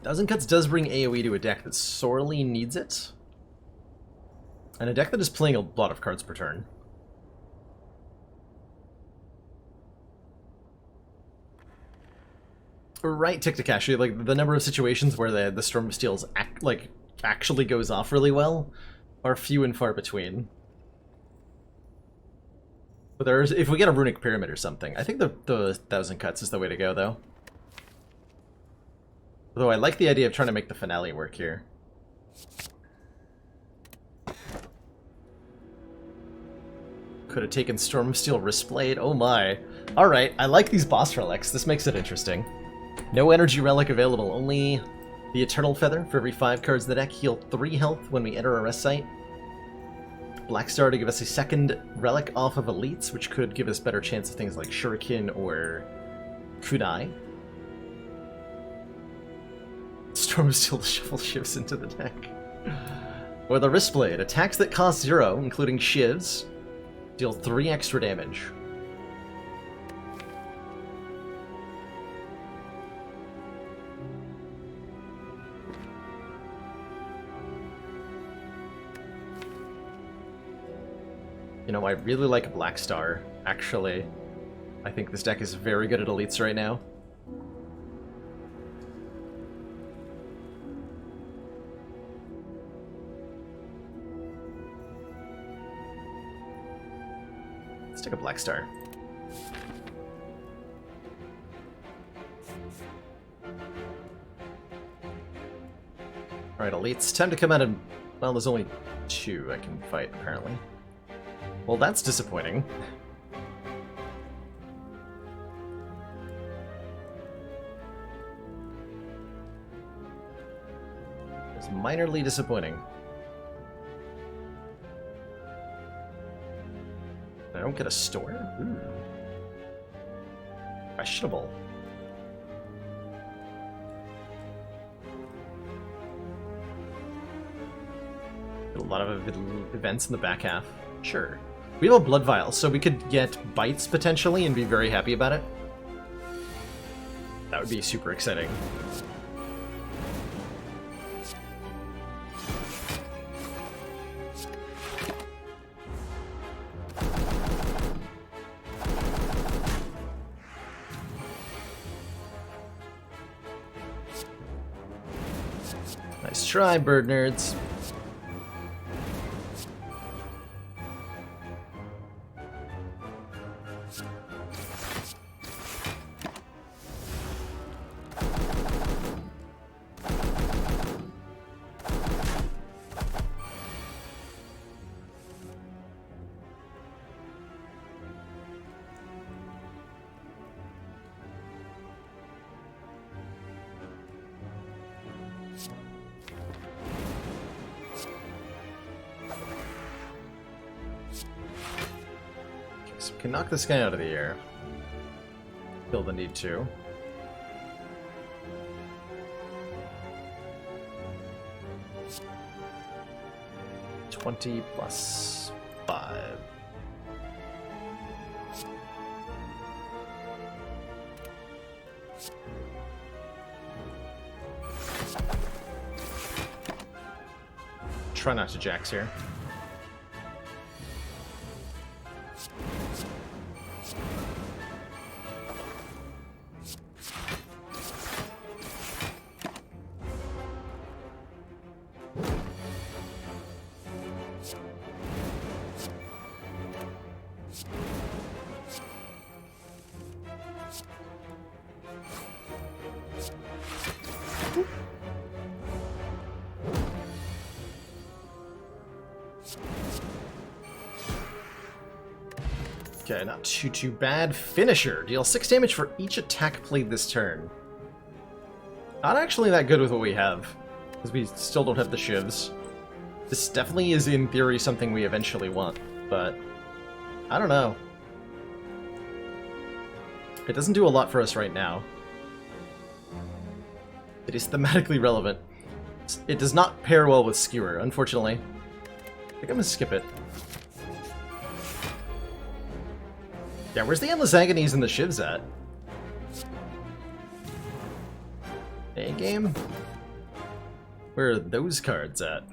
Thousand Cuts does bring AoE to a deck that sorely needs it. And a deck that is playing a lot of cards per turn. Right, Tic-Tac-Actually, like, the number of situations where the Storm of Steel's actually goes off really well are few and far between. But there's, if we get a Runic Pyramid or something, I think the 1,000 Cuts is the way to go, though. Although I like the idea of trying to make the finale work here. Could have taken Storm of Steel Wristblade, oh my. Alright, I like these boss relics, this makes it interesting. No energy relic available, only the Eternal Feather. For every 5 cards in the deck, heal 3 health when we enter a rest site. Black Star to give us a second relic off of elites, which could give us better chance of things like Shuriken or Kunai. Storm of Steel shuffle shifts into the deck. Or the Wristblade. Attacks that cost 0, including shivs, deal 3 extra damage. You know, I really like Black Star, actually. I think this deck is very good at elites right now. Let's take a Black Star. Alright, elites. Time to come out and... well, there's only 2 I can fight, apparently. Well, that's disappointing. It's minorly disappointing. I don't get a store? Ooh. Questionable. A lot of events in the back half. Sure. We have a Blood Vial, so we could get bites potentially and be very happy about it. That would be super exciting. Nice try, bird nerds. So we can knock this guy out of the air. Feel the need to. +5. Try not to jax here. Okay, not too bad. Finisher. Deal 6 damage for each attack played this turn. Not actually that good with what we have, because we still don't have the shivs. This definitely is, in theory, something we eventually want, but I don't know. It doesn't do a lot for us right now. It is thematically relevant. It does not pair well with Skewer, unfortunately. I think I'm gonna skip it. Yeah, where's the Endless Agonies and the Shivs at? Hey, game? Where are those cards at?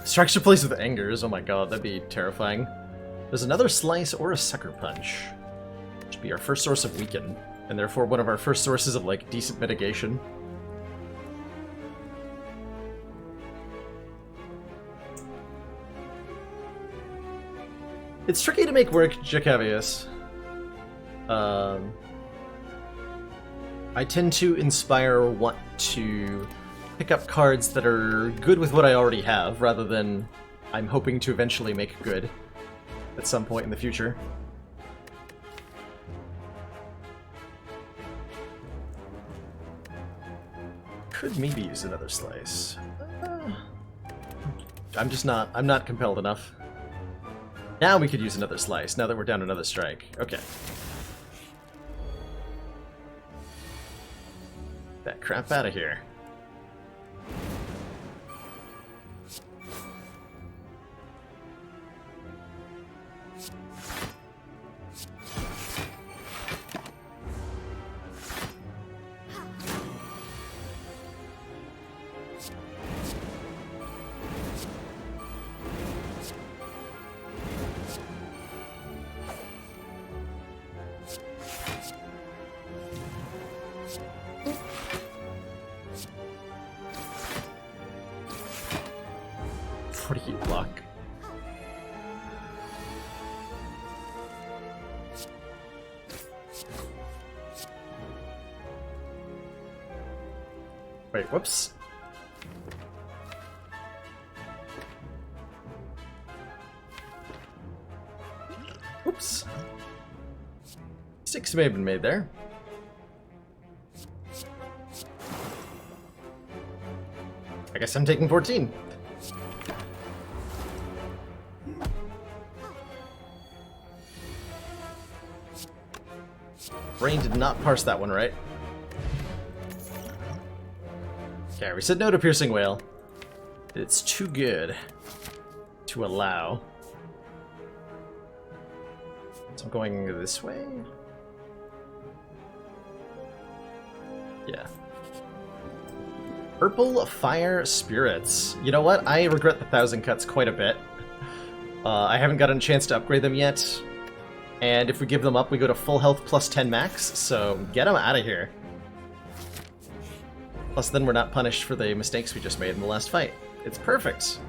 Strikes replaced with Angers, oh my god, that'd be terrifying. There's another Slice or a Sucker Punch. Should be our first source of Weaken, and therefore one of our first sources of, like, decent mitigation. It's tricky to make work Jacavius. I tend to Inspire want to pick up cards that are good with what I already have, rather than I'm hoping to eventually make good at some point in the future. Could maybe use another Slice. I'm not compelled enough. Now we could use another Slice, now that we're down another strike. Okay. That crap out of here. What do you block? Wait, whoops. Whoops. 6 may have been made there. I guess I'm taking 14. Brain did not parse that one right. Okay, we said no to Piercing Wail. It's too good to allow. So I'm going this way? Yeah. Purple Fire Spirits. You know what? I regret the 1,000 cuts quite a bit. I haven't gotten a chance to upgrade them yet. And if we give them up, we go to full health plus 10 max, so get them out of here. Plus then we're not punished for the mistakes we just made in the last fight. It's perfect.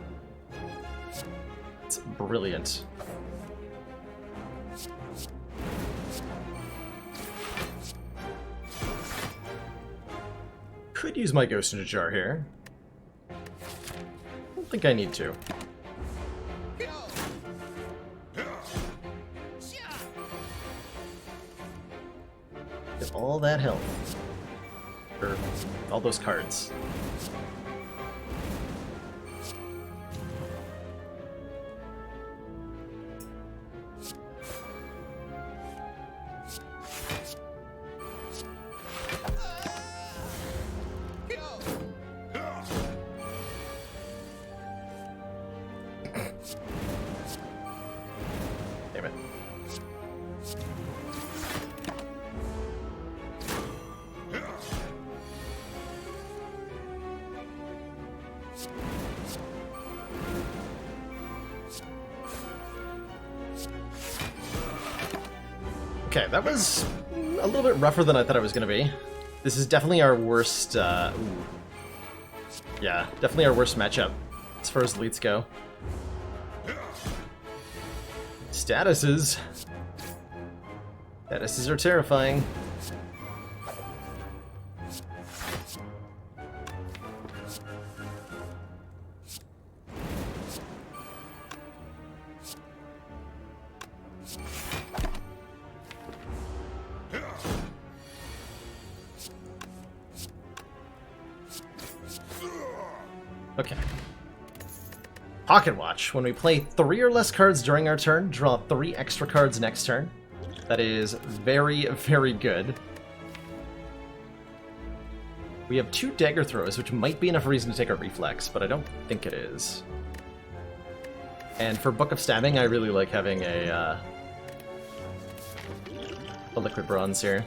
It's brilliant. Could use my Ghost in a Jar here. Don't think I need to. Get all that health. Or all those cards. Damn it. Okay, that was a little bit rougher than I thought it was going to be. This is definitely our worst, yeah, definitely our worst matchup as far as elites go. Statuses. Statuses are terrifying. Okay. Pocket Watch. When we play 3 or less cards during our turn, draw 3 extra cards next turn. That is very, very good. We have 2 dagger throws, which might be enough reason to take a reflex, but I don't think it is. And for Book of Stabbing, I really like having a liquid bronze here.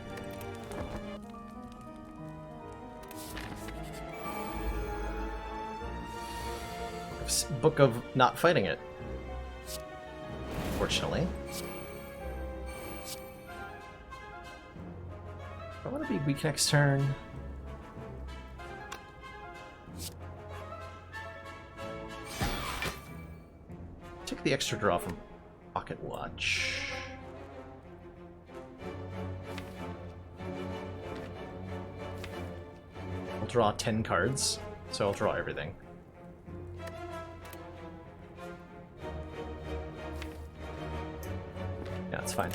Book of not fighting it, fortunately. I want to be weak next turn. Take the extra draw from Pocket Watch. I'll draw 10 cards, so I'll draw everything. Yeah, it's fine.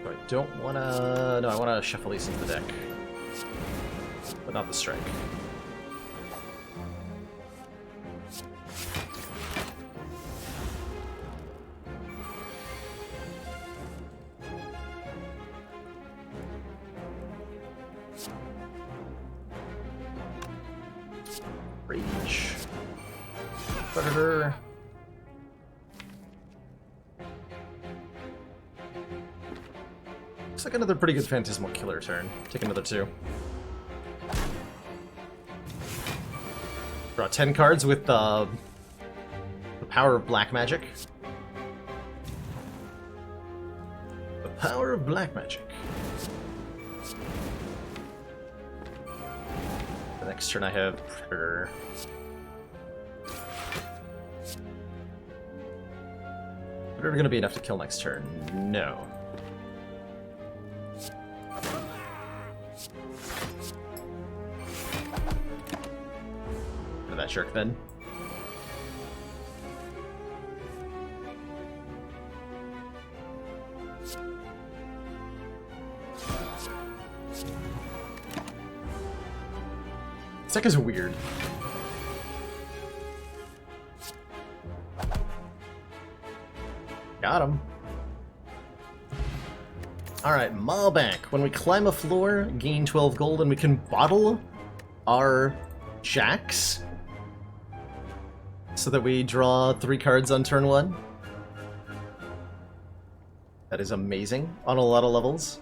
I don't wanna... No, I wanna shuffle these into the deck. But not the strike. Rage. Predator. Looks like another pretty good Phantasmal Killer turn. Take another 2. Draw 10 cards with the power of black magic. The power of black magic. The next turn I have Predator. Predator gonna be enough to kill next turn? No. That jerk then. This deck is weird. Got him. Alright, Maw Bank. When we climb a floor, gain 12 gold, and we can bottle our jacks so that we draw 3 cards on turn 1. That is amazing on a lot of levels.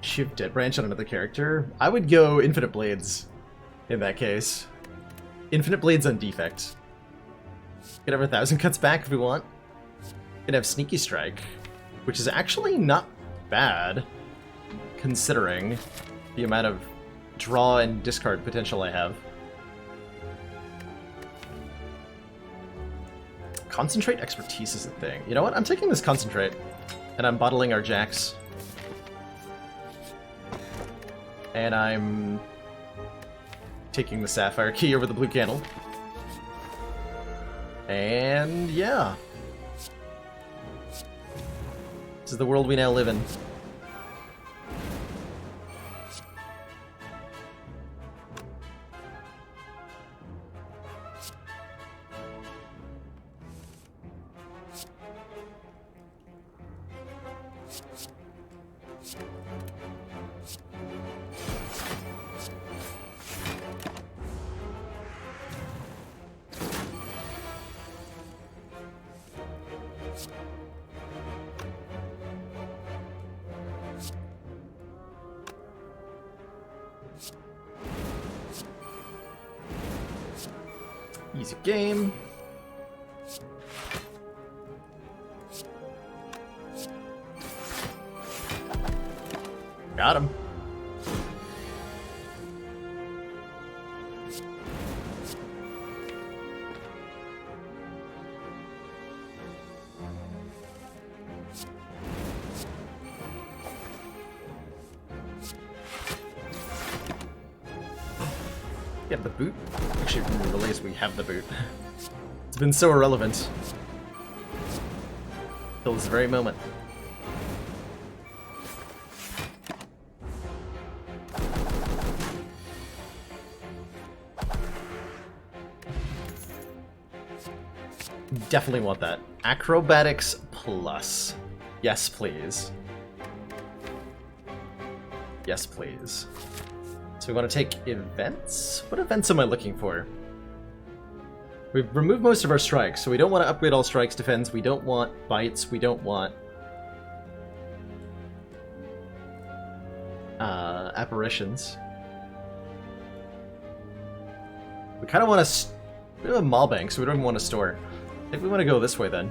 Shift Dead Branch on another character? I would go Infinite Blades in that case. Infinite Blades on defect. Could have 1,000 cuts back if we want. Could have Sneaky Strike, which is actually not bad considering the amount of draw and discard potential I have. Concentrate Expertise is a thing. You know what? I'm taking this Concentrate, and I'm bottling our jacks. And I'm taking the Sapphire Key over the Blue Candle. And yeah. This is the world we now live in. Easy game. Got him. Get the boot. Actually, I didn't realize we have the boot. It's been so irrelevant till this very moment. Definitely want that. Acrobatics plus. Yes, please. Yes, please. So we want to take events? What events am I looking for? We've removed most of our strikes, so we don't want to upgrade all strikes defense, we don't want bites, we don't want apparitions. We kind of want to... we have a mall bank, so we don't even want to store. I think we want to go this way then.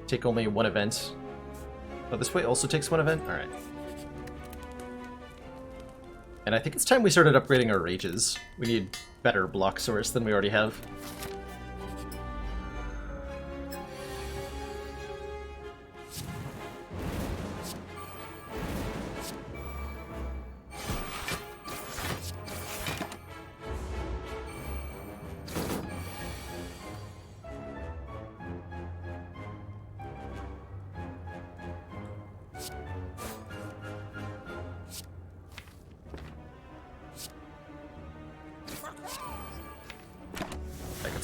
Take only one event. Oh, this way also takes one event? Alright. And I think it's time we started upgrading our rages. We need better block source than we already have.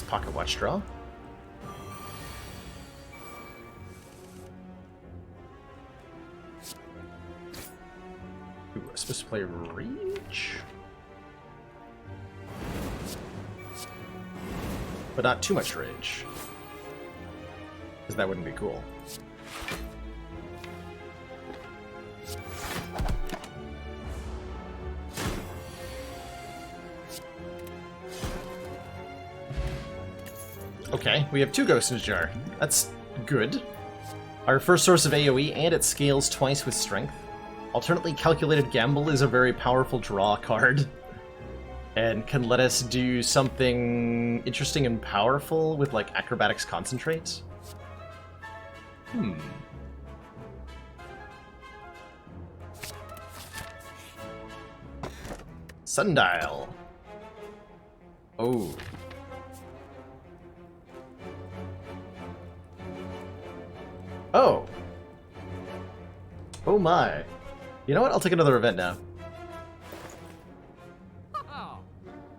Pocket watch draw. Ooh, I'm supposed to play Rage? But not too much Rage. Because that wouldn't be cool. Okay, we have 2 ghosts in a jar. That's good. Our first source of AoE, and it scales twice with strength. Alternately, Calculated Gamble is a very powerful draw card. And can let us do something interesting and powerful with, like, Acrobatics Concentrate. Sundial. Oh. Oh. Oh my. You know what? I'll take another event now.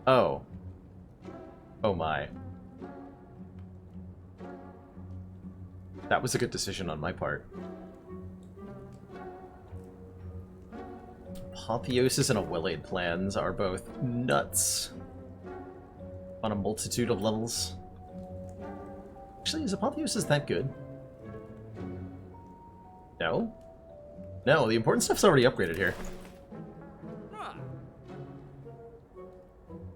Oh. Oh my. That was a good decision on my part. Apotheosis and a Will-Aid plans are both nuts on a multitude of levels. Actually, is Apotheosis that good? No? No, the important stuff's already upgraded here.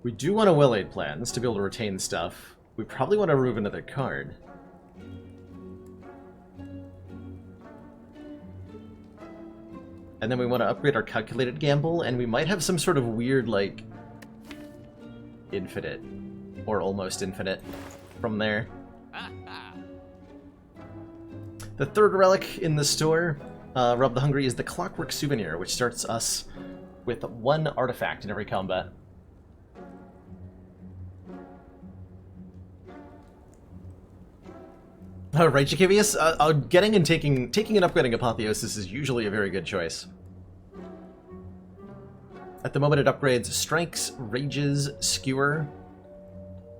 We do want to Will-Aid plans to be able to retain stuff. We probably want to remove another card. And then we want to upgrade our Calculated Gamble, and we might have some sort of weird, like, infinite, or almost infinite, from there. The third relic in the store, Rub the Hungry, is the Clockwork Souvenir, which starts us with 1 artifact in every combat. Right, Jacavius? Getting and taking and upgrading Apotheosis is usually a very good choice. At the moment it upgrades Strikes, Rages, Skewer,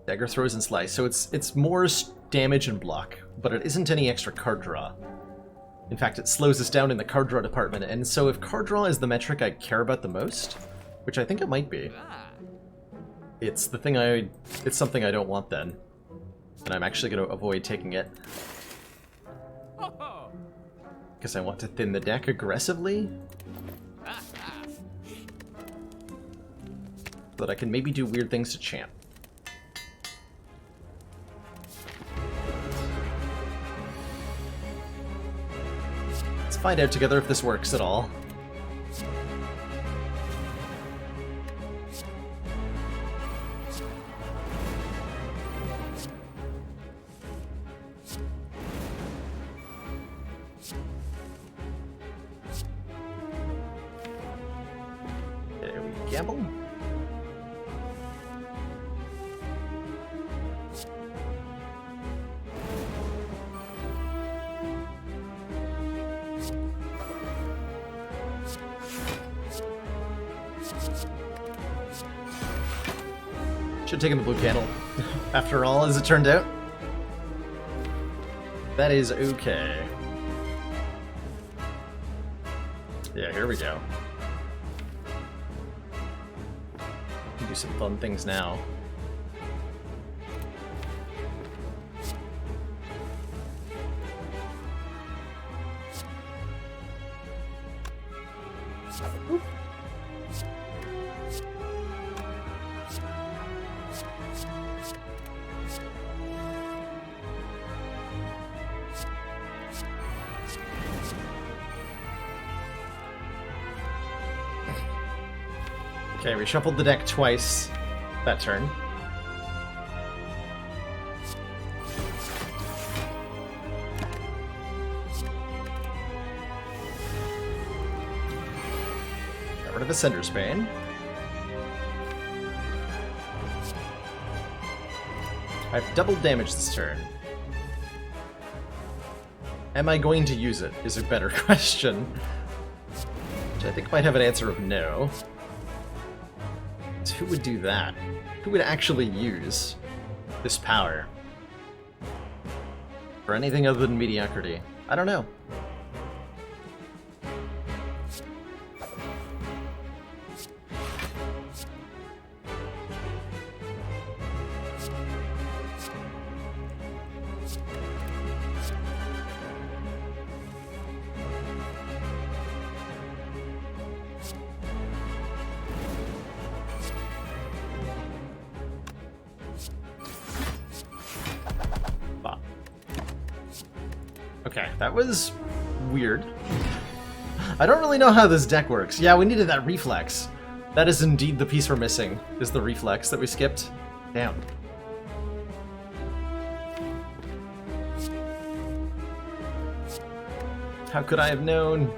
Dagger Throws, and Slice, so it's more damage and block, but it isn't any extra card draw. In fact, it slows us down in the card draw department, and so if card draw is the metric I care about the most, which I think it might be, it's something I don't want then. And I'm actually going to avoid taking it. Because I want to thin the deck aggressively. So that I can maybe do weird things to champ. find out together if this works at all. Okay, we gamble. Should have taken the blue candle. After all, as it turned out. That is okay. Yeah, here we go. Can do some fun things now. Oop. Okay, we shuffled the deck twice that turn. Got rid of Ascender's Bane. I've doubled damage this turn. Am I going to use it, is a better question. Which I think might have an answer of no. So who would do that? Who would actually use this power for anything other than mediocrity? I don't know. Okay, that was weird. I don't really know how this deck works. Yeah, we needed that reflex. That is indeed the piece we're missing, is the reflex that we skipped. Damn. How could I have known?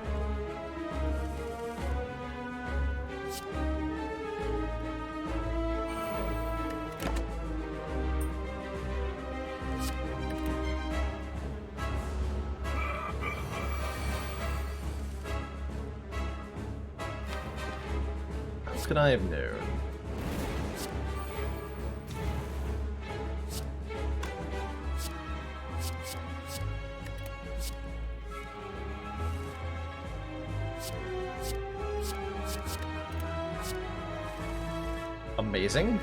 How could I have known? Amazing.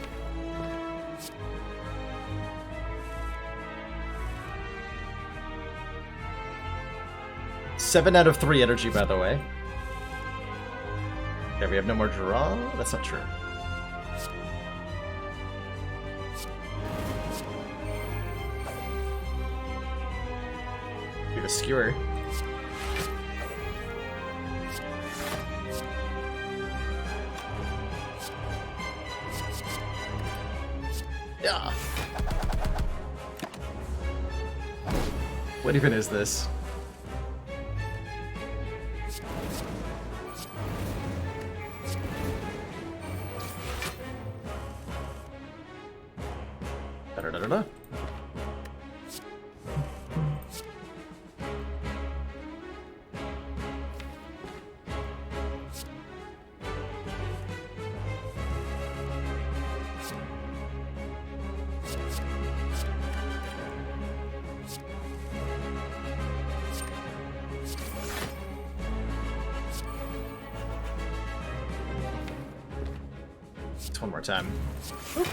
Seven out of 3 energy, by the way. Okay, we have no more draw? That's not true. We have a skewer. Yeah. What even is this? Da-da-da-da-da. One more time. Oop.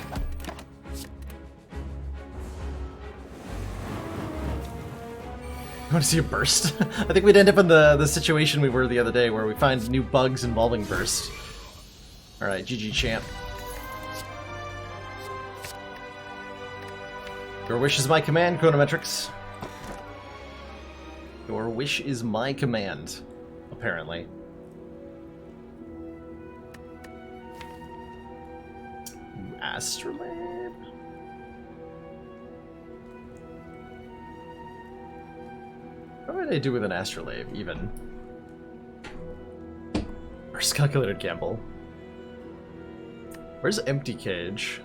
I want to see a burst. I think we'd end up in the situation we were the other day where we find new bugs involving burst. Alright, GG champ. Your wish is my command, Chronometrics. Your wish is my command, apparently. Astrolabe? What would I do with an astrolabe, even? Where's calculated gamble? Where's empty cage?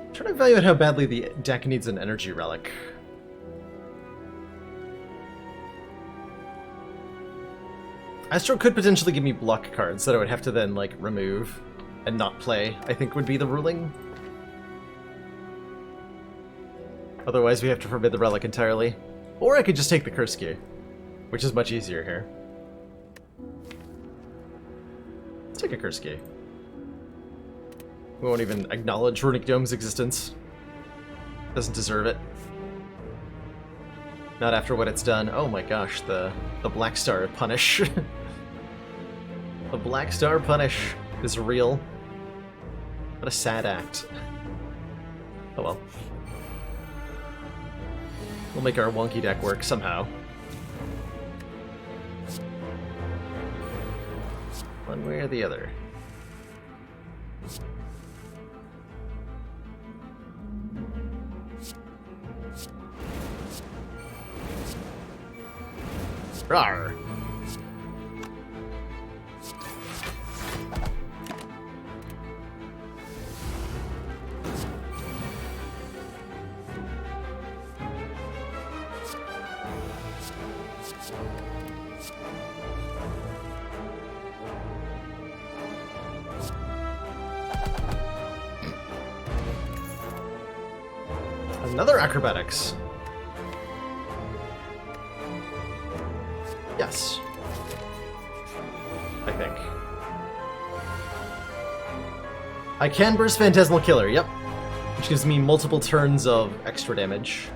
I'm trying to evaluate how badly the deck needs an energy relic. Astro could potentially give me block cards that I would have to then, like, remove and not play, I think would be the ruling. Otherwise we have to forbid the relic entirely. Or I could just take the curse key, which is much easier here. Let's take a curse key. We won't even acknowledge Runic Dome's existence. Doesn't deserve it. Not after what it's done. Oh my gosh, the Black Star Punish. The Black Star Punish is real. What a sad act. Oh well. We'll make our wonky deck work somehow. One way or the other. Rawr. Another acrobatics. Yes. I think. I can burst Phantasmal Killer, yep. Which gives me multiple turns of extra damage.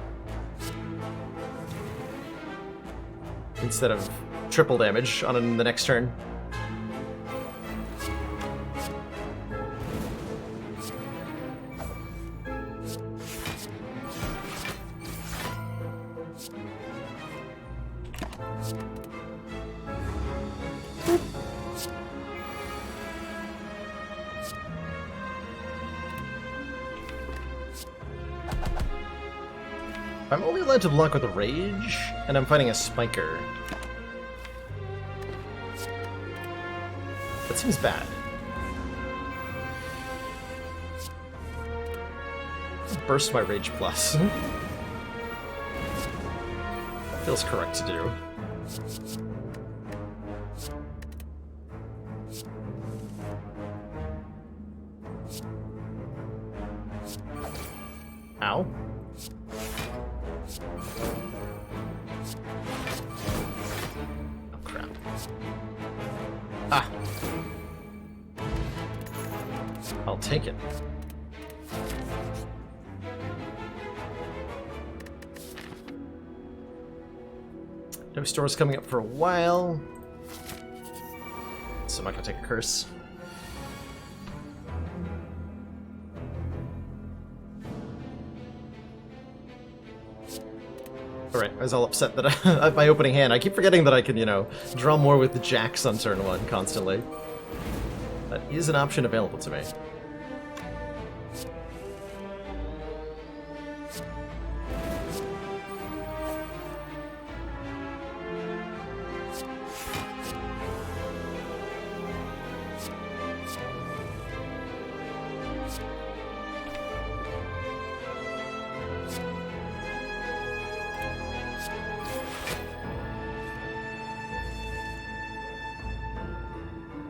Instead of triple damage on the next turn. I'm only allowed to block with a Rage, and I'm fighting a Spiker. That seems bad. Burst my Rage Plus. Feels correct to do. Ow. Oh, crap. Ah! I'll take it. No stores coming up for a while. So I'm not gonna take a curse. Alright, I was all upset that at my opening hand. I keep forgetting that I can, you know, draw more with the jacks on turn 1 constantly. That is an option available to me.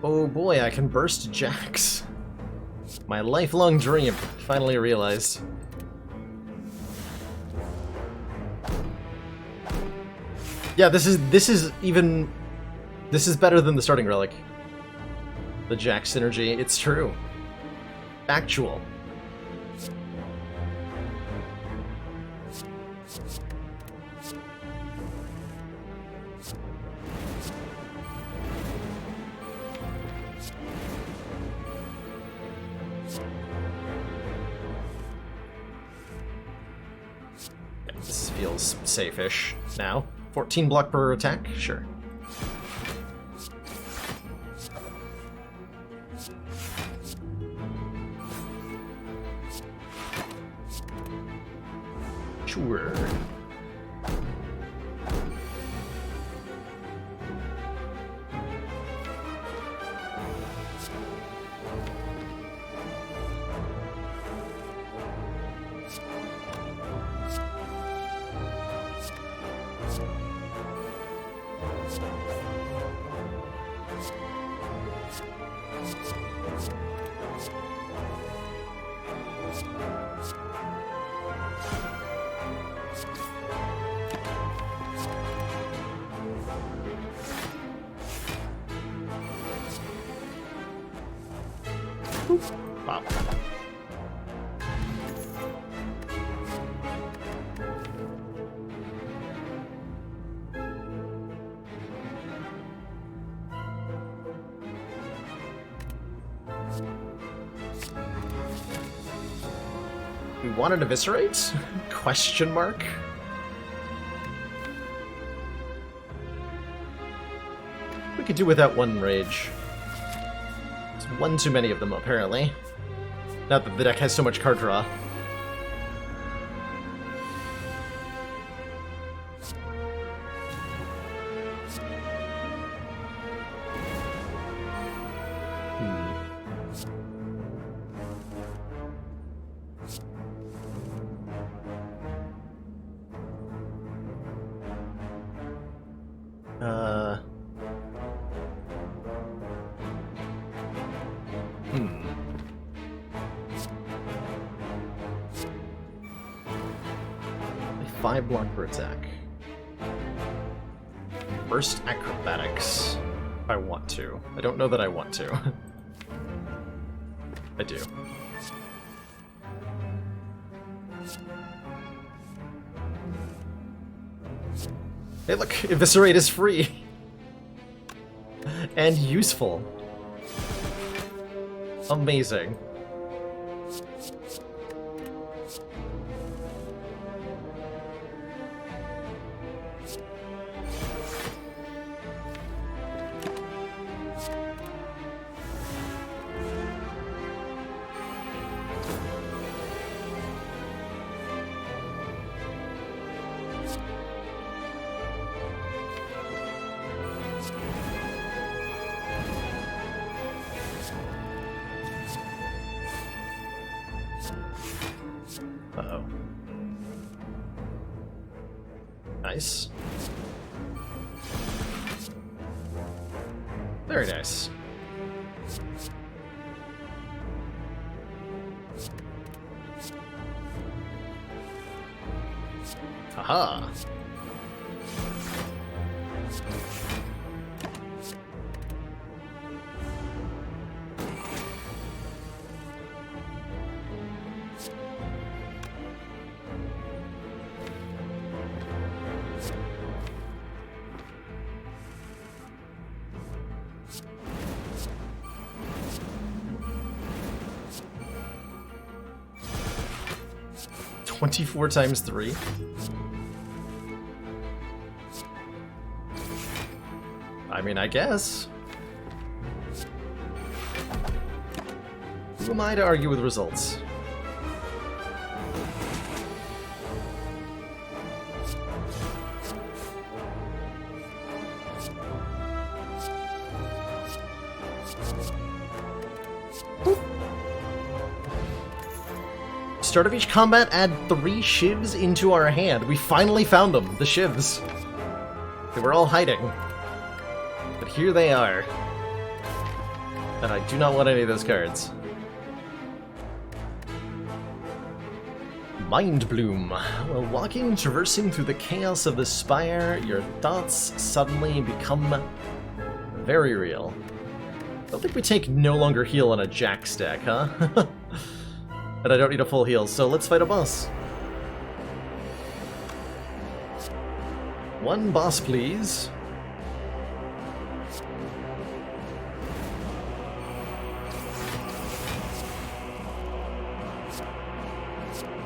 Oh boy, I can burst jacks. My lifelong dream, finally realized. Yeah, this is better than the starting relic. The jack synergy, it's true. Actual. this feels safe-ish now. 14 block per attack? Sure. Sure. Pop. We wanted to eviscerate? Question mark? We could do without one rage. There's one too many of them, apparently. Not that the deck has so much card draw. Five block per attack. Burst acrobatics. If I want to. I don't know that I want to. I do. Hey look, eviscerate is free. And useful. Amazing. Uh-oh. Nice. Very nice. Haha. 24 times 3. I mean, I guess. Who am I to argue with results? Start of each combat, add 3 shivs into our hand. We finally found them, the shivs. They were all hiding. But here they are. And I do not want any of those cards. Mind Bloom. While walking, traversing through the chaos of the Spire, your thoughts suddenly become very real. I don't think we take no longer heal on a Jack stack, huh? And I don't need a full heal, so let's fight a boss. One boss, please.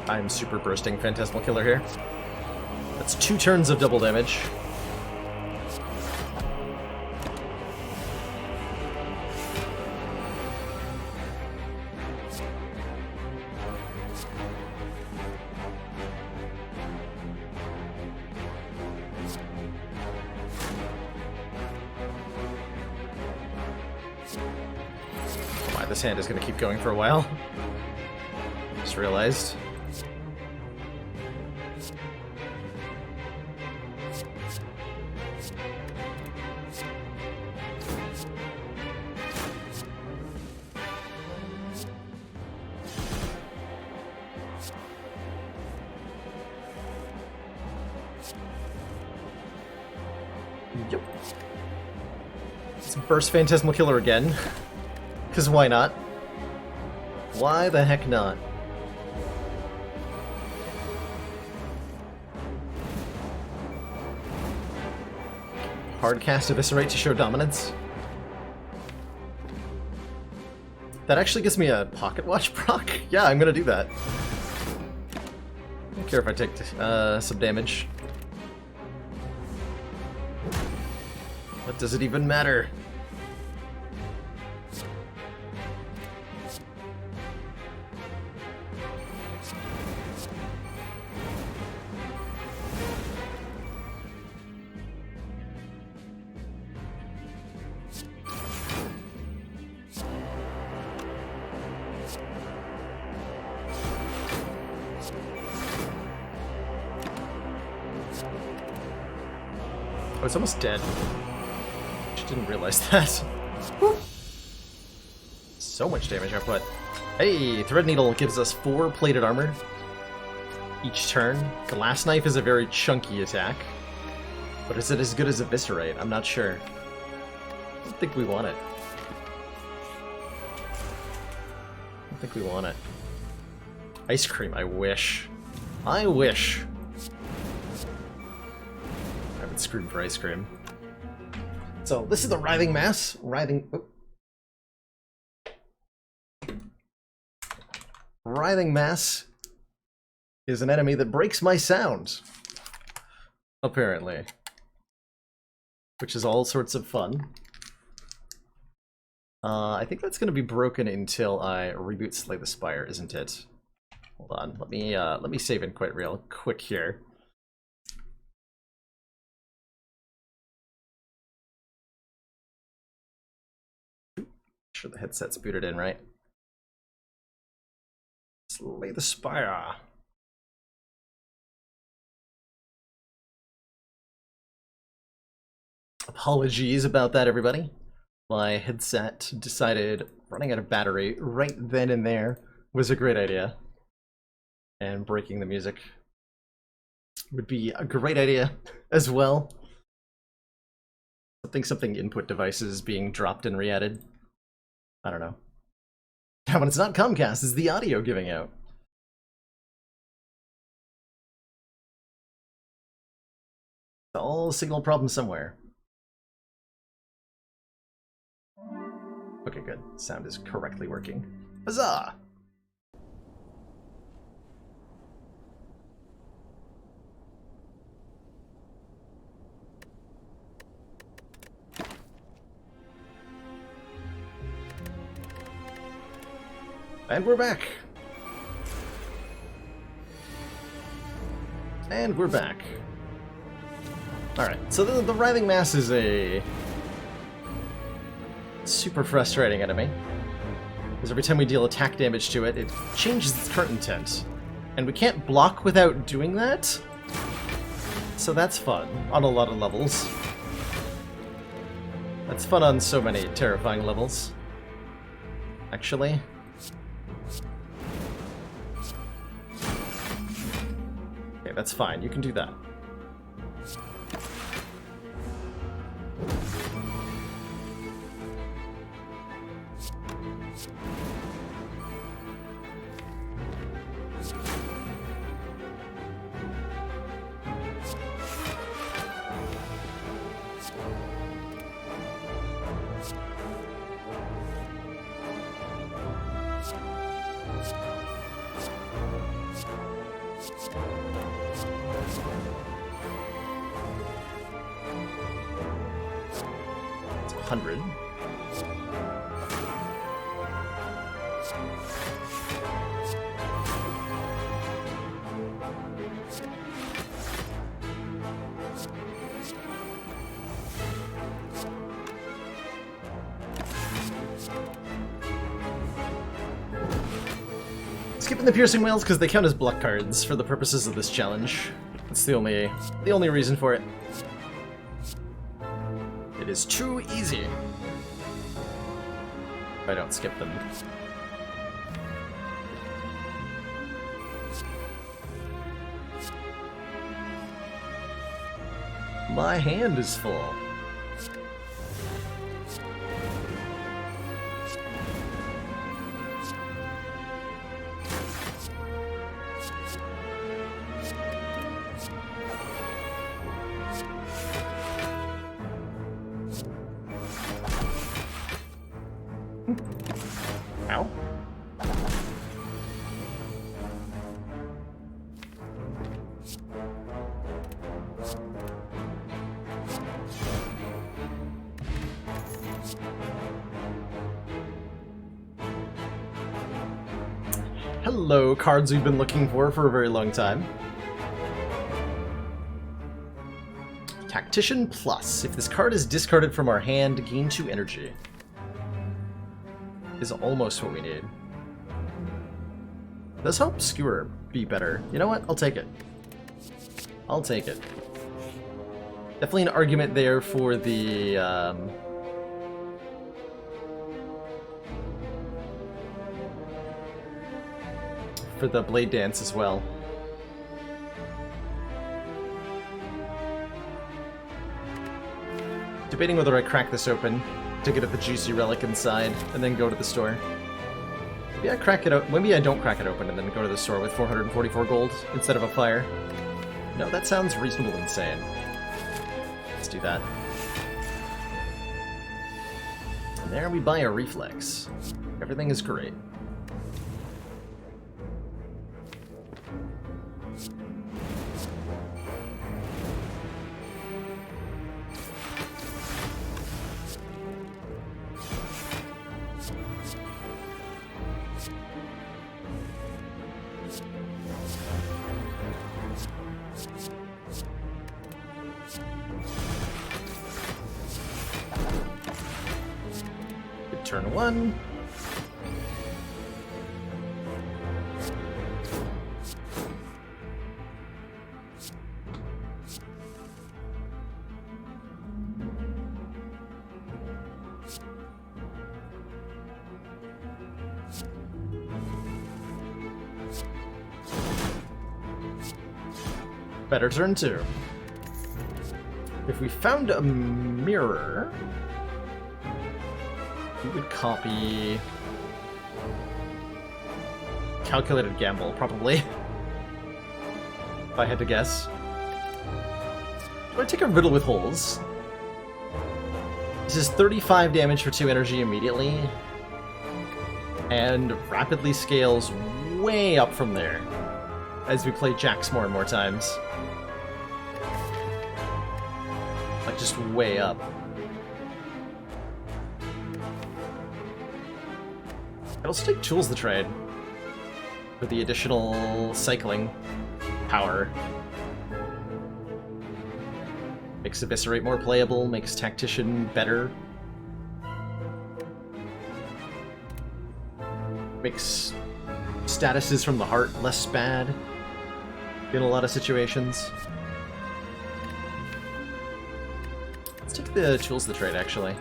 I'm super bursting Phantasmal Killer here. That's 2 turns of double damage. Oh my, this hand is going to keep going for a while. Just realized. Yep. Let's burst Phantasmal Killer again. Because why not? Why the heck not? Hard cast Eviscerate to show dominance. That actually gives me a Pocket Watch proc? Yeah, I'm gonna do that. I don't care if I take some damage. What does it even matter? Oh, it's almost dead. Just didn't realize that. Whew. So much damage output. Hey, Thread Needle gives us 4 plated armor each turn. Glass Knife is a very chunky attack. But is it as good as Eviscerate? I'm not sure. I don't think we want it. I don't think we want it. Ice Cream, I wish. I wish. I would scream for ice cream. So, this is the Writhing Mass. Writhing Mass is an enemy that breaks my sound. Apparently. Which is all sorts of fun. I think that's going to be broken until I reboot Slay the Spire, isn't it? Hold on, let me save it quite real quick here. Sure the headset's booted in, right? Slay the Spire. Apologies about that, everybody. My headset decided running out of battery right then and there was a great idea. And breaking the music would be a great idea as well. Something input devices being dropped and re-added. I don't know. Yeah, when it's not Comcast, it's the audio giving out. It's all a signal problem somewhere. Okay, good. Sound is correctly working. Huzzah! And we're back. And we're back. Alright, so the Writhing Mass is a super frustrating enemy. Because every time we deal attack damage to it, it changes its current intent. And we can't block without doing that. So that's fun on a lot of levels. That's fun on so many terrifying levels. Actually. Okay, that's fine. You can do that. 100. Skipping the piercing whales because they count as block cards for the purposes of this challenge. That's the only reason for it. It is too easy if I don't skip them. My hand is full. Ow. Hello, cards we've been looking for a very long time. Tactician Plus. If this card is discarded from our hand, gain 2 energy. Is almost what we need. Does help Skewer be better. You know what? I'll take it. I'll take it. Definitely an argument there for the Blade Dance as well. Debating whether I crack this open to get at the juicy relic inside, and then go to the store. Maybe I crack it out. Maybe I don't crack it open and then go to the store with 444 gold instead of a fire. No, that sounds reasonable and insane. Let's do that. And there we buy a reflex. Everything is great. Turn 1. Better turn 2. If we found a mirror, we would copy Calculated Gamble, probably. If I had to guess. Do I take a riddle with holes? This is 35 damage for 2 energy immediately, and rapidly scales way up from there as we play jacks more and more times. Like, just way up. I'd also take Tools the Trade for the additional cycling power. Makes Eviscerate more playable, makes Tactician better. Makes statuses from the heart less bad in a lot of situations. Let's take the Tools the Trade, actually.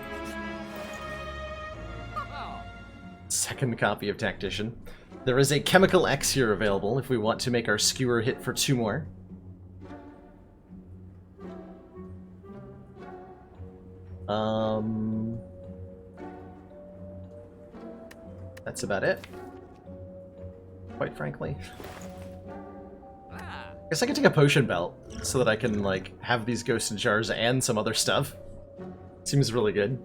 Second copy of Tactician. There is a Chemical X here available if we want to make our Skewer hit for 2 more. That's about it. Quite frankly. I guess I could take a potion belt so that I can, like, have these ghosts in jars and some other stuff. Seems really good.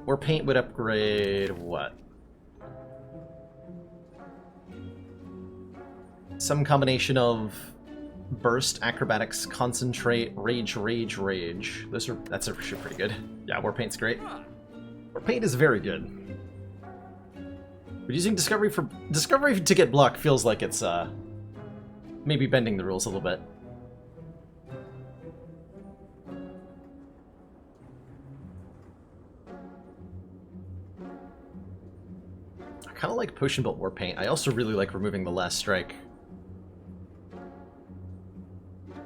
Or paint would upgrade what? Some combination of Burst, Acrobatics, Concentrate, Rage, Rage, Rage. That's actually pretty good. Yeah, Warpaint's great. Warpaint is very good. But using Discovery to get block feels like it's maybe bending the rules a little bit. I kind of like Potion Belt Warpaint. I also really like removing the last strike.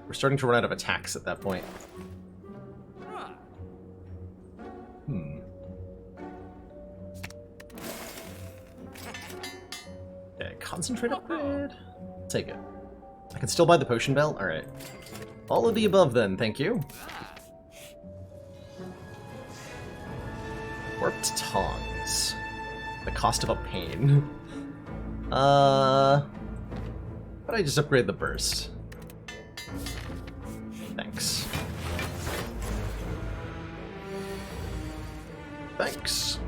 We're starting to run out of attacks at that point. Okay, Concentrate upgrade. Take it. I can still buy the Potion Belt? Alright. All of the above then, thank you. Warped Tongs. The cost of a pain. But I just upgrade the burst. Thanks. Thanks.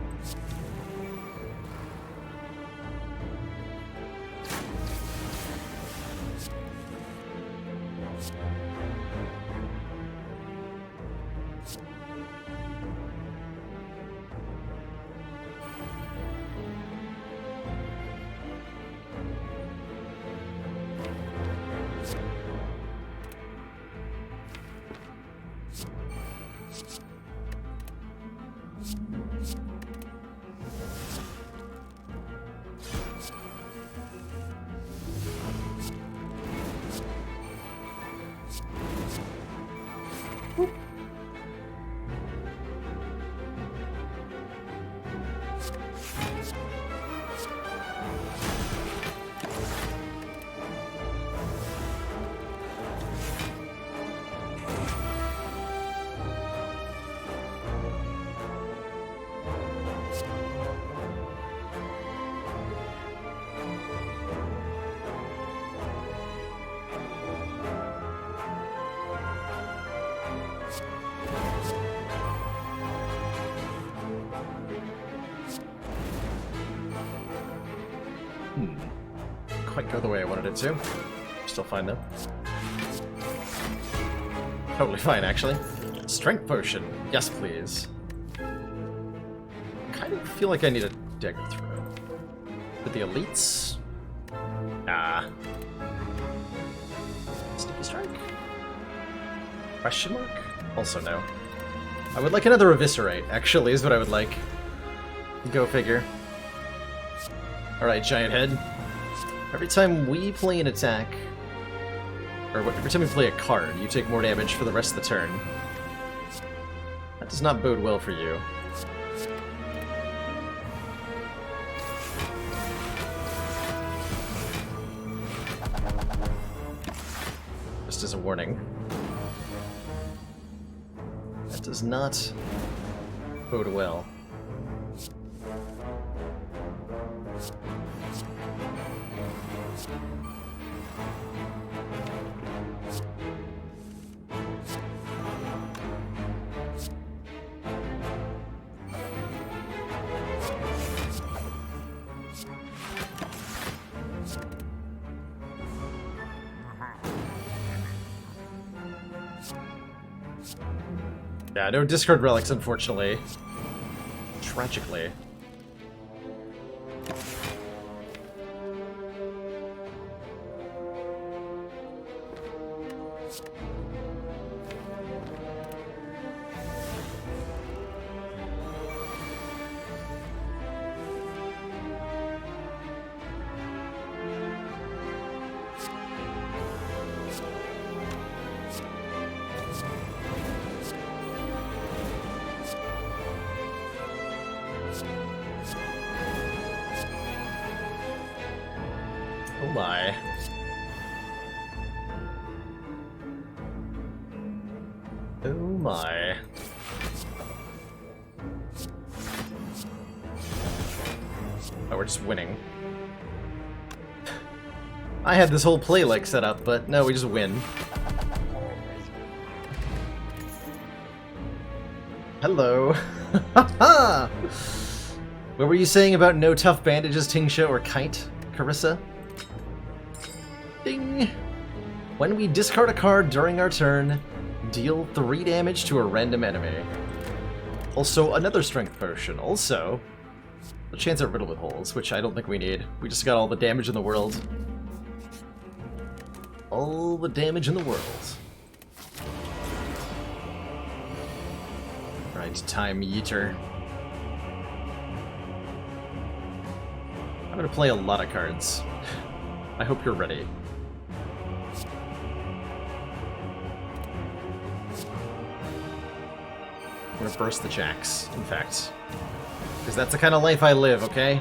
Quite go the way I wanted it to. Still fine though. Totally fine, actually. Strength potion. Yes, please. Kind of feel like I need a dagger throw. With the elites? Ah. Sticky strike? Question mark? Also no. I would like another eviscerate, actually, is what I would like. Go figure. Alright, giant head. Every time we play an attack, or every time we play a card, you take more damage for the rest of the turn. That does not bode well for you. Just as a warning. That does not bode well. Yeah, no discard relics, unfortunately. Tragically. Oh my. Oh my. Oh, we're just winning. I had this whole play like set up, but no, we just win. Hello. Haha! What were you saying about no tough bandages, Tingsha or Kite, Carissa? Ding! When we discard a card during our turn, deal 3 damage to a random enemy. Also, another strength potion. Also, a chance at riddle with holes, which I don't think we need. We just got all the damage in the world. All the damage in the world. Right, time eater. I'm gonna play a lot of cards. I hope you're ready. I'm gonna burst the jacks, in fact. Because that's the kind of life I live, okay?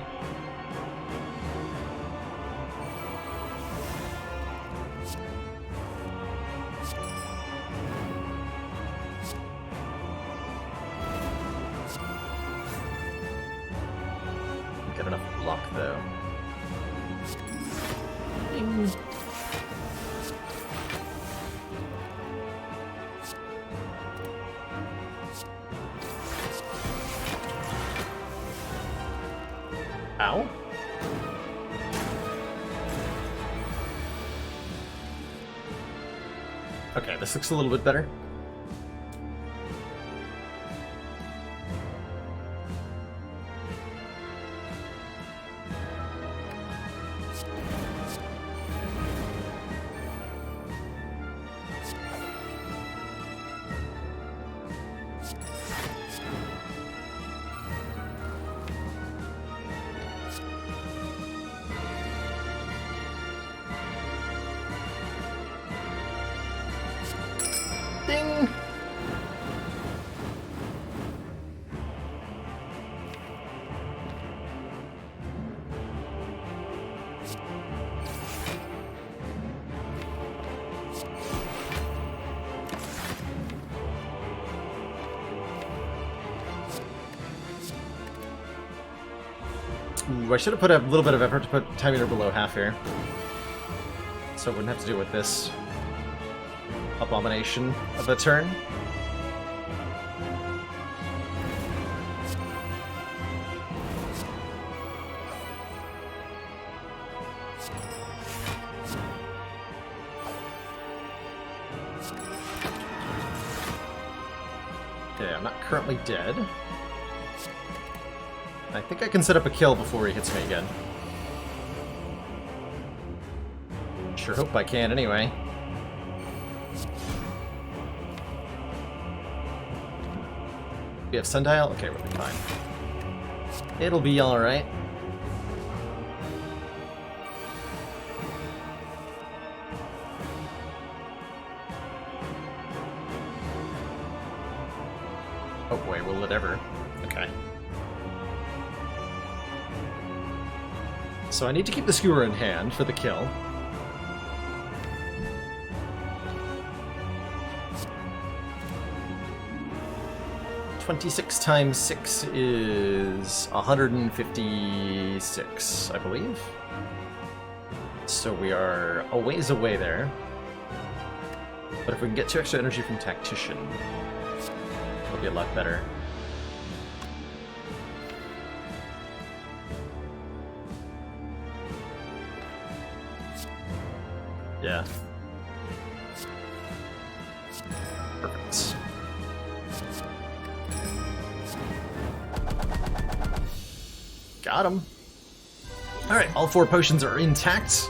Get enough block, though. Ding. Ow. Okay, this looks a little bit better. Ding! Ooh, I should have put a little bit of effort to put time meter below half here. So I wouldn't have to deal with this abomination of a turn. Okay, I'm not currently dead. I think I can set up a kill before he hits me again. Sure hope I can anyway. We have sundial? Okay, we'll be fine. It'll be alright. Oh boy, will it ever? Okay. So I need to keep the skewer in hand for the kill. (26 times 6 is 156, I believe. So we are a ways away there. But if we can get 2 extra energy from Tactician, it'll be a lot better. Yeah. Perfect. Got him. Alright, all 4 potions are intact.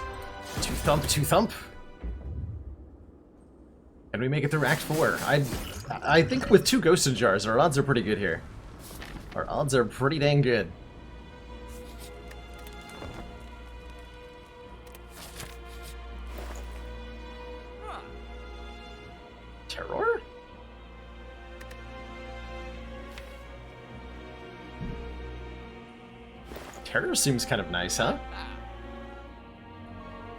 2 thump, 2 thump. And we make it through Act 4. I think with 2 Ghosted Jars, our odds are pretty good here. Our odds are pretty dang good. Terror? Terror seems kind of nice, huh?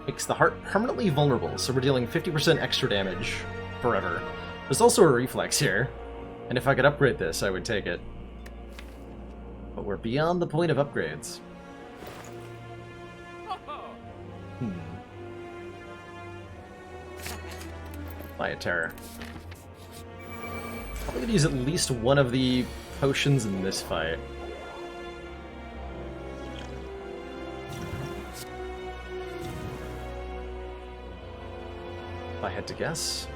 Makes the heart permanently vulnerable, so we're dealing 50% extra damage forever. There's also a reflex here, and if I could upgrade this, I would take it. But we're beyond the point of upgrades. Buy a terror. Probably gonna use at least one of the potions in this fight. I had to guess.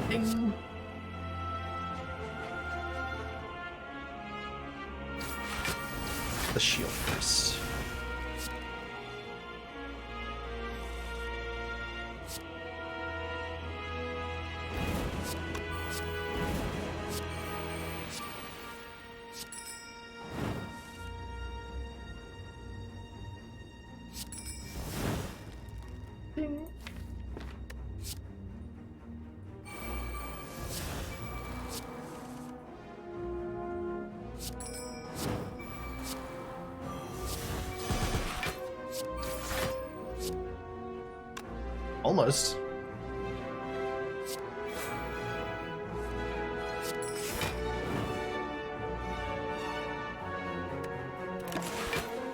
Ding. The shield first. Ding. Almost.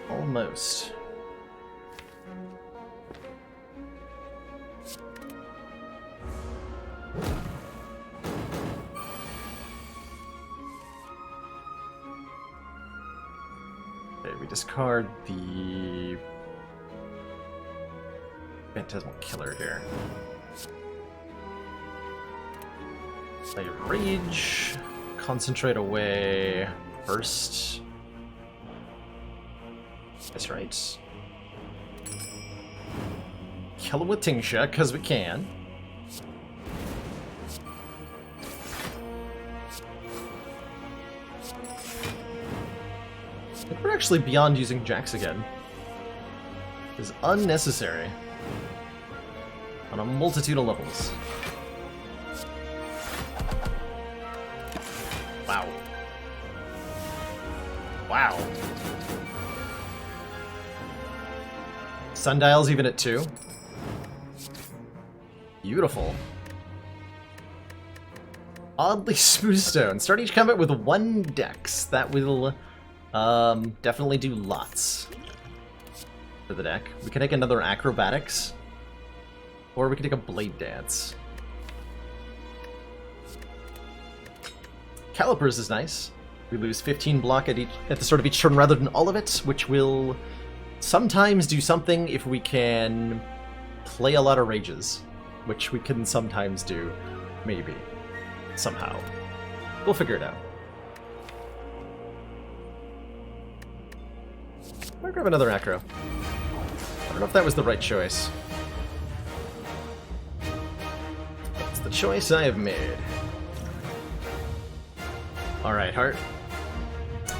Almost. Okay, we discard the Phantasmal Killer here. Play Rage, concentrate away, Burst. That's right. Kill him with Tingsha, because we can. I think we're actually beyond using Jax again. It's unnecessary. On a multitude of levels. Wow. Wow. Sundial's even at 2. Beautiful. Oddly smooth stone. Start each combat with 1 dex. That will definitely do lots for the deck. We can take another acrobatics. Or we can take a blade dance. Calipers is nice. We lose 15 block at the start of each turn rather than all of it, which will sometimes do something if we can play a lot of rages, which we can sometimes do, maybe, somehow. We'll figure it out. I'll grab another acro. I don't know if that was the right choice. That's the choice I have made. Alright, Heart.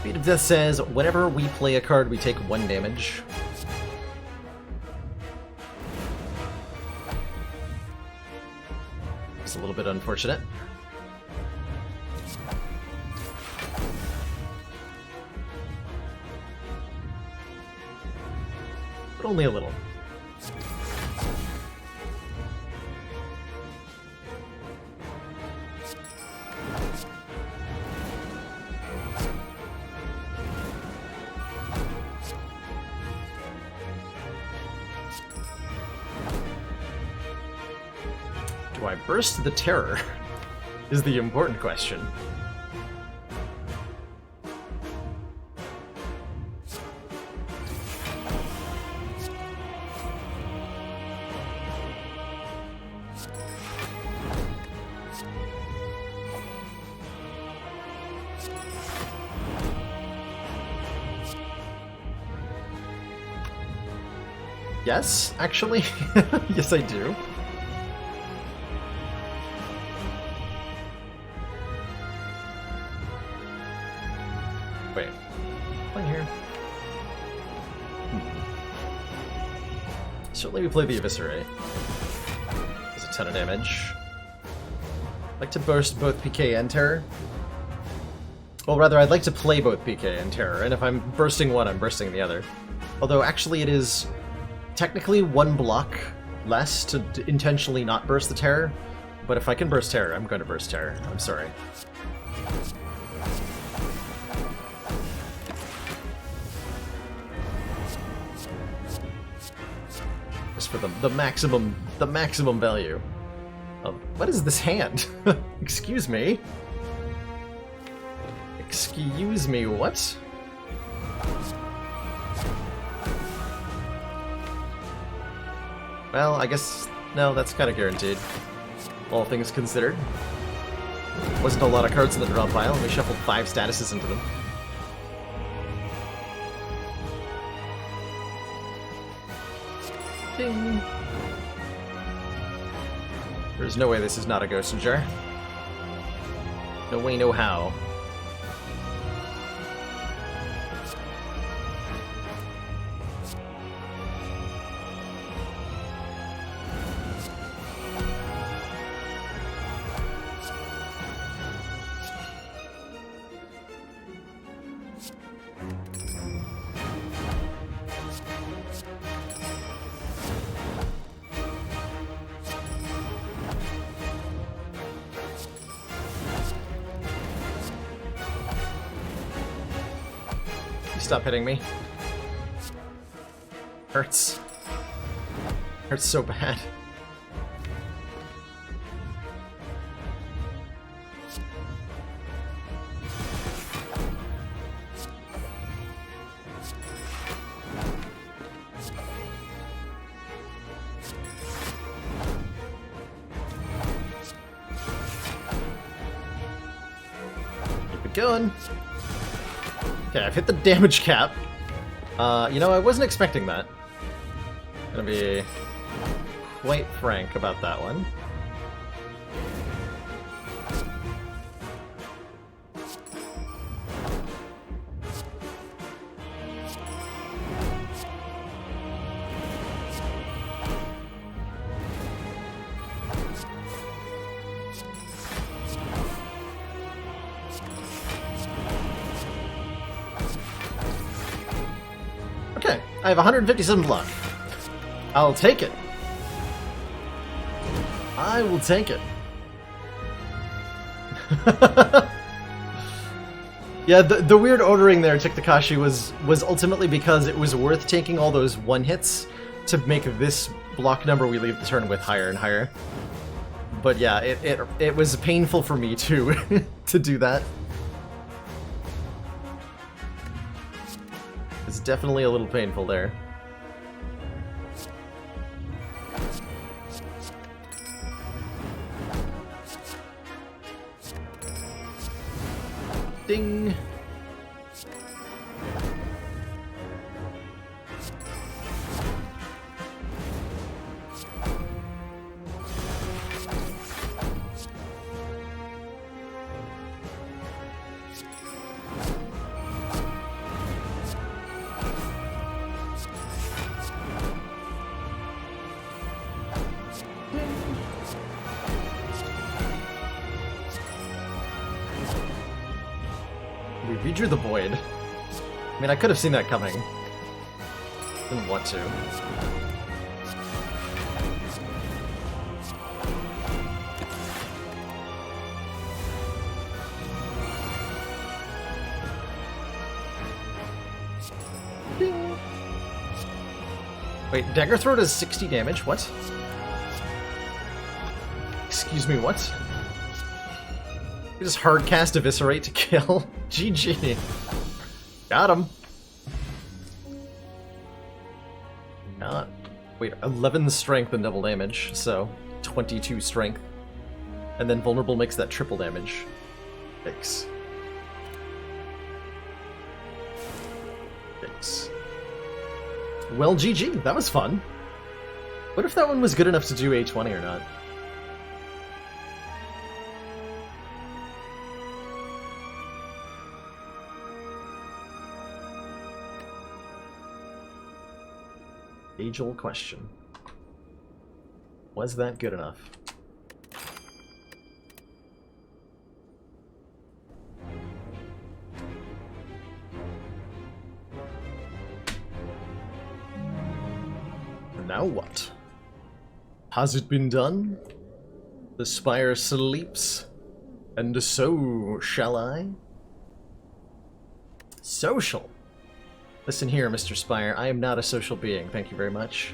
Beat of Death says, whenever we play a card, we take 1 damage. It's a little bit unfortunate. But only a little. Do I burst the terror? Is the important question. Yes, actually. Yes, I do. Wait. Playing here. Certainly we play the Eviscerate. Does a ton of damage. I'd like to burst both PK and Terror. Well, rather, I'd like to play both PK and Terror, and if I'm bursting one, I'm bursting the other. Although, actually, it is technically 1 block less to intentionally not burst the Terror, but if I can burst Terror, I'm going to burst Terror. I'm sorry. goes for the maximum value. What is this hand? Excuse me. Excuse me, what? Well, I guess... No, that's kind of guaranteed. All things considered. Wasn't a lot of cards in the draw pile, and we shuffled 5 statuses into them. Ding! There's no way this is not a Ghost Jar. No way, no how. Stop hitting me. Hurts. Hurts so bad. Keep it going. Okay, I've hit the damage cap. You know, I wasn't expecting that. Gonna be quite frank about that one. Okay, I have 157 luck. I'll take it. I will take it. Yeah, the weird ordering there, Takashi, was ultimately because it was worth taking all those one hits to make this block number we leave the turn with higher and higher. But yeah, it was painful for me too to do that. It's definitely a little painful there. Ding! We redrew the void. I mean, I could have seen that coming. Didn't want to. Ding. Wait, Dagger Throw does 60 damage? What? Excuse me, what? You just hardcast Eviscerate to kill? GG. Got him. Wait, 11 strength and double damage, so 22 strength. And then Vulnerable makes that triple damage. Thanks. Thanks. Well, GG. That was fun. What if that one was good enough to do A20 or not? Age-old question. Was that good enough? Now what? Has it been done? The Spire sleeps, and so shall I? Social. Listen here, Mr. Spire, I am not a social being, thank you very much.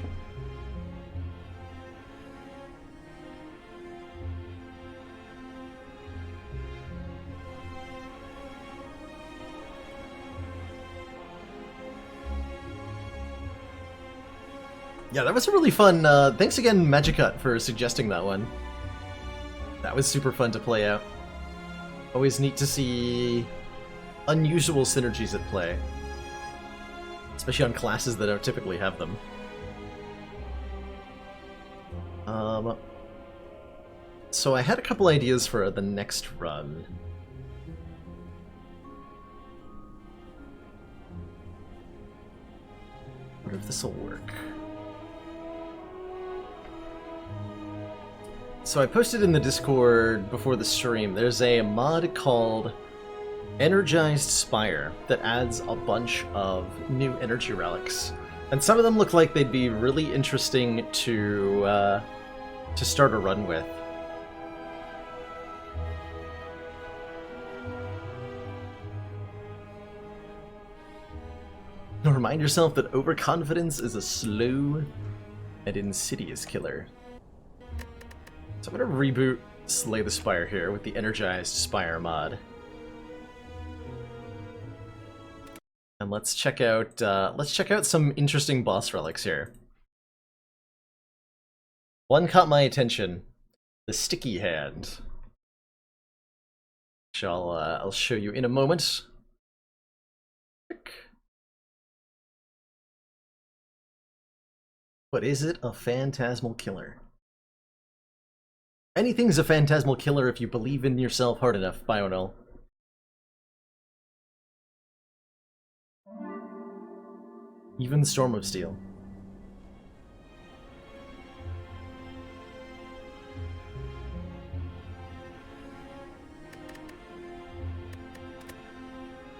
Yeah, that was a really fun. Thanks again, Magicut, for suggesting that one. That was super fun to play out. Always neat to see unusual synergies at play, especially on classes that don't typically have them. So I had a couple ideas for the next run. Wonder if this will work. So I posted in the Discord before the stream, there's a mod called Energized Spire that adds a bunch of new energy relics. And some of them look like they'd be really interesting to start a run with. Remind yourself that overconfidence is a slow and insidious killer. So I'm gonna reboot Slay the Spire here with the Energized Spire mod. And let's check out some interesting boss relics here. One caught my attention, the Sticky Hand, which I'll show you in a moment. But is it a phantasmal killer? Anything's a phantasmal killer if you believe in yourself hard enough, Bionel. Even Storm of Steel.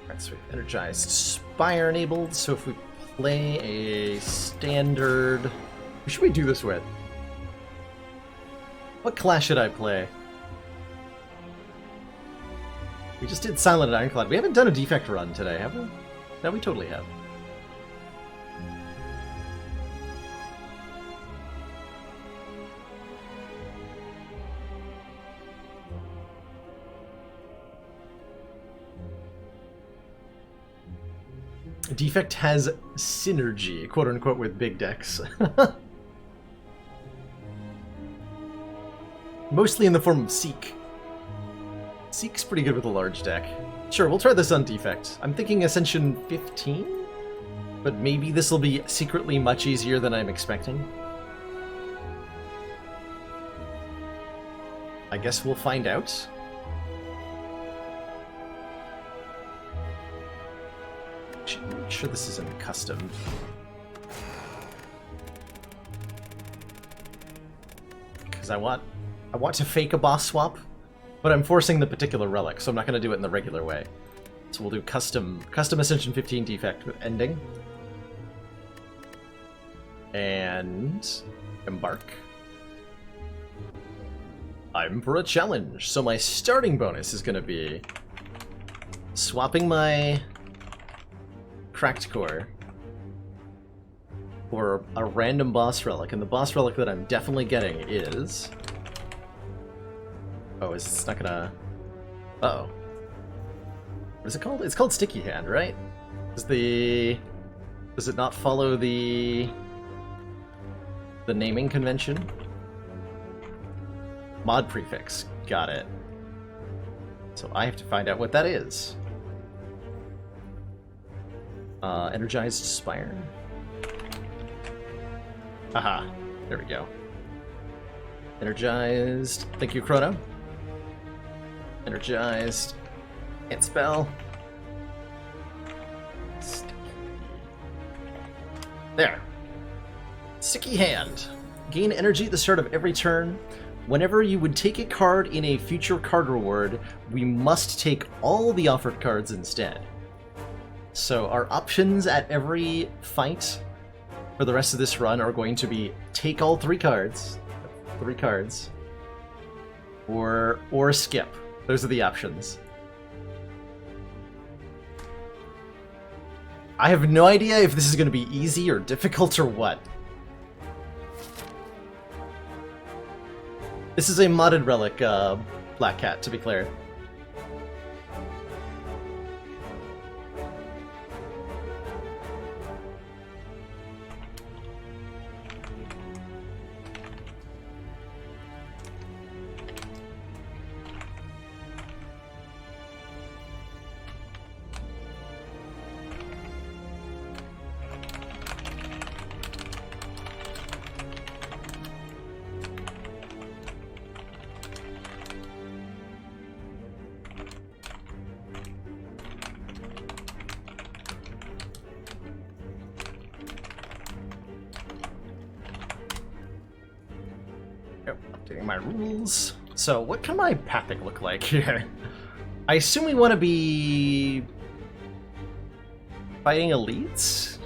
Alright, so we've Energized Spire enabled, so if we play a standard... Who should we do this with? What class should I play? We just did Silent and Ironclad. We haven't done a defect run today, have we? No, we totally have. Defect has synergy, quote-unquote, with big decks. Mostly in the form of Seek. Seek's pretty good with a large deck. Sure, we'll try this on Defect. I'm thinking Ascension 15? But maybe this will be secretly much easier than I'm expecting. I guess we'll find out. Make sure this isn't custom. Because I want to fake a boss swap, but I'm forcing the particular relic, so I'm not going to do it in the regular way. So we'll do custom Ascension 15 defect with ending. And embark. I'm for a challenge. So my starting bonus is going to be swapping my Cracked Core for a random boss relic, and the boss relic that I'm definitely getting is... Oh, it's not gonna... Uh-oh. What is it called? It's called Sticky Hand, right? Does it not follow the naming convention? Mod prefix. Got it. So I have to find out what that is. Energized Spire. Aha. There we go. Energized. Thank you, Chrono. Energized. Hit spell. There. Sticky Hand. Gain energy at the start of every turn. Whenever you would take a card in a future card reward, we must take all the offered cards instead. So our options at every fight for the rest of this run are going to be take all three cards, or skip. Those are the options. I have no idea if this is going to be easy or difficult or what. This is a modded relic, Black Cat, to be clear. Oh, updating my rules. So, what can my pathic look like here? I assume we want to be fighting elites?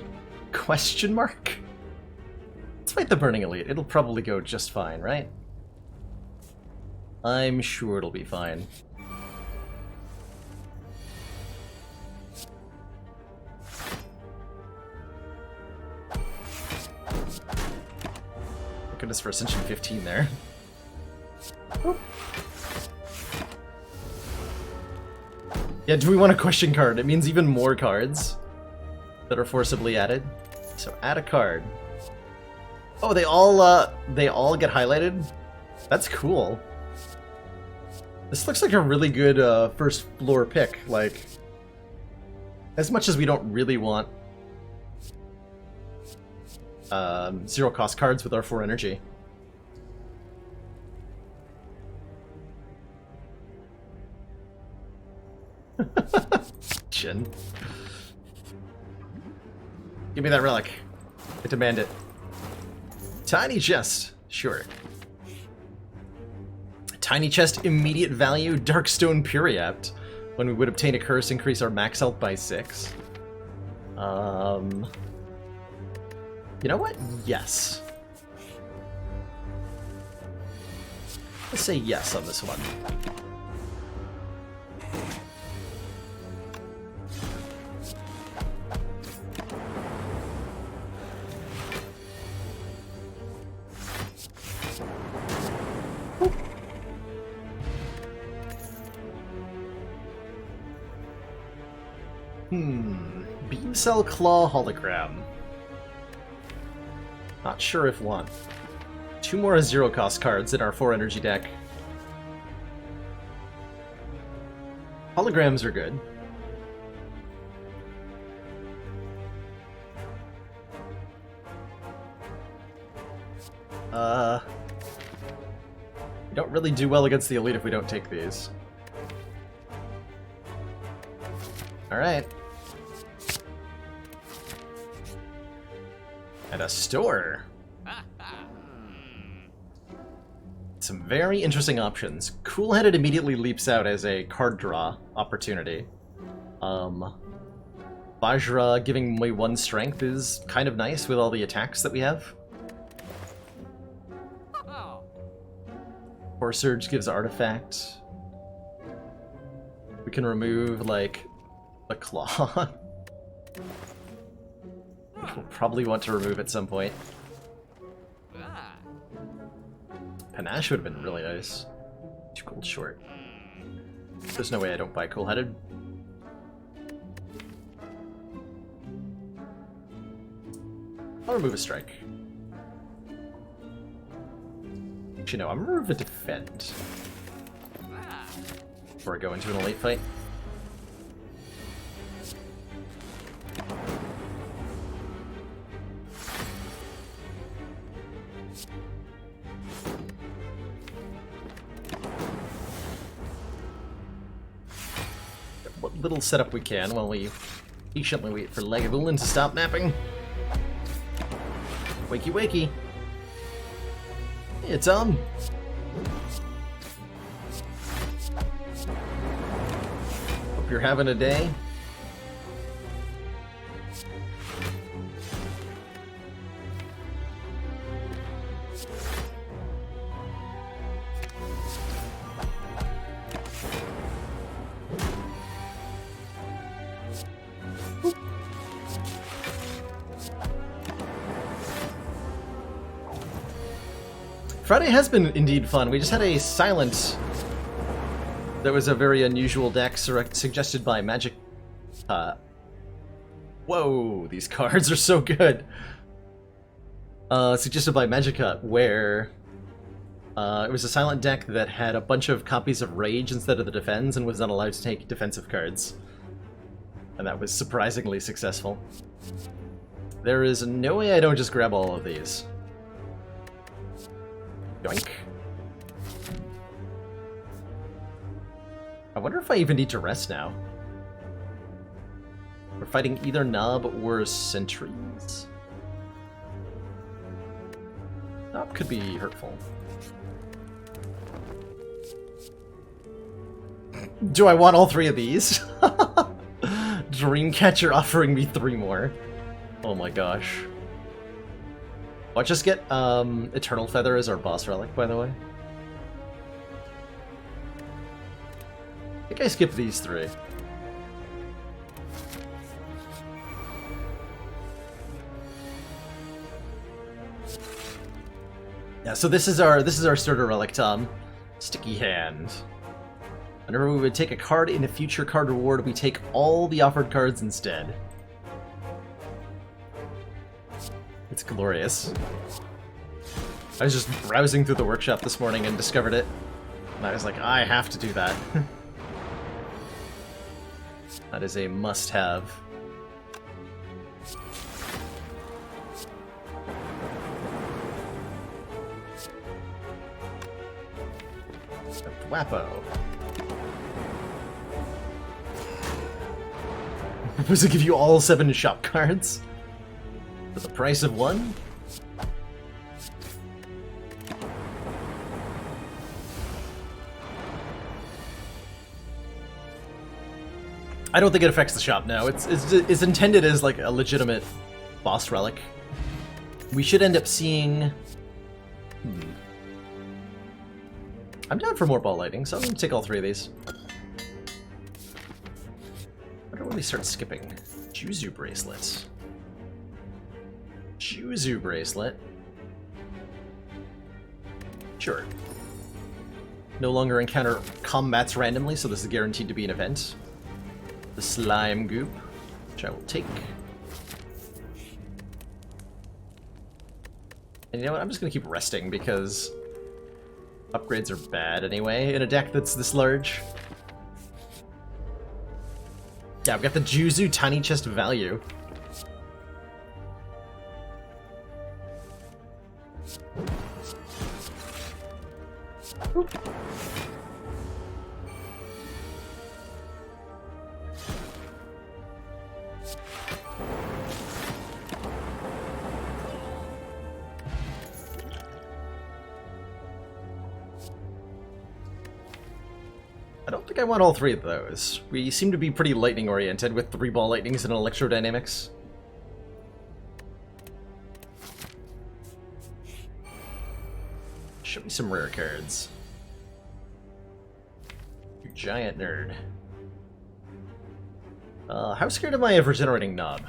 Question mark? Let's fight the Burning Elite. It'll probably go just fine, right? I'm sure it'll be fine. Goodness for Ascension 15 there. Oop. Yeah, do we want a question card? It means even more cards that are forcibly added. So add a card. Oh, they all get highlighted? That's cool. This looks like a really good first floor pick. Like, as much as we don't really want zero cost cards with our 4 energy. Chin. Give me that relic. I demand it. Tiny chest. Sure. Tiny chest, immediate value, Darkstone Puriapt. When we would obtain a curse, increase our max health by 6. You know what? Yes. Let's say yes on this one. Beam Cell Claw Hologram. Not sure if one. 2 more zero cost cards in our 4 energy deck. Holograms are good. We don't really do well against the elite if we don't take these. Alright. And a store. Some very interesting options. Cool-Headed immediately leaps out as a card draw opportunity. Vajra giving me 1 strength is kind of nice with all the attacks that we have. Core Surge gives artifact. We can remove, like, the claw. We'll probably want to remove at some point. Panache would have been really nice. 2 gold short. There's no way I don't buy Cool-Headed. I'll remove a strike. Actually, no, I'm gonna remove a defend before I go into an elite fight. What little setup we can while we patiently wait for Lagavulin to stop napping. Wakey wakey. Hey, Tom. Hope you're having a day. Friday has been indeed fun. We just had a silent that was a very unusual deck suggested by Magic. Whoa, these cards are so good. Suggested by Magica, where it was a silent deck that had a bunch of copies of Rage instead of the Defends and was not allowed to take defensive cards. And that was surprisingly successful. There is no way I don't just grab all of these. Yoink. I wonder if I even need to rest now. We're fighting either Nob or Sentries. That could be hurtful. Do I want all 3 of these? Dreamcatcher offering me 3 more. Oh my gosh. Watch us get Eternal Feather as our boss relic, by the way. I think I skipped these 3. Yeah, so this is our starter relic, Tom. Sticky Hand. Whenever we would take a card in a future card reward, we take all the offered cards instead. It's glorious. I was just browsing through the workshop this morning and discovered it. And I was like, I have to do that. That is a must-have. Wappo. Propose to give you all 7 shop cards for the price of 1? I don't think it affects the shop now. It's intended as like a legitimate boss relic. We should end up seeing... I'm down for more ball lightning, so I'm going to take all 3 of these. Wonder when we start skipping. Juzu Bracelet. Juzu Bracelet. Sure. No longer encounter combats randomly, so this is guaranteed to be an event. The Slime Goop, which I will take. And you know what, I'm just going to keep resting because upgrades are bad anyway in a deck that's this large. Yeah, I've got the Juzu Tiny Chest Value. Oop. I don't think I want all 3 of those. We seem to be pretty lightning oriented with 3 ball lightnings and electrodynamics. Show me some rare cards. You giant nerd. How scared am I of Regenerating Knob?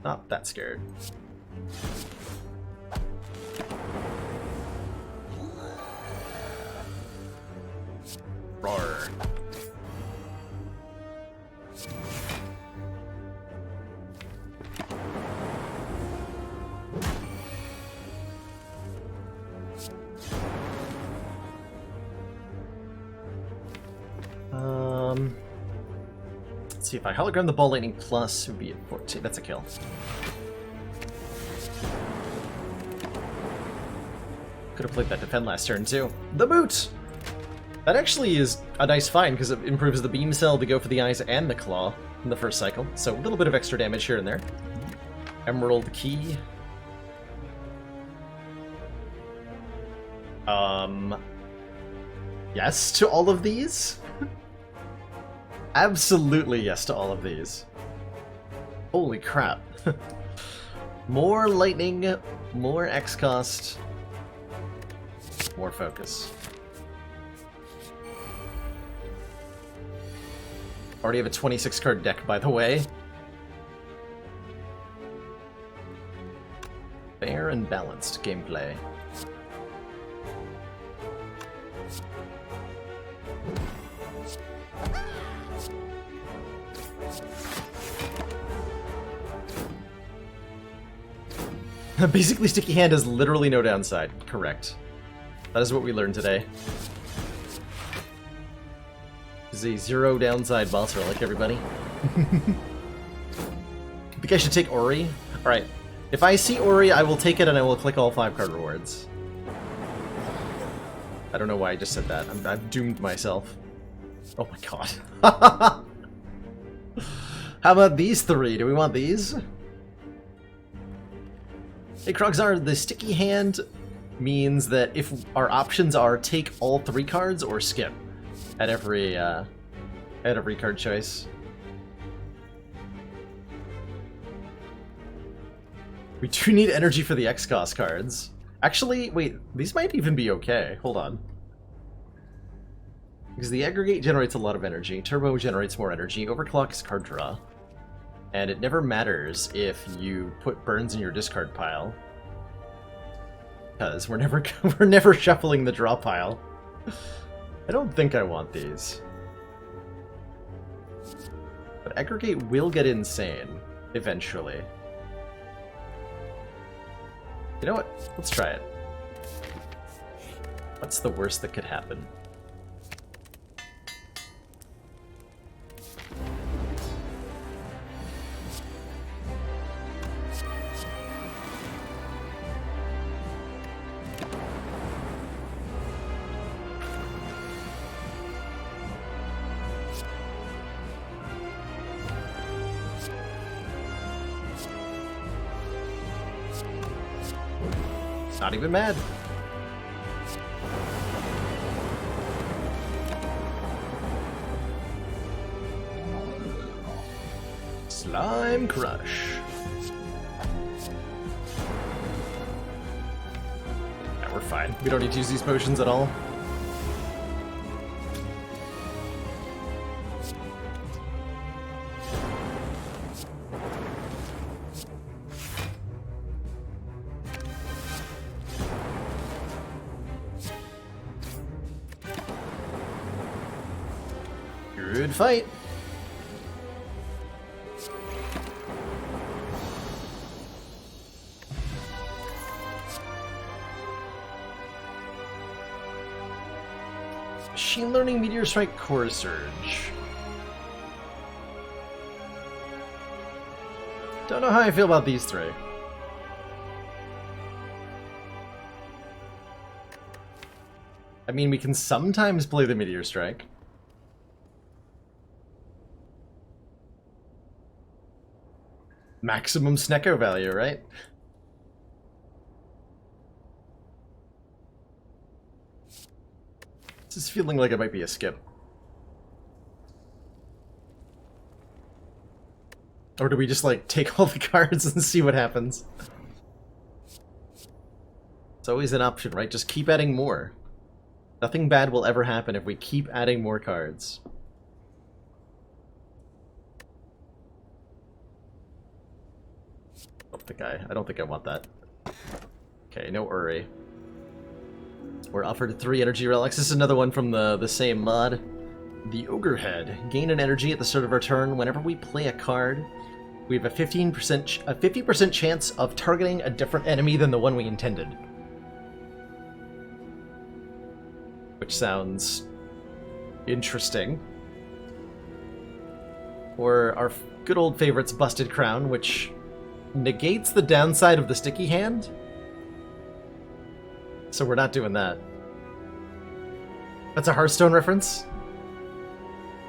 Not that scared. Roar. Let's see, if I hologram the ball lightning plus, it would be at 14. That's a kill. Could have played that defend last turn too. The boot! That actually is a nice find because it improves the beam cell to go for the eyes and the claw in the first cycle. So a little bit of extra damage here and there. Emerald Key. Yes to all of these? Absolutely yes to all of these. Holy crap. More lightning, more X cost, more focus. Already have a 26 card deck, by the way. Fair and balanced gameplay. Basically, Sticky Hand has literally no downside. Correct. That is what we learned today. This is a 0 downside boss relic, everybody. I think I should take Ori. Alright. If I see Ori, I will take it and I will click all 5 card rewards. I don't know why I just said that. I've doomed myself. Oh my god. How about these 3? Do we want these? Hey Krogzar, the sticky hand means that if our options are take all 3 cards or skip at every card choice. We do need energy for the X-Cost cards. Actually, wait, these might even be okay. Hold on. Because the aggregate generates a lot of energy, turbo generates more energy, overclock is card draw. And it never matters if you put burns in your discard pile. Because we're never shuffling the draw pile. I don't think I want these. But aggregate will get insane eventually. You know what? Let's try it. What's the worst that could happen? Not even mad. Slime Crush. Yeah, we're fine. We don't need to use these potions at all. Good fight. Machine Learning Meteor Strike Core Surge. Don't know how I feel about these 3. I mean, we can sometimes play the Meteor Strike. Maximum Snecko value, right? This is feeling like it might be a skip. Or do we just, like, take all the cards and see what happens? It's always an option, right? Just keep adding more. Nothing bad will ever happen if we keep adding more cards. I don't think I want that. Okay, no Uri. We're offered 3 energy relics. This is another one from the same mod. The Ogre Head. Gain an energy at the start of our turn. Whenever we play a card, we have a 50% chance of targeting a different enemy than the one we intended. Which sounds interesting. Or our good old favorites, Busted Crown, which negates the downside of the sticky hand. So we're not doing that. That's a Hearthstone reference?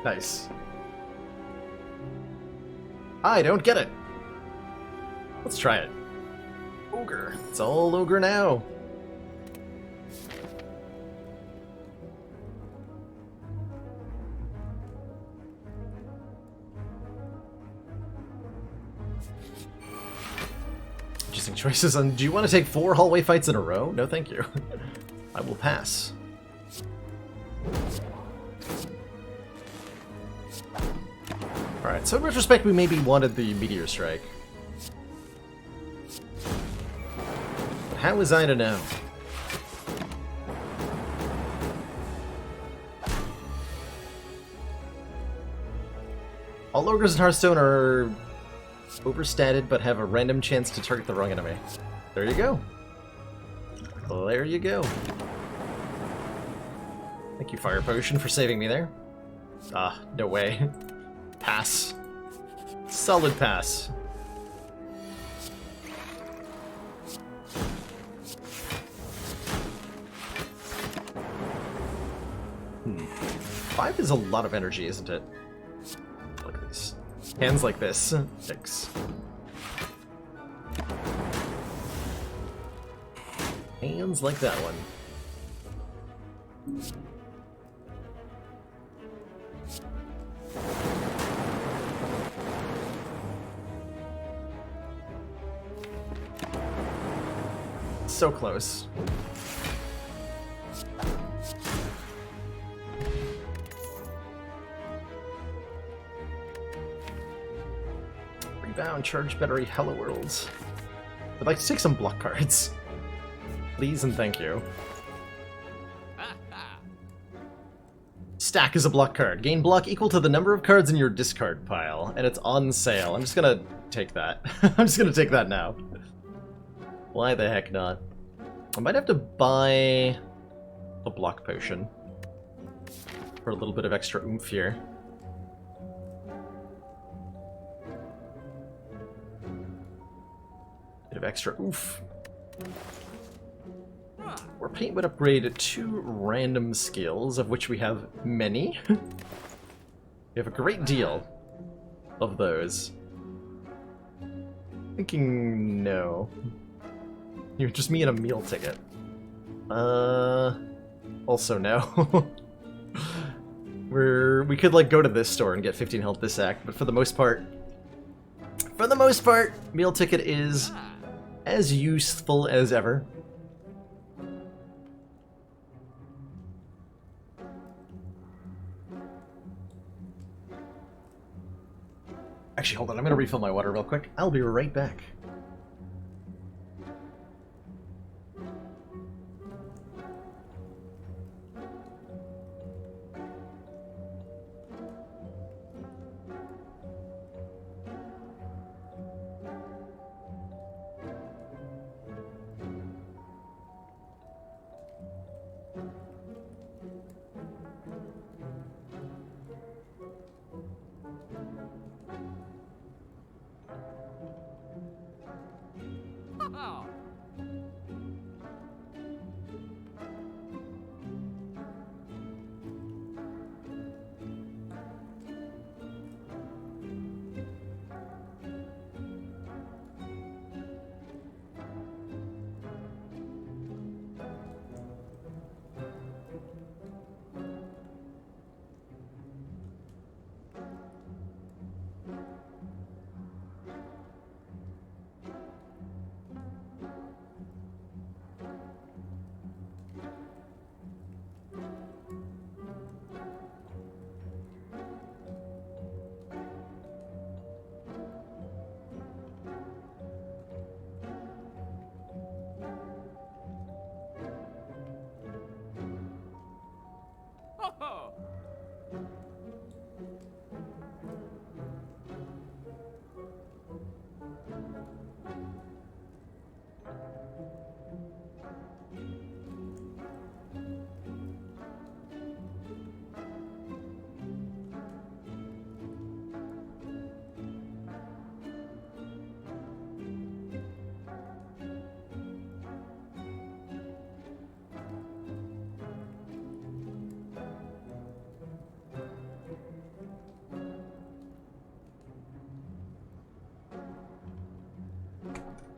Nice. I don't get it. Let's try it. Ogre. It's all ogre now. Interesting choices on... Do you want to take 4 hallway fights in a row? No, thank you. I will pass. Alright, so in retrospect, we maybe wanted the Meteor Strike. But how was I to know? All ogres in Hearthstone are overstated, but have a random chance to target the wrong enemy. There you go. There you go. Thank you, Fire Potion, for saving me there. Ah, no way. Pass. Solid pass. Hmm. 5 is a lot of energy, isn't it? Look at this. Hands like this. 6. Hands like that one. So close. Rebound, charge battery, hello worlds. I'd like to take some block cards. Please and thank you. Stack is a block card. Gain block equal to the number of cards in your discard pile, and it's on sale. I'm just gonna take that. I'm just gonna take that now. Why the heck not? I might have to buy a block potion for a little bit of extra oomph here. Bit of extra oomph. Or paint would upgrade 2 random skills, of which we have many. We have a great deal of those. Thinking no. You're just me and a meal ticket. Also no. We could like go to this store and get 15 health this act, but for the most part, meal ticket is as useful as ever. Actually, hold on, I'm gonna refill my water real quick. I'll be right back.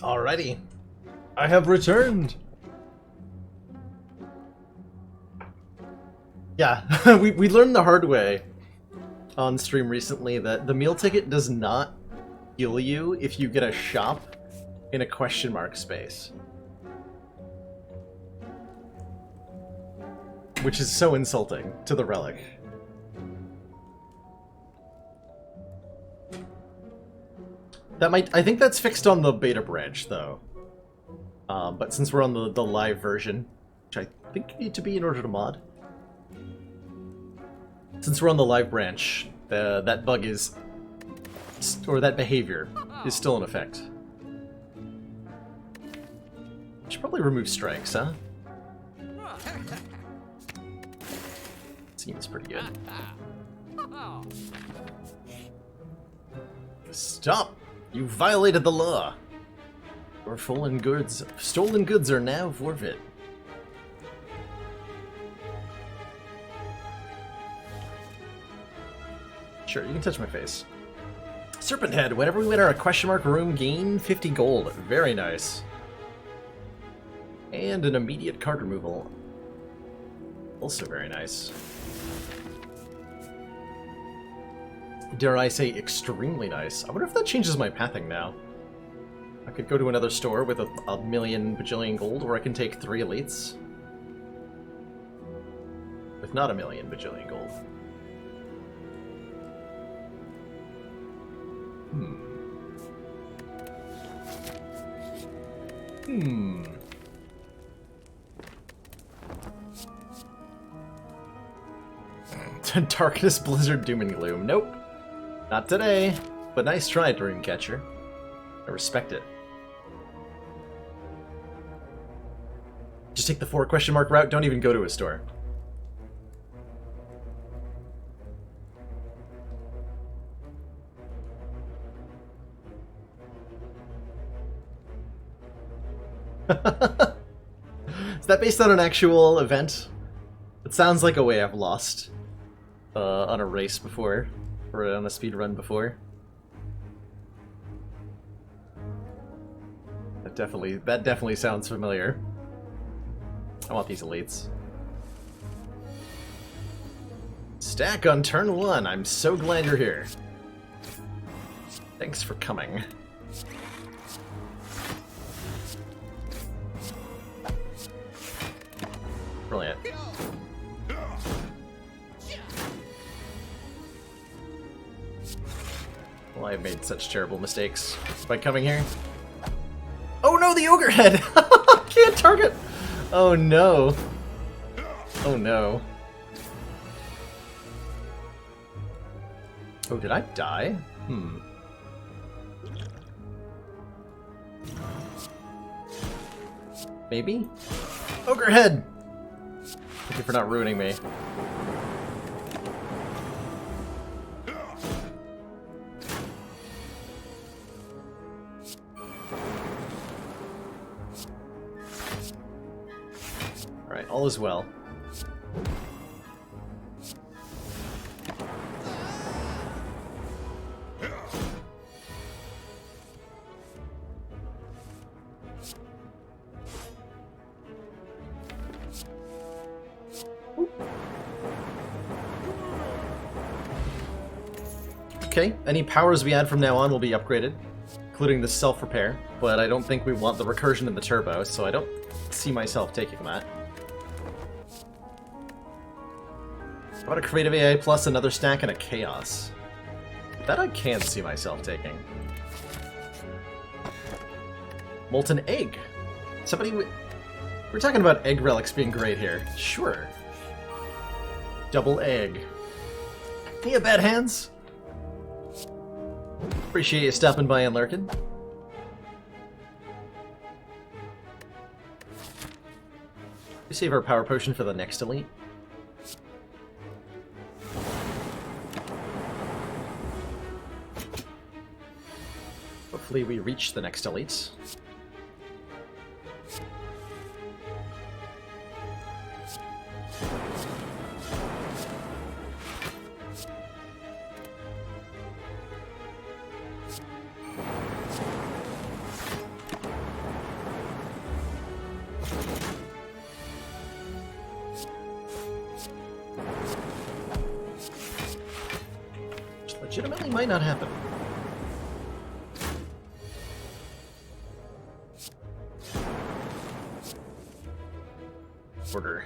Alrighty, I have returned. Yeah, we learned the hard way on stream recently that the meal ticket does not heal you if you get a shop in a question mark space. Which is so insulting to the relic. I think that's fixed on the beta branch, though. But since we're on the live version, which I think you need to be in order to mod. Since we're on the live branch, that bug is... or that behavior is still in effect. Should probably remove strikes, huh? Seems pretty good. Stop! You violated the law! Your stolen goods are now forfeit. Sure, you can touch my face. Serpent Head, whenever we enter a question mark room, gain 50 gold. Very nice. And an immediate card removal. Also very nice. Dare I say, extremely nice. I wonder if that changes my pathing now. I could go to another store with a million bajillion gold, or I can take 3 elites. With not a million bajillion gold. Darkness, Blizzard, Doom and Gloom. Nope. Not today. But nice try, Dreamcatcher. I respect it. Just take the 4 question mark route, don't even go to a store. Is that based on an actual event? It sounds like a way I've lost on a race before, or on a speed run before. That definitely sounds familiar. I want these elites. Stack on turn 1. I'm so glad you're here. Thanks for coming. Brilliant. Well, I've made such terrible mistakes by coming here. Oh no, the ogre head! Can't target! Oh no. Oh no. Oh, did I die? Maybe? Ogre head! Thank you for not ruining me. Alright, all is well. Okay, any powers we add from now on will be upgraded, including the self-repair, but I don't think we want the recursion and the turbo, so I don't see myself taking that. How about a creative AI plus another stack and a chaos? That I can see myself taking. Molten egg. We're talking about egg relics being great here. Sure. Double egg. Hey, bad hands. Appreciate you stopping by and lurking. We save our power potion for the next elite. Hopefully we reach the next elite. Legitimately might not happen. Order.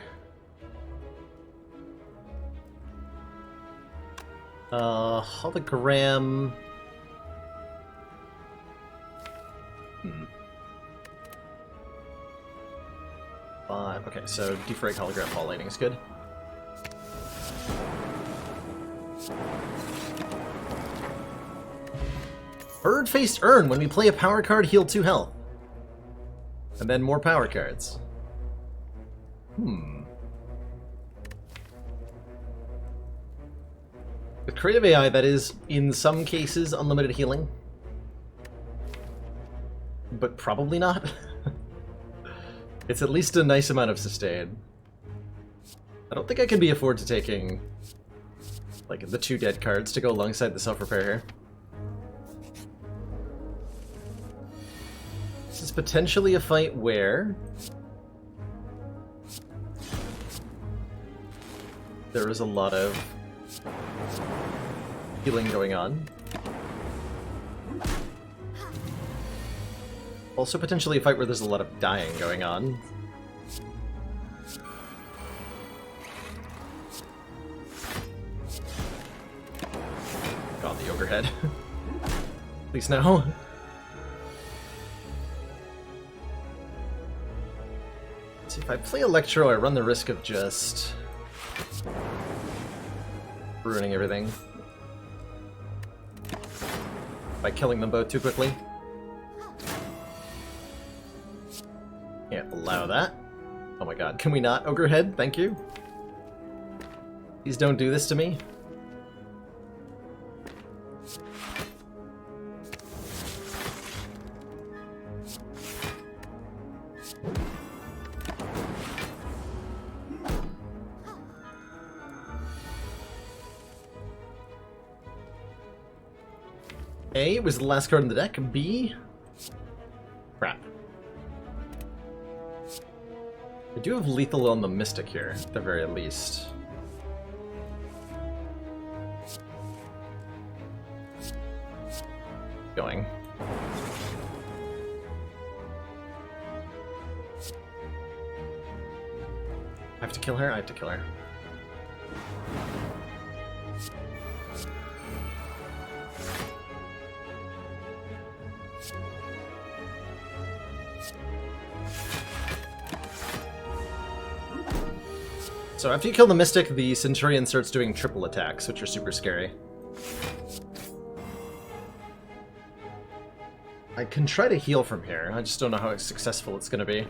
Hologram. Okay, so defrag hologram ball lighting is good. Bird-faced urn. When we play a power card, heal 2 health. And then more power cards. With creative AI, that is, in some cases, unlimited healing. But probably not. It's at least a nice amount of sustain. I don't think I can be afford to taking, like, the 2 dead cards to go alongside the self-repair here. This is potentially a fight where there is a lot of healing going on. Also potentially a fight where there's a lot of dying going on. God, the ogre head. Please no. See, if I play Electro, I run the risk of just ruining everything by killing them both too quickly. Can't allow that. Oh my god, can we not? Ogre head, thank you. Please don't do this to me. A was the last card in the deck. B... crap. I do have lethal on the Mystic here, at the very least. Going. I have to kill her? I have to kill her. So after you kill the Mystic, the Centurion starts doing triple attacks, which are super scary. I can try to heal from here, I just don't know how successful it's going to be.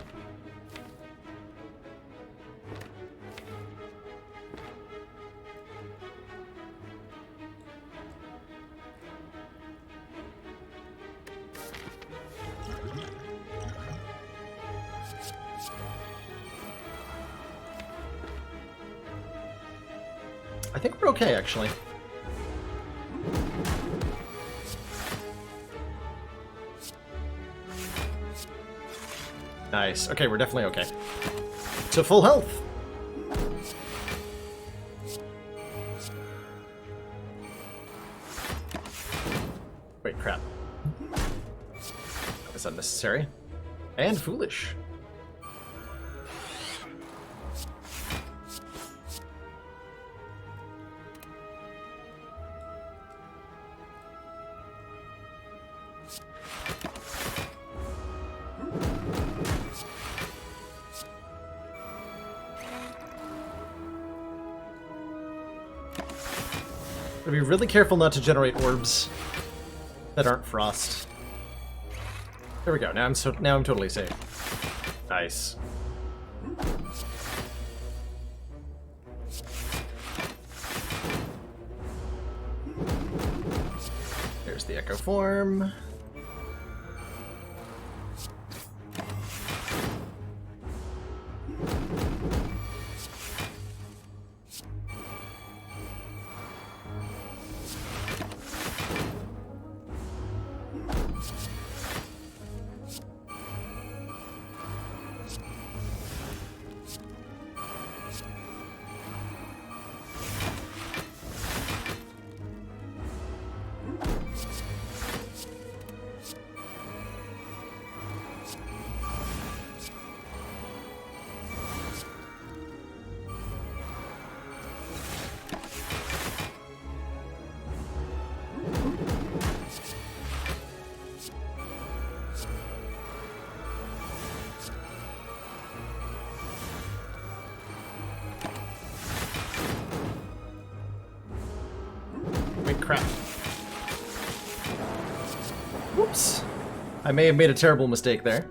I think we're okay, actually. Nice. Okay, we're definitely okay. To full health! Wait, crap. That was unnecessary. And foolish. Be really careful not to generate orbs that aren't frost. There we go. Now I'm totally safe. Nice. There's the Echo Form. Crap. Whoops. I may have made a terrible mistake there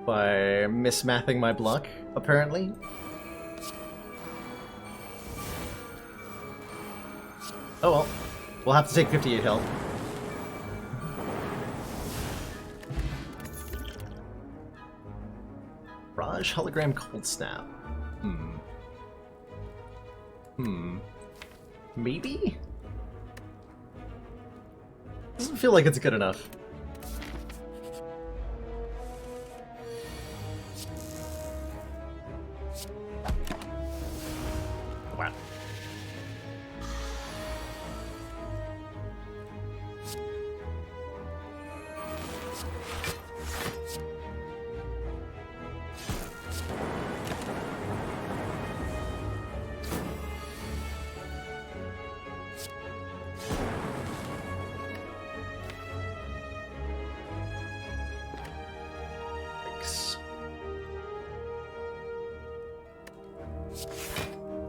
by mismathing my block, apparently. Oh well. We'll have to take 58 health. Raj Hologram Cold Snap. Maybe? Doesn't feel like it's good enough. Wow.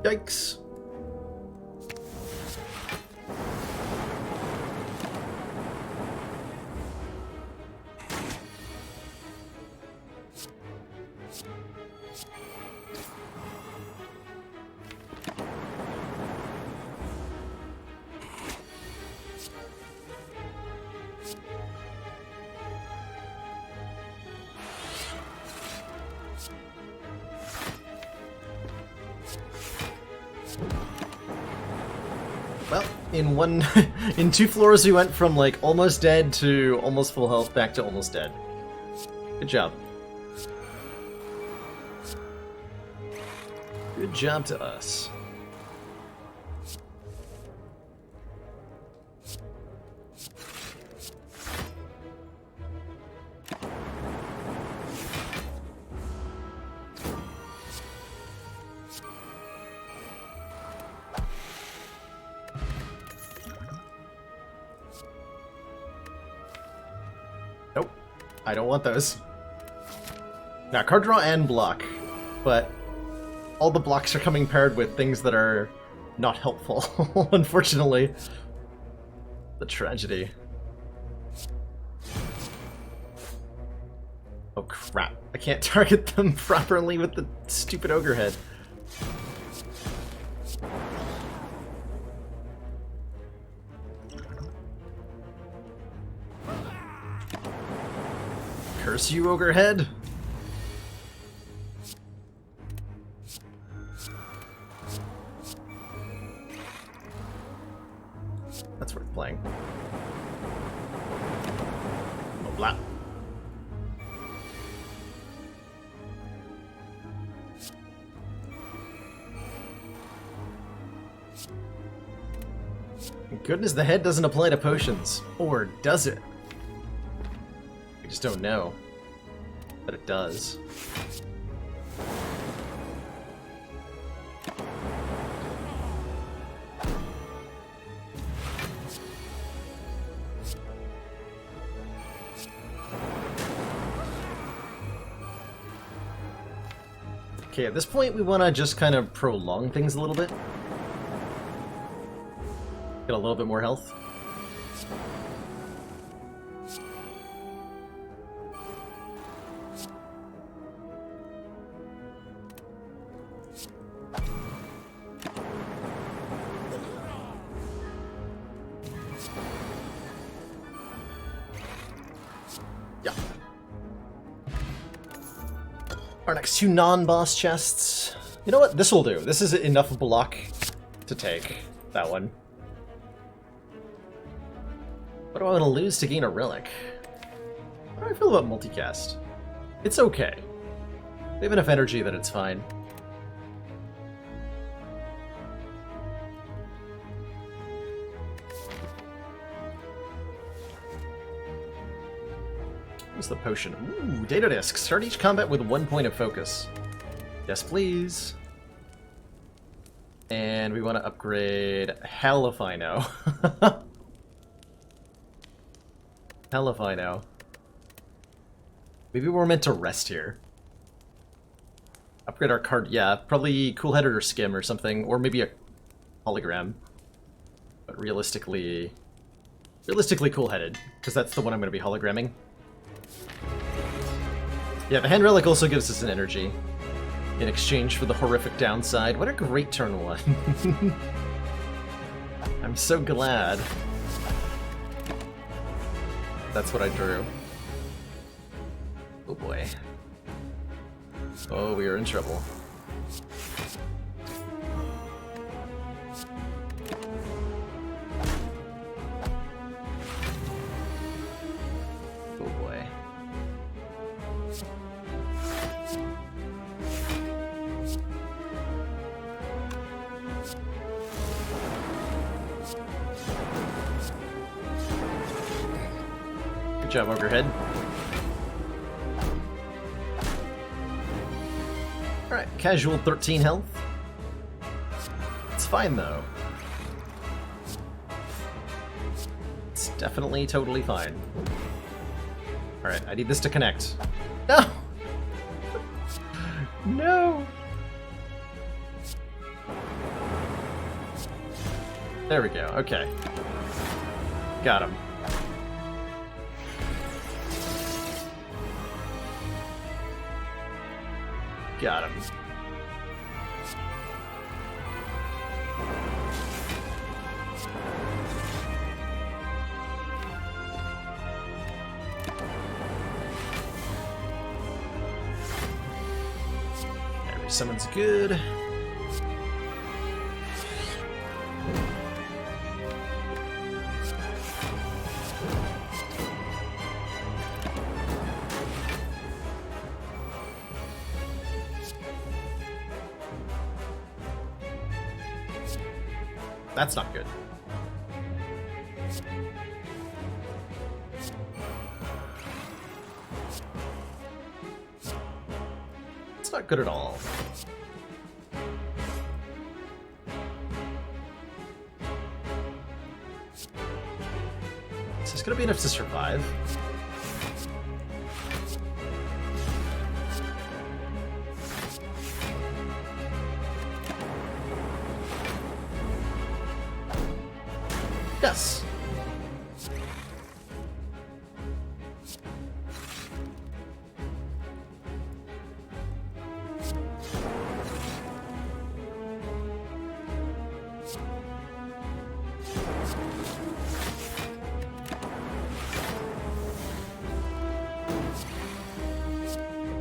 Yikes. Well, in 2 floors we went from like almost dead to almost full health back to almost dead. Good job. Good job to us. Nope. I don't want those. Now, card draw and block, but all the blocks are coming paired with things that are not helpful, unfortunately. The tragedy. Oh crap, I can't target them properly with the stupid ogre head. Curse you, ogre head! That's worth playing. Oh, blah. Thank goodness the head doesn't apply to potions. Or does it? I just don't know. But it does. Okay, at this point we want to just kind of prolong things a little bit. Get a little bit more health. Yeah. Our next 2 non-boss chests. You know what? This will do. This is enough block to take. That one. What do I want to lose to gain a relic? How do I feel about multicast? It's okay. We have enough energy that it's fine. What's the potion? Ooh, data disc. Start each combat with 1 point of focus. Yes, please. And we want to upgrade Hell if I know. Hell if I know. Maybe we're meant to rest here. Upgrade our card. Yeah, probably cool-headed or skim or something. Or maybe a hologram. But realistically cool-headed. Because that's the one I'm going to be hologramming. Yeah, the hand relic also gives us an energy. In exchange for the horrific downside. What a great turn 1. I'm so glad. That's what I drew. Oh boy. Oh, we are in trouble. Oh boy. Good job, Ogrehead. Alright, casual 13 health. It's fine though. It's definitely totally fine. Alright, I need this to connect. No! There we go, okay. Got him. Got him. Every summon's good. That's not good. It's not good at all. Is this gonna be enough to survive? Yes.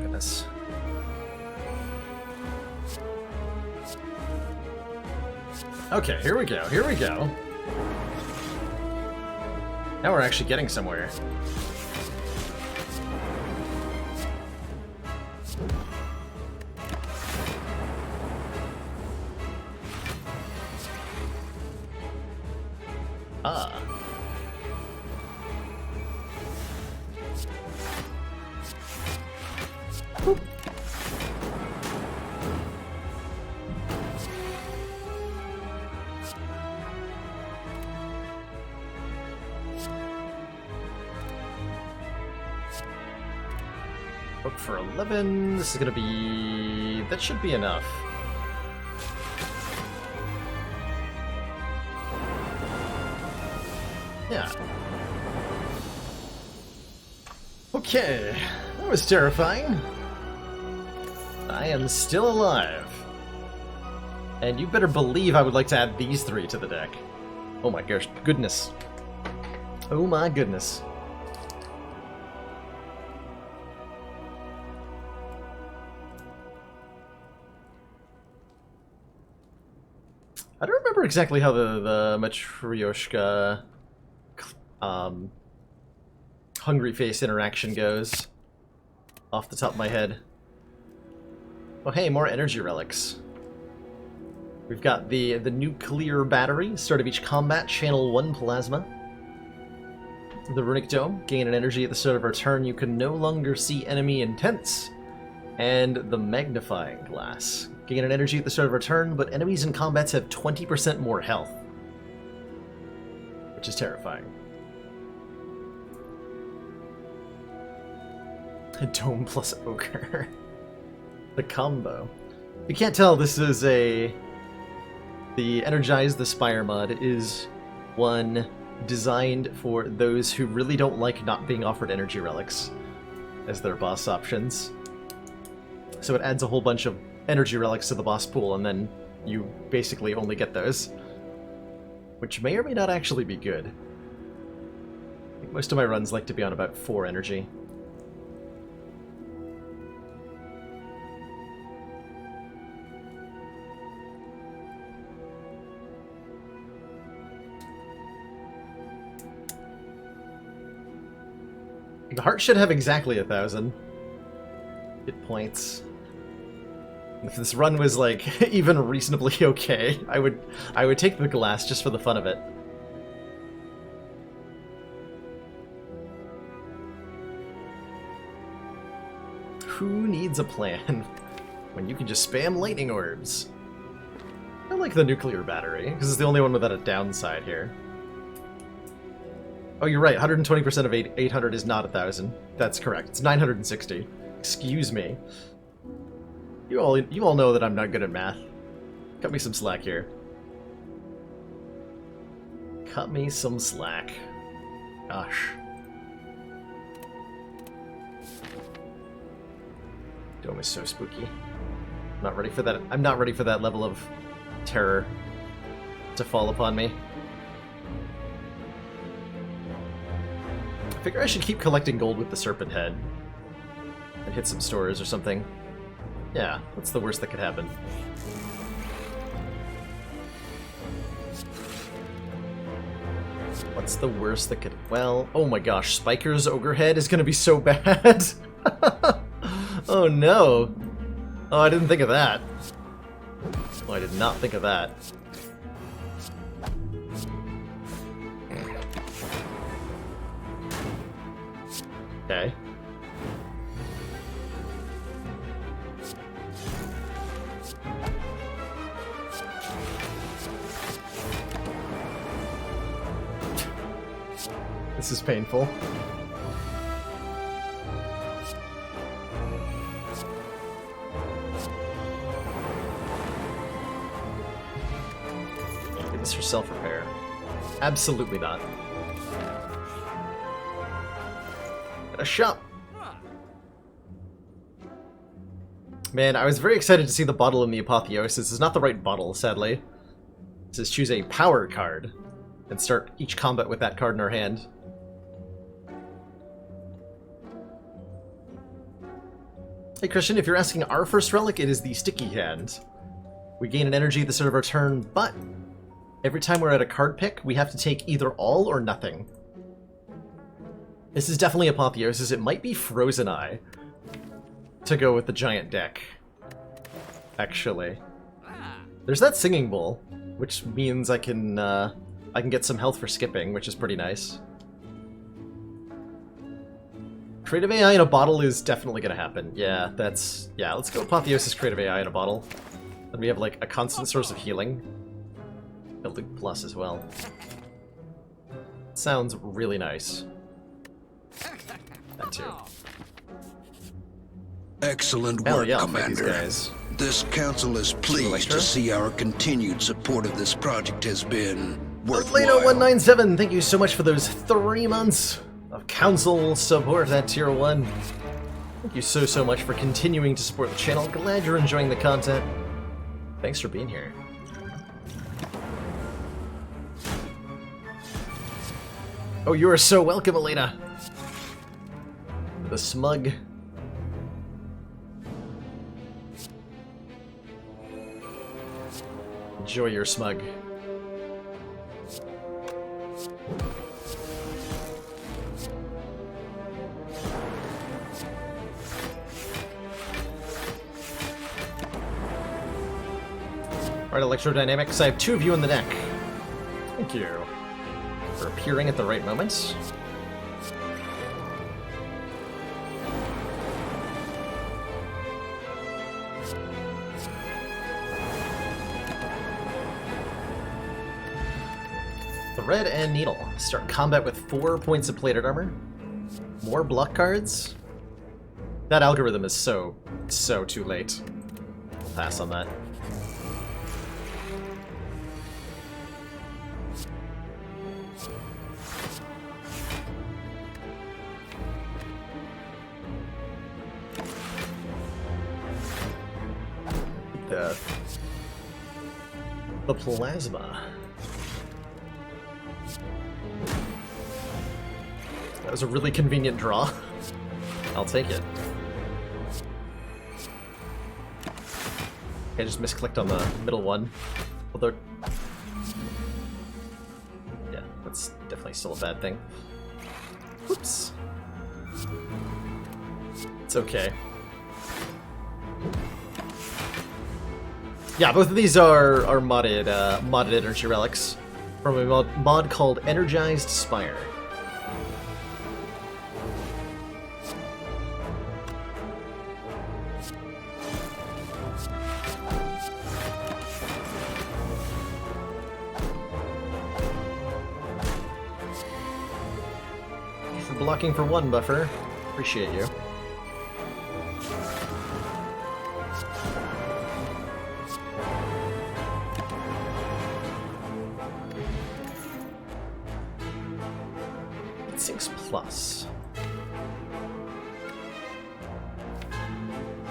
Goodness. Okay, here we go. Here we go. Now we're actually getting somewhere. Ah. Boop. Hook for 11. This is gonna be... that should be enough. Yeah. Okay. That was terrifying. I am still alive. And you better believe I would like to add these three to the deck. Oh my gosh, goodness. Oh my goodness. I don't remember exactly how the Matryoshka Hungry Face interaction goes off the top of my head. Oh hey, more energy relics. We've got the nuclear battery, start of each combat, channel 1 plasma. The runic dome, gain an energy at the start of our turn, you can no longer see enemy intents. And the magnifying glass. Gain an energy at the start of our turn, but enemies in combats have 20% more health. Which is terrifying. Dome plus Ogre. The combo. If you can't tell, this is a... the Energize the Spire mod is one designed for those who really don't like not being offered energy relics as their boss options. So it adds a whole bunch of energy relics to the boss pool, and then you basically only get those. Which may or may not actually be good. I think most of my runs like to be on about 4 energy. The heart should have exactly 1,000 hit points. If this run was like even reasonably okay, I would take the glass just for the fun of it. Who needs a plan when you can just spam lightning orbs? I like the nuclear battery, because it's the only one without a downside here. Oh, you're right, 120% of 800 is not 1,000. That's correct. It's 960. Excuse me. You all know that I'm not good at math. Cut me some slack here. Cut me some slack. Gosh. Dome is so spooky. I'm not ready for that. I'm not ready for that level of terror to fall upon me. I figure I should keep collecting gold with the serpent head and hit some stores or something. Yeah, what's the worst that could happen? What's the worst that could... Well, oh my gosh, Spiker's ogre head is gonna be so bad. Oh no. Oh, I didn't think of that. Oh, I did not think of that. Okay. This is painful. Get this for self-repair. Absolutely not. At a shop. Man, I was very excited to see the bottle in the Apotheosis. It's not the right bottle, sadly. It says choose a power card and start each combat with that card in our hand. Hey Christian, if you're asking our first relic, it is the Sticky Hand. We gain an energy at the start of our turn, but every time we're at a card pick, we have to take either all or nothing. This is definitely Apotheosis. It might be Frozen Eye to go with the giant deck, actually. There's that Singing Bowl, which means I can get some health for skipping, which is pretty nice. Creative AI in a bottle is definitely going to happen. Yeah, that's... Yeah, let's go Apotheosis Creative AI in a bottle. Then we have, like, a constant source of healing. Building Plus as well. Sounds really nice. That too. Excellent work, yeah, Commander. guys. This council is pleased to see our continued support of this project has been worthwhile. Leno197, thank you so much for those 3 months of council support at Tier 1. Thank you so much for continuing to support the channel. Glad you're enjoying the content. Thanks for being here. Oh, you are so welcome, Elena. The smug. Enjoy your smug. Alright, Electrodynamics, I have 2 of you in the deck. Thank you for appearing at the right moments. Thread and Needle. Start combat with 4 points of plated armor. More block cards. That algorithm is so too late. We'll pass on that. The plasma. That was a really convenient draw. I'll take it. I just misclicked on the middle one. Although... Yeah, that's definitely still a bad thing. Whoops. It's okay. Yeah, both of these are modded energy relics from a mod called Energized Spire. Thank you for blocking for 1, Buffer. Appreciate you. Heat sinks plus.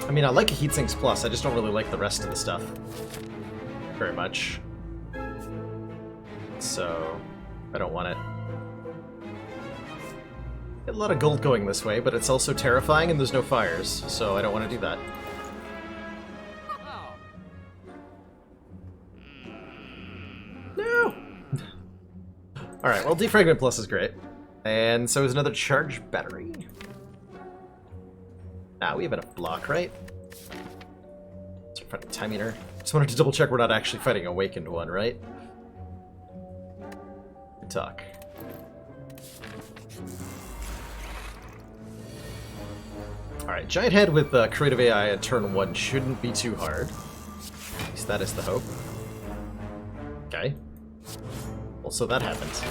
I mean, I like a heat sinks plus, I just don't really like the rest of the stuff very much. So, I don't want it. Get a lot of gold going this way, but it's also terrifying and there's no fires, so I don't want to do that. No! Alright, well, Defragment Plus is great. And so is another charge battery. We have enough block, right? Let's fight a time eater. Just wanted to double check we're not actually fighting Awakened one, right? Good talk. Alright, Giant Head with Creative AI at turn 1 shouldn't be too hard. At least that is the hope. Okay. Well, so that happens.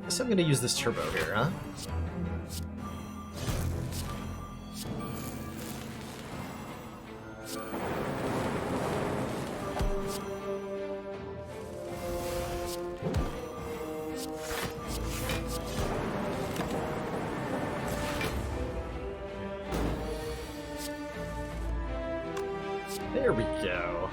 Guess I'm gonna use this turbo here, huh? There we go.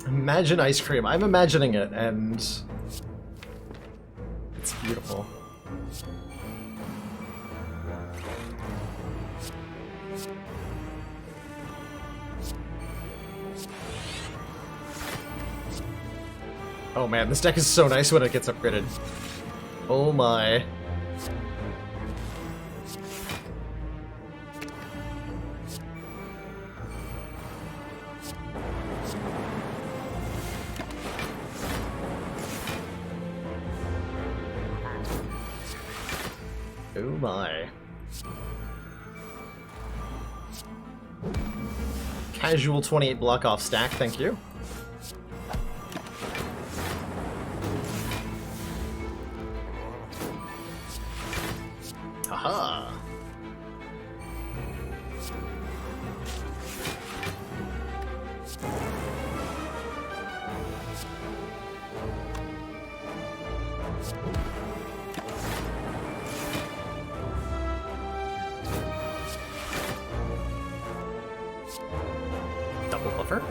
Imagine ice cream. I'm imagining it, and it's beautiful. Oh man, this deck is so nice when it gets upgraded. Oh my. Oh my. Casual 28 block off stack, thank you. Haha. Double buffer.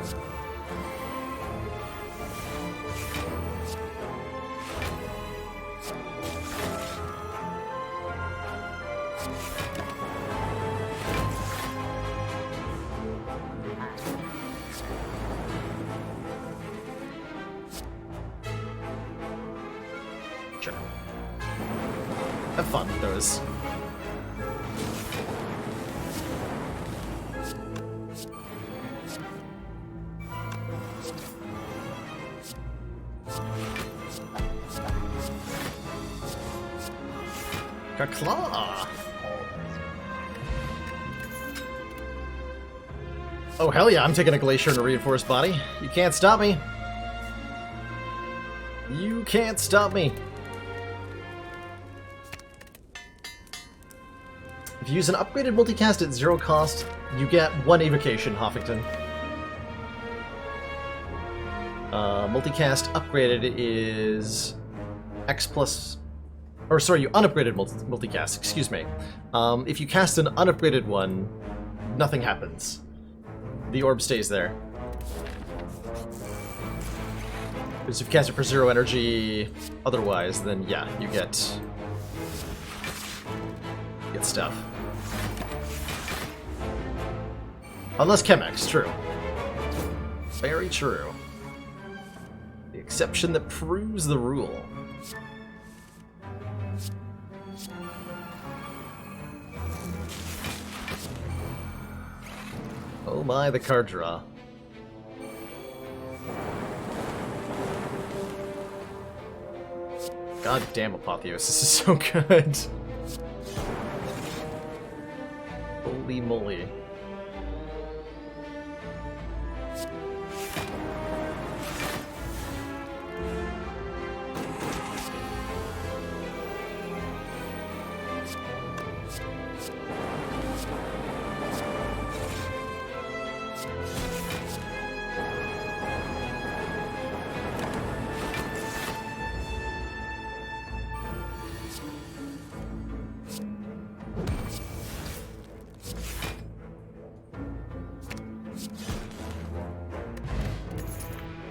Sure. Have fun with those. Claw. Oh hell yeah, I'm taking a Glacier and a Reinforced Body. You can't stop me. You can't stop me. If you use an upgraded multicast at 0 cost, you get 1 evocation, Hoffington. Multicast upgraded is X plus... Or sorry, you unupgraded multicast, excuse me. If you cast an unupgraded one, nothing happens. The orb stays there. Because if you cast it for 0 energy otherwise, then yeah, you get stuff. Unless Chemex, true. Very true. The exception that proves the rule. Oh my, the card draw. God damn, Apotheosis is so good. Holy moly.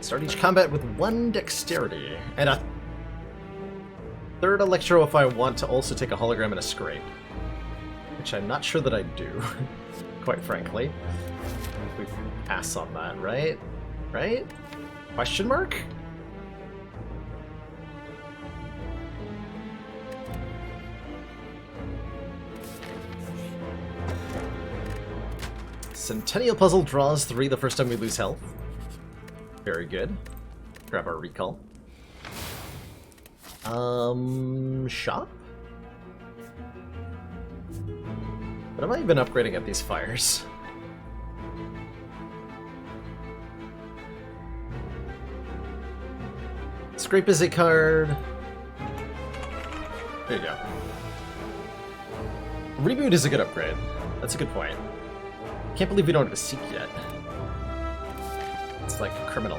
Start each combat with 1 dexterity, and a 3rd electro if I want to also take a hologram and a scrape. Which I'm not sure that I do, quite frankly. We pass on that, right? Right? Question mark? Centennial Puzzle draws 3 the first time we lose health. Very good. Grab our recall. Shop? What am I even upgrading at these fires? Scrape is a card. There you go. Reboot is a good upgrade. That's a good point. Can't believe we don't have a Seek yet. It's like a criminal.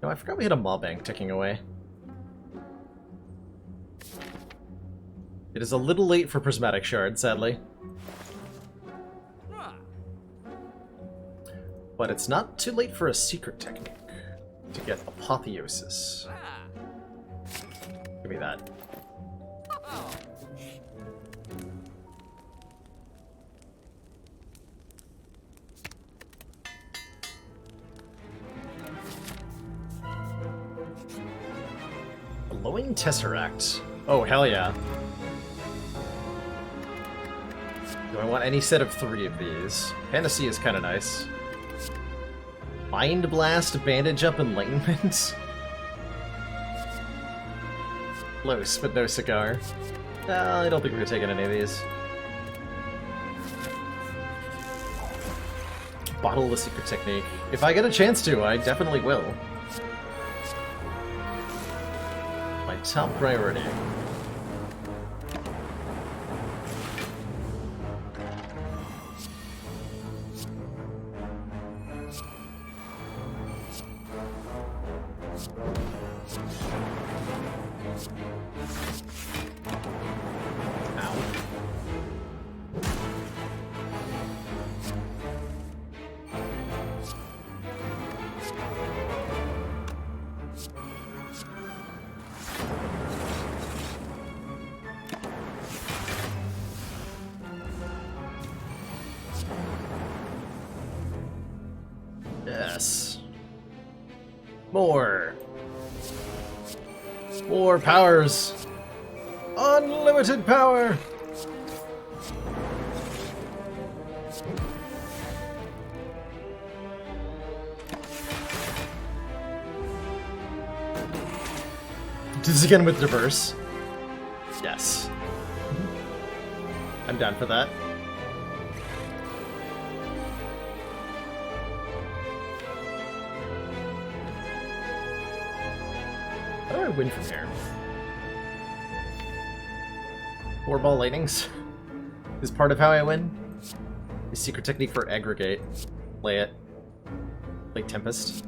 No, I forgot we had a Maw Bank ticking away. It is a little late for Prismatic Shard, sadly. But it's not too late for a secret technique to get Apotheosis. Give me that. Glowing Tesseract. Oh, hell yeah. Do I want any set of 3 of these? Panacea is kind of nice. Mind Blast, Bandage Up, Enlightenment? Close, but no cigar. I don't think we're taking any of these. Bottle the secret technique. If I get a chance to, I definitely will. My top priority. Yes. More. More powers. Unlimited power. Do this again with diverse. Yes. I'm down for that. How do I win from here? 4-ball lightnings is part of how I win. The secret technique for aggregate. Play it. Play Tempest.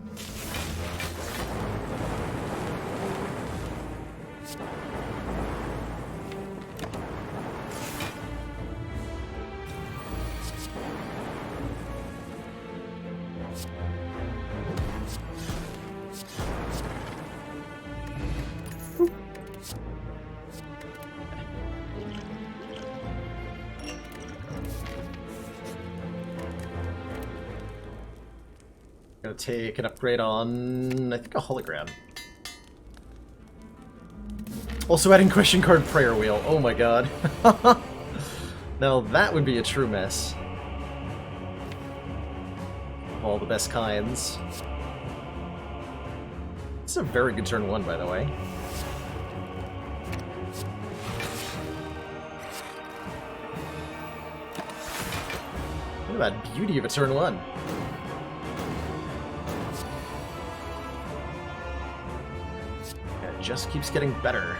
Gonna take an upgrade on, I think, a hologram. Also adding question card prayer wheel. Oh my god. Now that would be a true mess. All the best kinds. This is a very good turn 1, by the way. Look at that beauty of a turn 1. It just keeps getting better.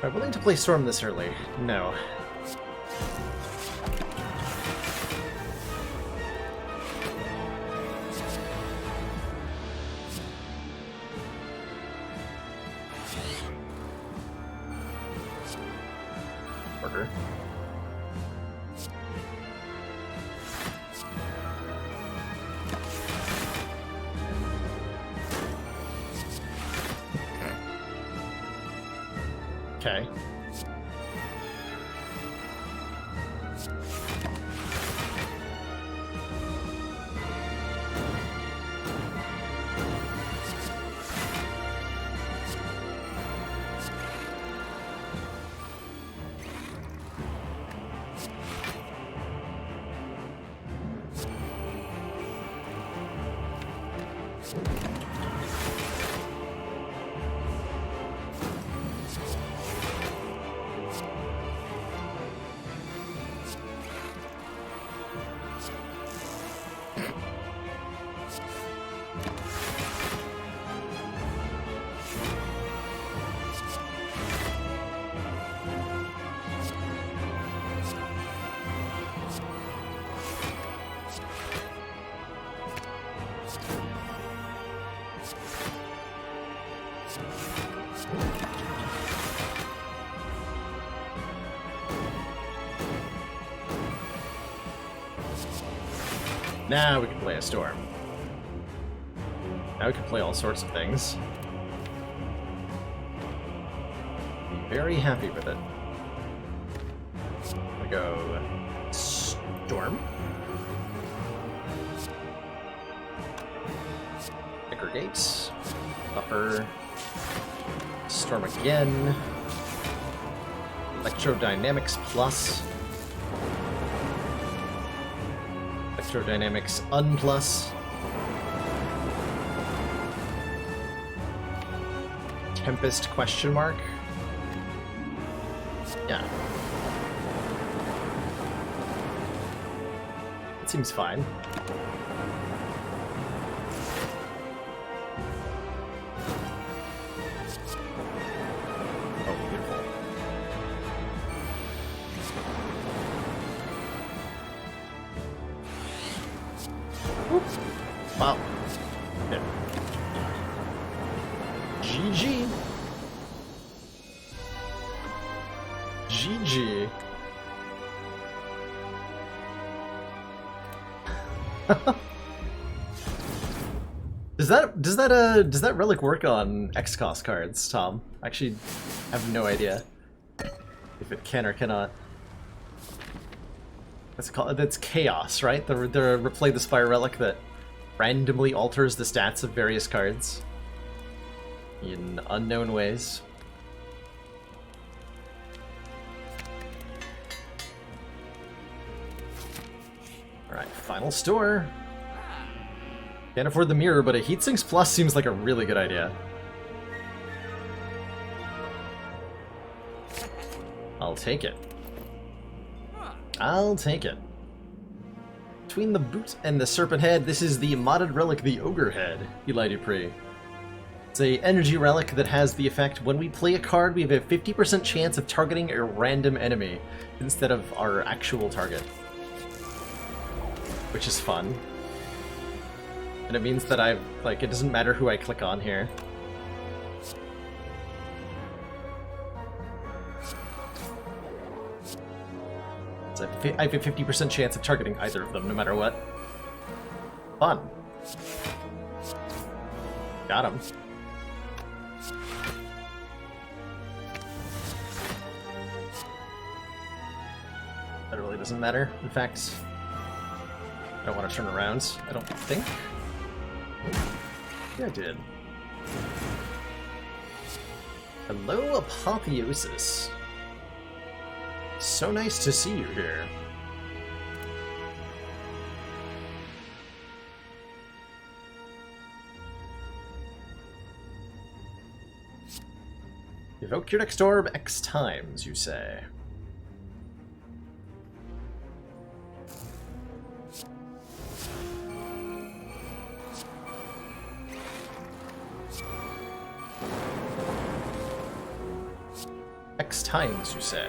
Am I willing to play Storm this early? No. Order. Okay. Now we can play a Storm. Now we can play all sorts of things. Be very happy with it. We go Storm. Aggregate. Buffer. Storm again. Electrodynamics plus. Electrodynamics unplus. Tempest question mark. Yeah. It seems fine. Oh, beautiful. Oops. Wow. Yeah. GG. GG. Does that relic work on X-Cost cards, Tom? Actually, I have no idea if it can or cannot. That's chaos, right? The replay the Spire relic that randomly alters the stats of various cards in unknown ways. Alright, final store. Can't afford the mirror, but a Heatsinks Plus seems like a really good idea. I'll take it. I'll take it. Between the boot and the serpent head, this is the modded relic, the Ogre Head, Eli Dupree. It's a energy relic that has the effect, when we play a card, we have a 50% chance of targeting a random enemy instead of our actual target. Which is fun. And it means that it doesn't matter who I click on here. So I have a 50% chance of targeting either of them, no matter what. Fun. Got him. That really doesn't matter. In fact, I don't want to turn around, I don't think. Yeah, I did. Hello, Apotheosis. So nice to see you here. Evoke your next orb X times, you say. X times, you say.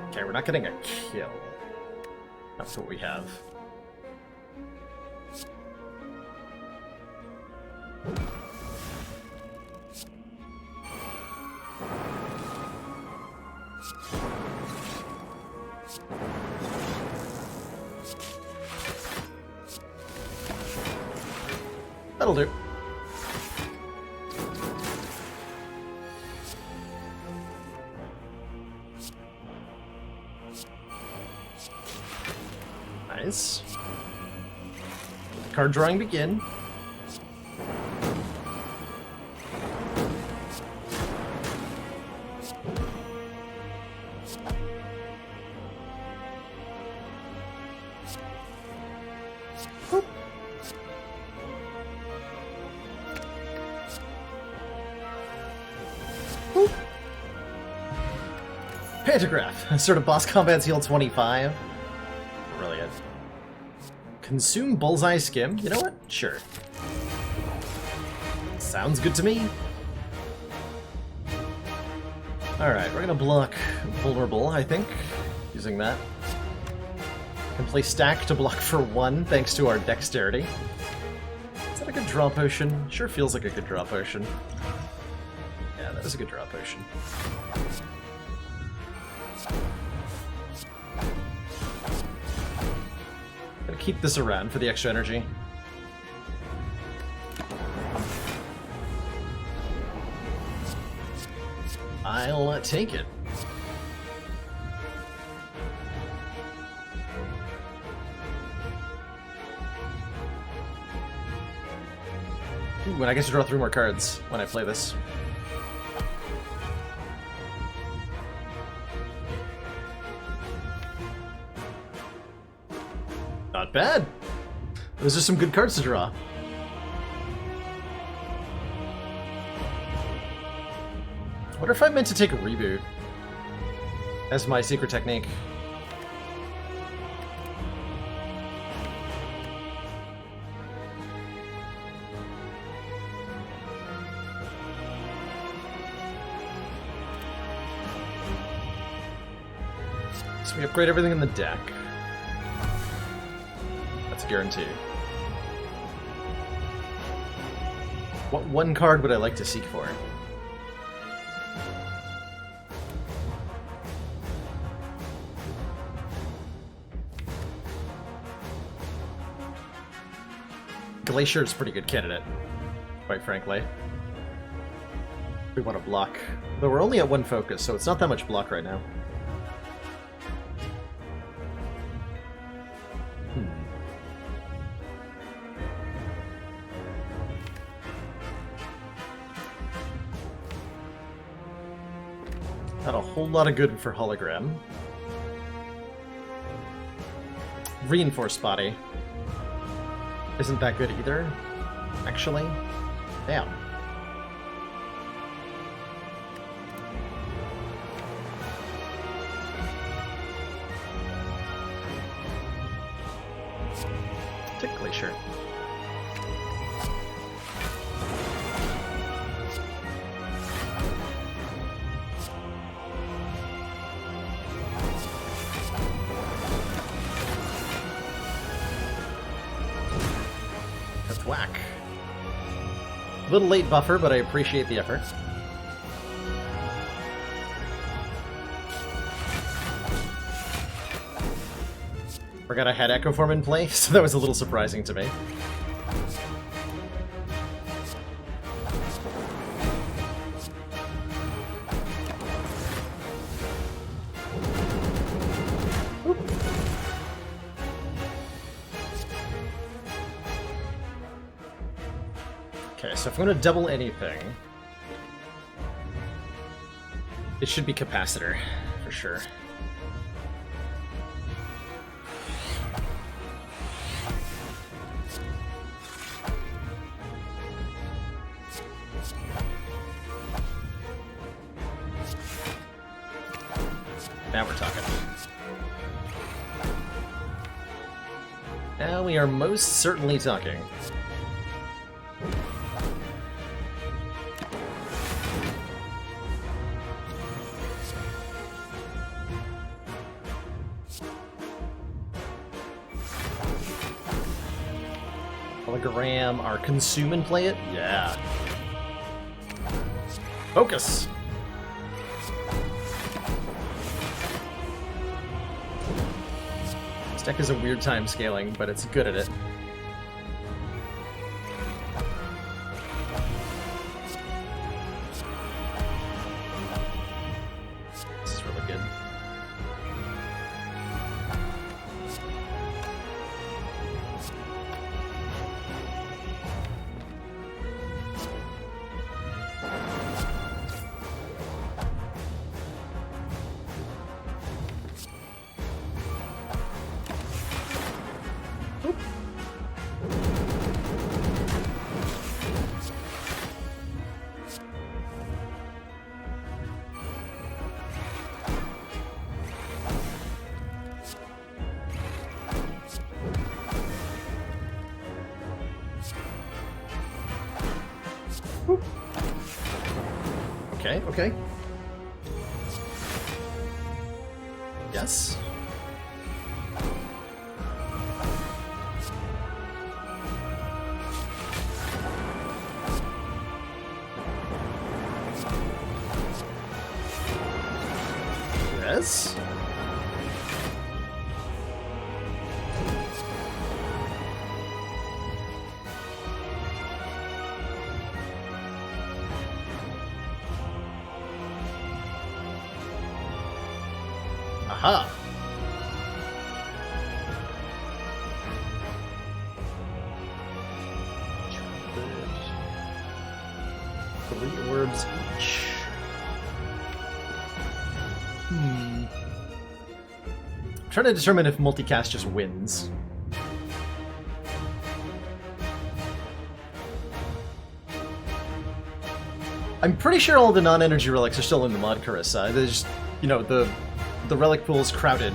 Okay, we're not getting a kill. That's what we have. That'll do. Nice. Card drawing begin. Pantograph. Sort of boss combats heal 25. Brilliant. Consume Bullseye Skim. You know what? Sure. Sounds good to me. Alright, we're gonna block Vulnerable, I think, using that. Can play Stack to block for 1, thanks to our Dexterity. Is that a good draw potion? Sure feels like a good draw potion. Yeah, that is a good draw potion. Gonna keep this around for the extra energy. I'll take it. Ooh, and I get to draw 3 more cards when I play this. Not bad. Those are some good cards to draw. I wonder if I meant to take a reboot as my secret technique. So we upgrade everything in the deck. That's a guarantee. What one card would I like to seek for? Glacier's a pretty good candidate, quite frankly. We want to block. Though we're only at 1 focus, so it's not that much block right now. Not a whole lot of good for Hologram. Reinforced Body isn't that good either, actually. Damn. Take Glacier. Whack. A little late buffer, but I appreciate the effort. Forgot I had Echo Form in play, so that was a little surprising to me. Okay, so if I'm going to double anything, it should be capacitor, for sure. Now we're talking. Now we are most certainly talking. Hologram, our consume and play it? Yeah. Focus! This deck is a weird time scaling, but it's good at it. This is really good. Okay, okay. Yes. Yes. Aha! Three orbs each. I'm trying to determine if multicast just wins. I'm pretty sure all the non-energy relics are still in the mod, Carissa. There's, you know, the relic pool is crowded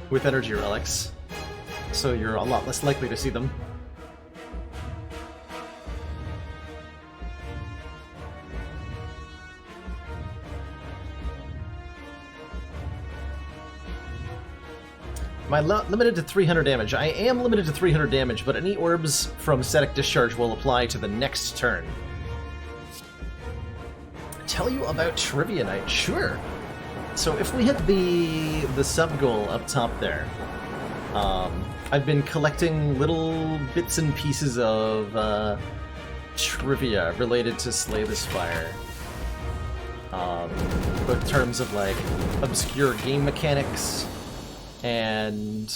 with energy relics, so you're a lot less likely to see them. Am I limited to 300 damage? I am limited to 300 damage, but any orbs from Static Discharge will apply to the next turn. Tell you about Trivia Night? Sure. So if we hit the sub-goal up top there, I've been collecting little bits and pieces of trivia related to Slay the Spire. Both in terms of, like, obscure game mechanics and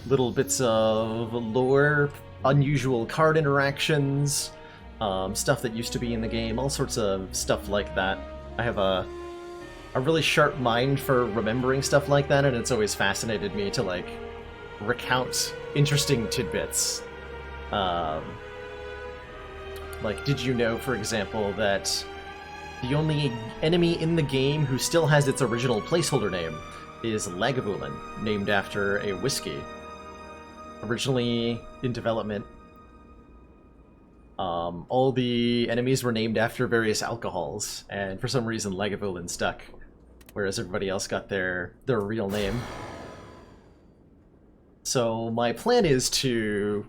little bits of lore, unusual card interactions, stuff that used to be in the game, all sorts of stuff like that. I have a really sharp mind for remembering stuff like that, and it's always fascinated me to, like, recount interesting tidbits. Like, did you know, for example, that the only enemy in the game who still has its original placeholder name is Lagavulin, named after a whiskey. Originally in development, all the enemies were named after various alcohols, and for some reason Lagavulin stuck, whereas everybody else got their real name. So my plan is to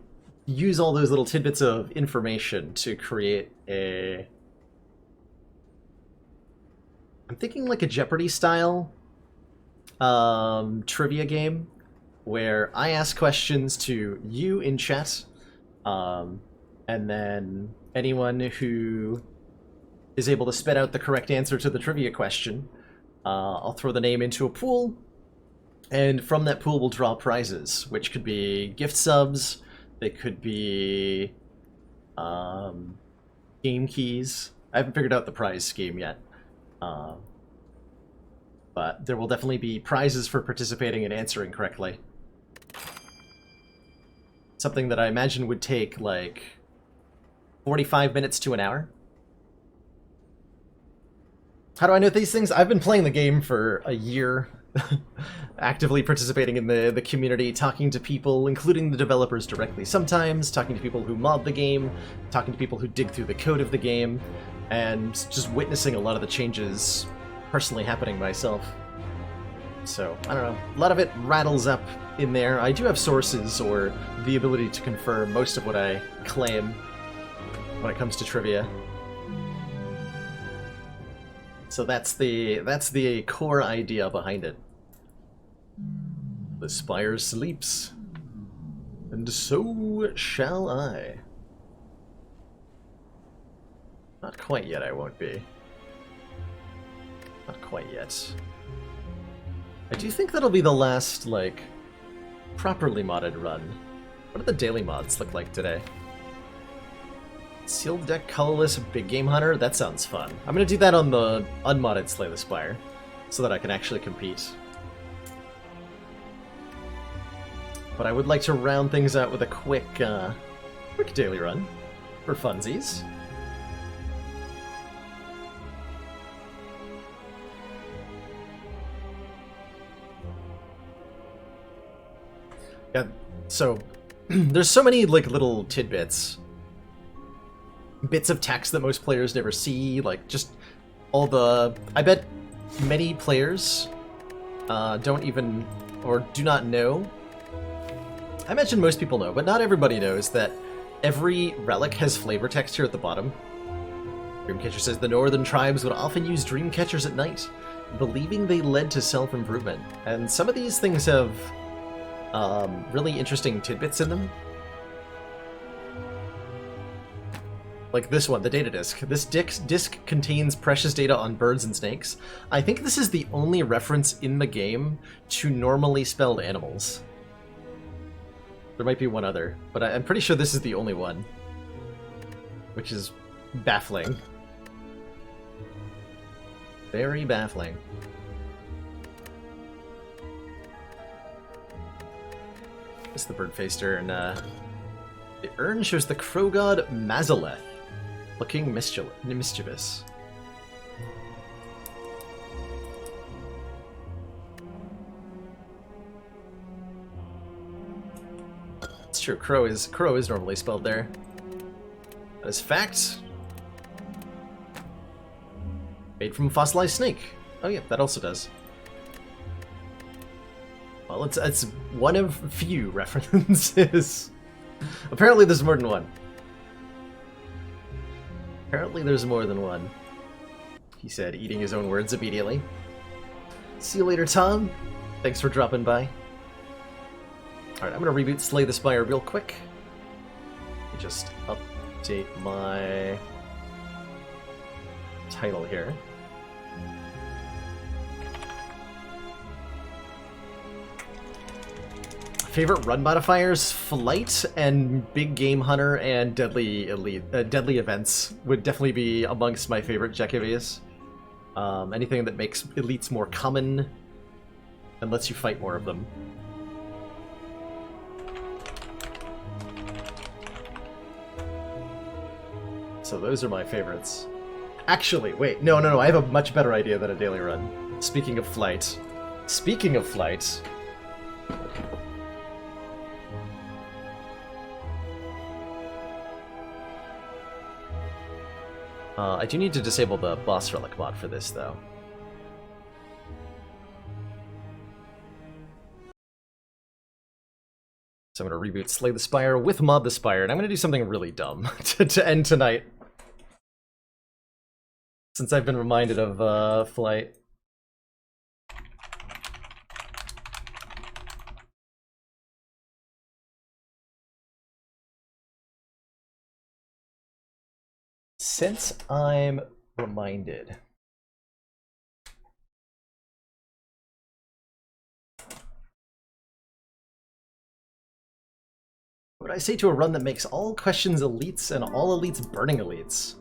use all those little tidbits of information to create a... I'm thinking like a Jeopardy style trivia game where I ask questions to you in chat, and then anyone who is able to spit out the correct answer to the trivia question, I'll throw the name into a pool, and from that pool we'll draw prizes, which could be gift subs, they could be game keys. I haven't figured out the prize scheme yet. But there will definitely be prizes for participating and answering correctly. Something that I imagine would take, like, 45 minutes to an hour. How do I know these things? I've been playing the game for a year, actively participating in the community, talking to people, including the developers directly sometimes, talking to people who mod the game, talking to people who dig through the code of the game, and just witnessing a lot of the changes personally happening myself. So, I don't know, a lot of it rattles up in there. I do have sources or the ability to confirm most of what I claim when it comes to trivia. So that's the core idea behind it. The Spire sleeps, and so shall I. Not quite yet, I won't be. Not quite yet. I do think that'll be the last, like, properly modded run. What do the daily mods look like today? Sealed deck, colorless, big game hunter? That sounds fun. I'm gonna do that on the unmodded Slay the Spire, so that I can actually compete. But I would like to round things out with a quick daily run for funsies. Yeah, so there's so many like little tidbits, bits of text that most players never see, like just all the... I bet many players don't even, or do not know. I imagine most people know, but not everybody knows that every relic has flavor text here at the bottom. Dreamcatcher says the northern tribes would often use dream catchers at night, believing they led to self-improvement. And some of these things have really interesting tidbits in them. Like this one, the data disk. This disk contains precious data on birds and snakes. I think this is the only reference in the game to normally spelled animals. There might be one other, but I'm pretty sure this is the only one. Which is baffling. Very baffling. It's the bird-faced urn. The urn shows the crow god Mazaleth, looking mischievous. It's true, crow is normally spelled there. That is fact. Made from fossilized snake. Oh yeah, that also does. Well, it's one of few references. Apparently there's more than one. Apparently there's more than one. He said, eating his own words immediately. See you later, Tom. Thanks for dropping by. Alright, I'm gonna reboot Slay the Spire real quick. Let me just update my title here. Favorite run modifiers? Flight and Big Game Hunter and Deadly Events would definitely be amongst my favorite Jakevias. Anything that makes elites more common and lets you fight more of them. So those are my favorites. Actually, wait, no, I have a much better idea than a daily run. Speaking of flight. I do need to disable the boss relic mod for this, though. So I'm going to reboot Slay the Spire with Mod the Spire, and I'm going to do something really dumb to end tonight. Since I've been reminded of Flight. Since I'm reminded. What would I say to a run that makes all questions elites and all elites burning elites?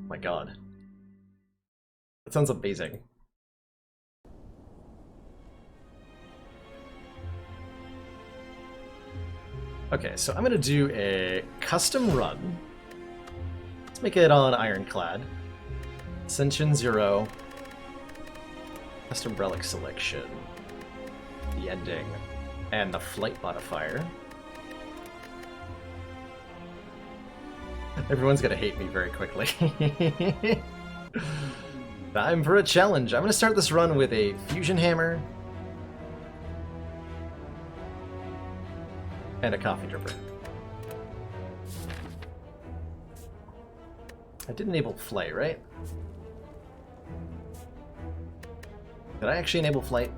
My god. That sounds amazing. Okay, so I'm gonna do a custom run. Let's make it on Ironclad. Ascension 0. Custom relic selection. The ending. And the flight modifier. Everyone's gonna hate me very quickly. Time for a challenge. I'm gonna start this run with a fusion hammer. And a coffee dripper. I did enable flight, right? Did I actually enable flight?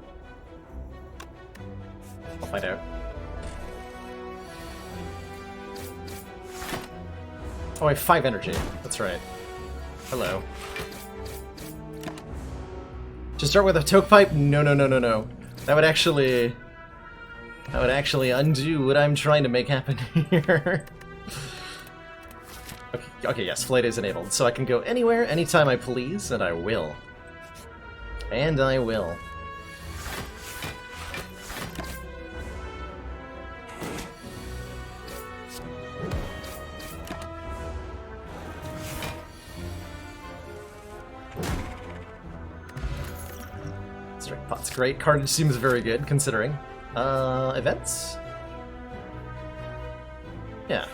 I'll find out. Oh, I have 5 energy. That's right. Hello. To start with a toke pipe? No, no, no, no, no. That would actually undo what I'm trying to make happen here. Okay, yes, flight is enabled, so I can go anywhere, anytime I please, and I will. And I will. Strike pot's great. Carnage seems very good, considering. Events? Yeah.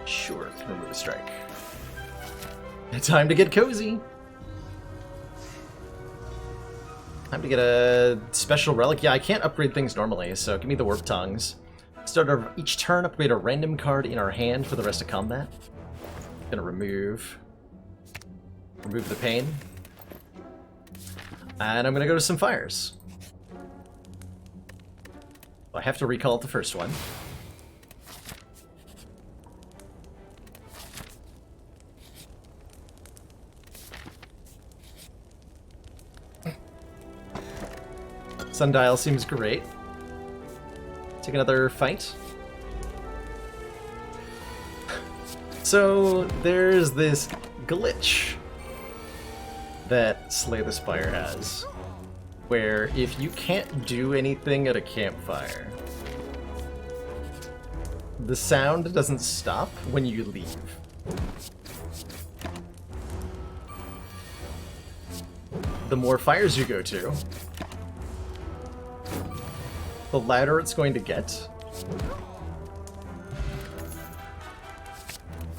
Sure, can remove a strike. Time to get cozy! Time to get a special relic. Yeah, I can't upgrade things normally, so give me the Warp Tongues. Start of each turn, upgrade a random card in our hand for the rest of combat. Gonna remove the pain. And I'm gonna go to some fires. I have to recall the first one. Sundial seems great. Take another fight. So there's this glitch that Slay the Spire has, where if you can't do anything at a campfire, the sound doesn't stop when you leave. The more fires you go to, the louder it's going to get.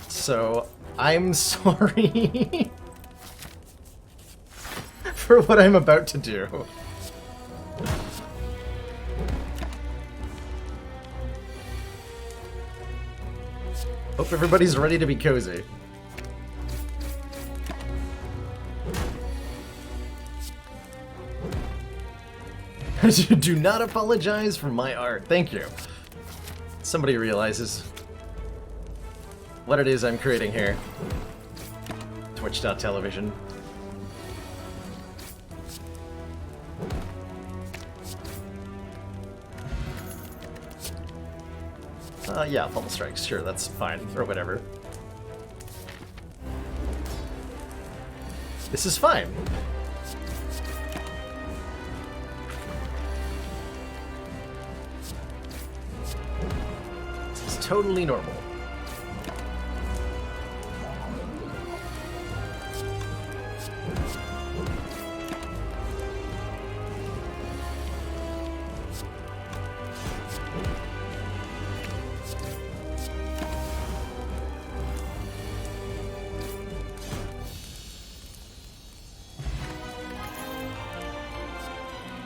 So, I'm sorry for what I'm about to do. Hope everybody's ready to be cozy. Do not apologize for my art. Thank you. Somebody realizes what it is I'm creating here. Twitch.television. Yeah, Pummel Strikes. Sure, that's fine. Or whatever. This is fine. This is totally normal.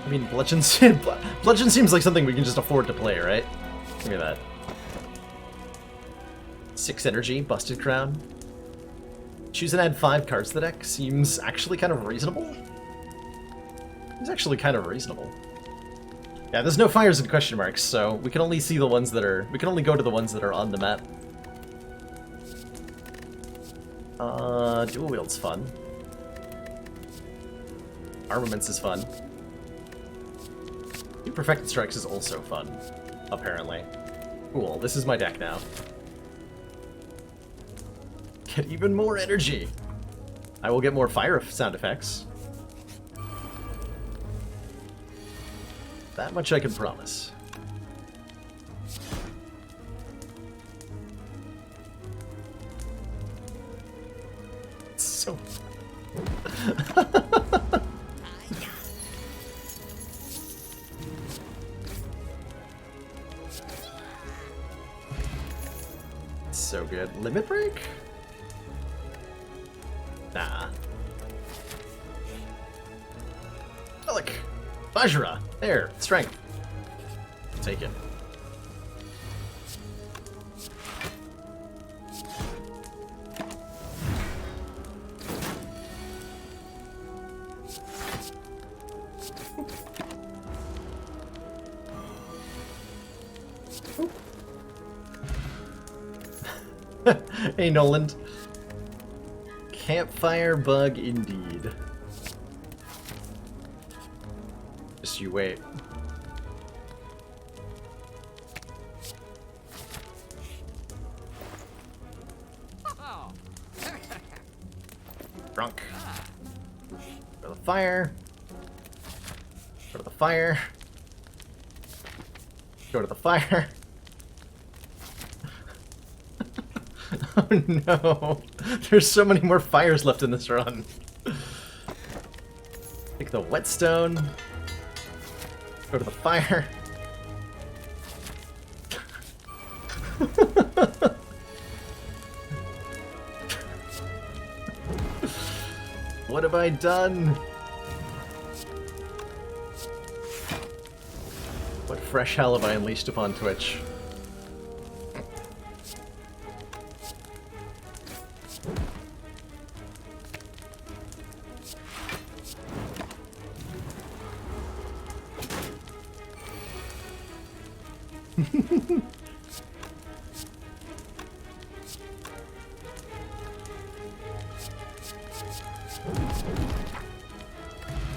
I mean, Bludgeon seems like something we can just afford to play, right? Give me that. 6 energy, Busted Crown. Choose and add 5 cards to the deck seems actually kind of reasonable. It's actually kind of reasonable. Yeah, there's no fires and question marks, so we can only see the ones that are... We can only go to the ones that are on the map. Dual Wield's fun. Armaments is fun. Perfected Strikes is also fun, apparently. Cool, this is my deck now. Get even more energy. I will get more fire sound effects. That much I can promise. So... so good. Limit break? Nah. Look! Vajra! There! Strength! Take it. Hey, Noland. Campfire bug indeed. Just you wait. Drunk. Go to the fire. Go to the fire. Go to the fire. Oh no! There's so many more fires left in this run. Take the whetstone. Go to the fire. What have I done? What fresh hell have I unleashed upon Twitch?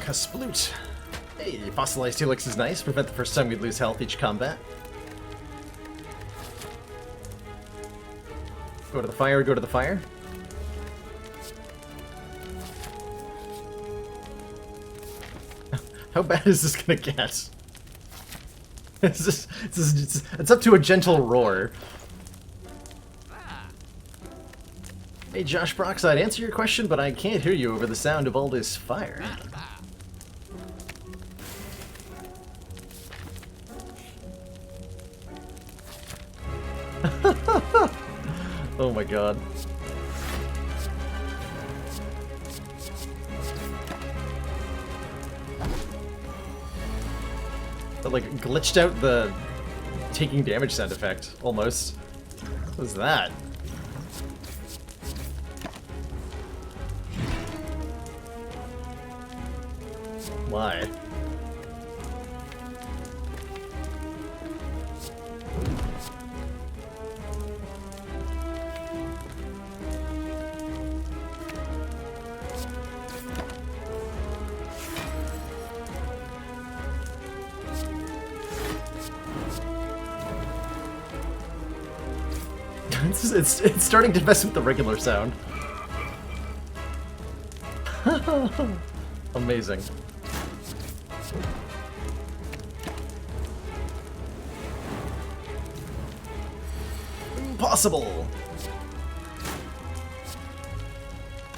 Kasploot. Hey, fossilized helix is nice. Prevent the first time we'd lose health each combat. Go to the fire, go to the fire. How bad is this gonna get? It's up to a gentle roar. Hey Josh Brox, I'd answer your question, but I can't hear you over the sound of all this fire. Oh my god. That like glitched out the taking damage sound effect, almost. What was that? Why? It's starting to mess with the regular sound. Amazing. Impossible!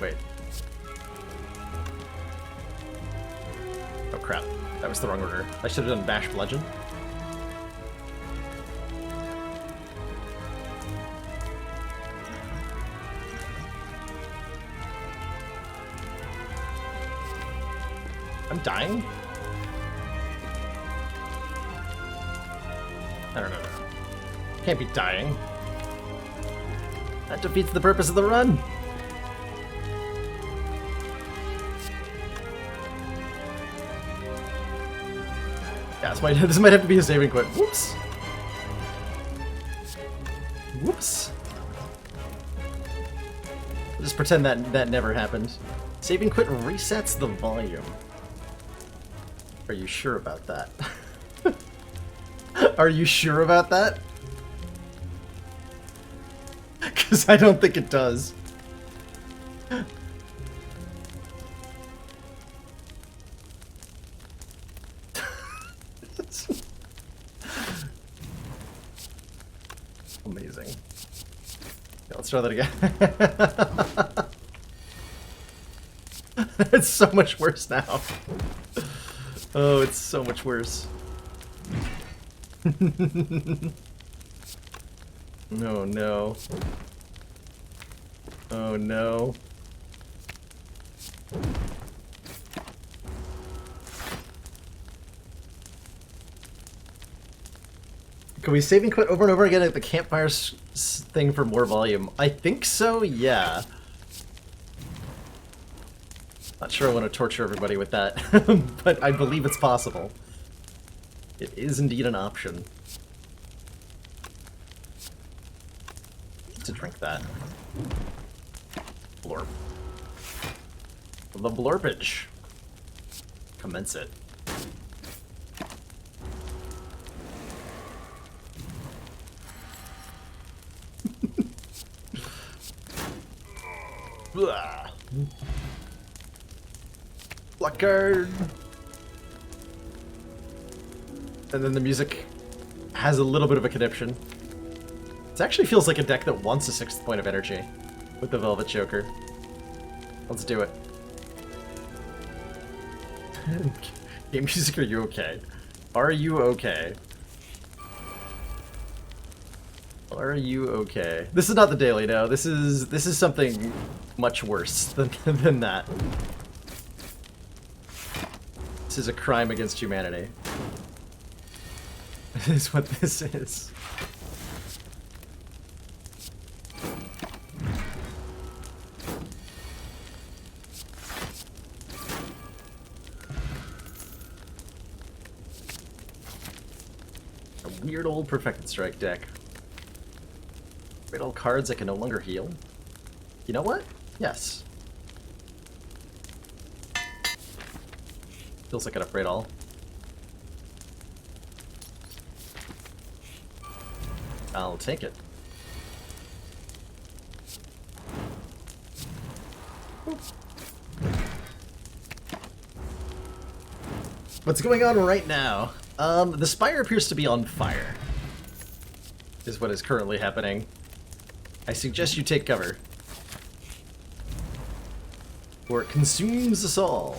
Wait. Oh crap. That was the wrong order. I should have done Bash Bludgeon. I'm dying? I don't know. Can't be dying. That defeats the purpose of the run. Yeah, this might have to be a saving quit. Whoops. Whoops. I'll just pretend that never happened. Saving quit resets the volume. Are you sure about that? Are you sure about that? Because I don't think it does. Amazing. Yeah, let's try that again. It's so much worse now. Oh, it's so much worse. Oh no. Oh no. Can we save and quit over and over again at the campfire thing for more volume? I think so, yeah. Not sure I want to torture everybody with that, but I believe it's possible. It is indeed an option. To drink that. Blorp. The blorpage. Commence it. Blah. Placard. And then the music has a little bit of a conniption. It actually feels like a deck that wants a 6th point of energy with the Velvet Choker. Let's do it. Game music, are you okay? Are you okay? Are you okay? This is not the daily, no. This is something much worse than that. This is a crime against humanity. This is what this is. A weird old Perfected Strike deck. Great old cards that can no longer heal. You know what? Yes. Feels like an upgrade all. I'll take it. What's going on right now? The Spire appears to be on fire. Is what is currently happening. I suggest you take cover. Or it consumes us all.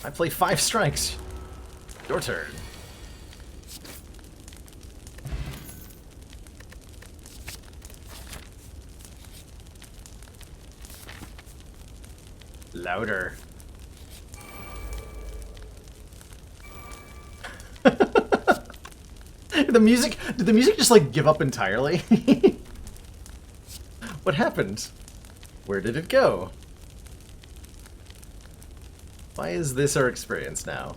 I play 5 strikes. Your turn. Louder. Did the music just like give up entirely? What happened? Where did it go? Why is this our experience now?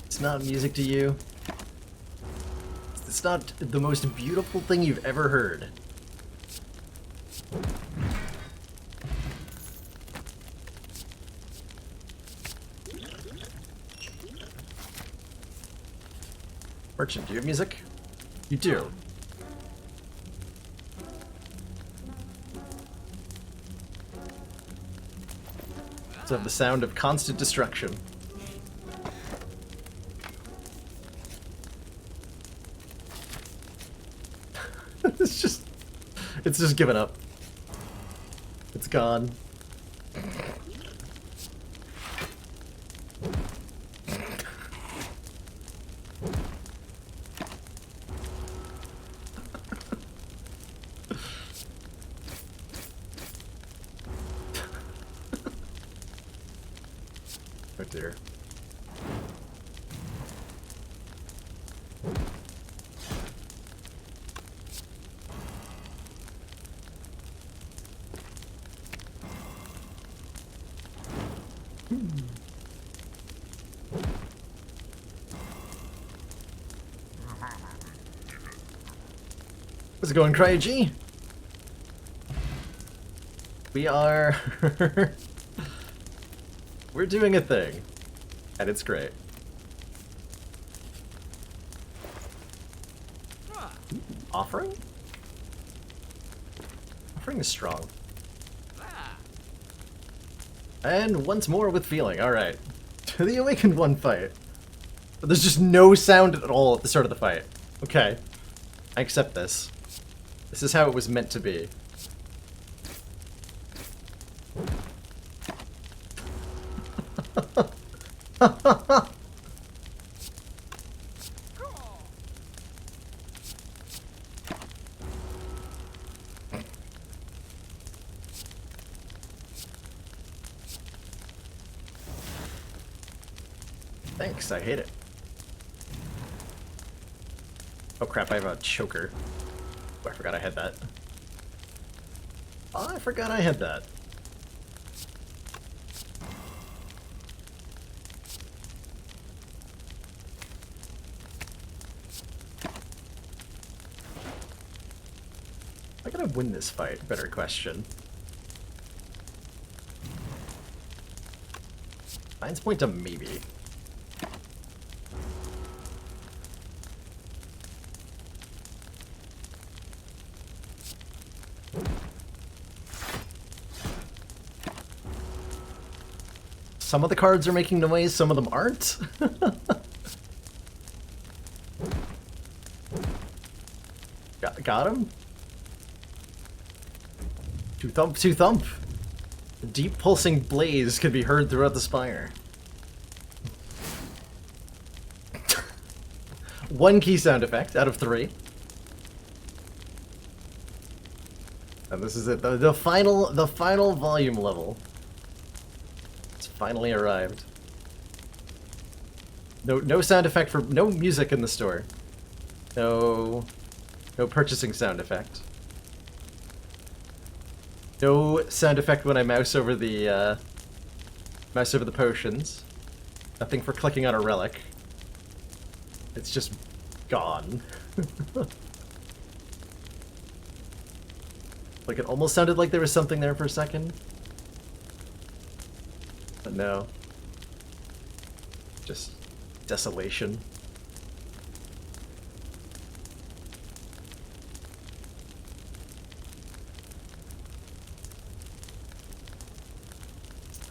It's not music to you. It's not the most beautiful thing you've ever heard. Merchant, do you have music? You do. So have the sound of constant destruction. It's just given up. It's gone. Oh dear. How's it going, Cryo-G? We are... We're doing a thing. And it's great. Offering? Offering is strong. And once more with feeling, alright. To the Awakened One fight. But there's just no sound at all at the start of the fight. Okay. I accept this. This is how it was meant to be. Thanks, I hate it. Oh crap, I have a choker. Oh, I forgot I had that. Oh, I forgot I had that. I gotta win this fight, better question. Mine's point to maybe. Some of the cards are making noise, some of them aren't. Got him? Two thump, two thump. The deep pulsing blaze can be heard throughout the spire. One key sound effect out of 3. And this is it. The final volume level. It's finally arrived. No sound effect for no music in the store. No purchasing sound effect. No sound effect when I mouse over the potions. Nothing for clicking on a relic. It's just gone. Like it almost sounded like there was something there for a second. But no. Just desolation.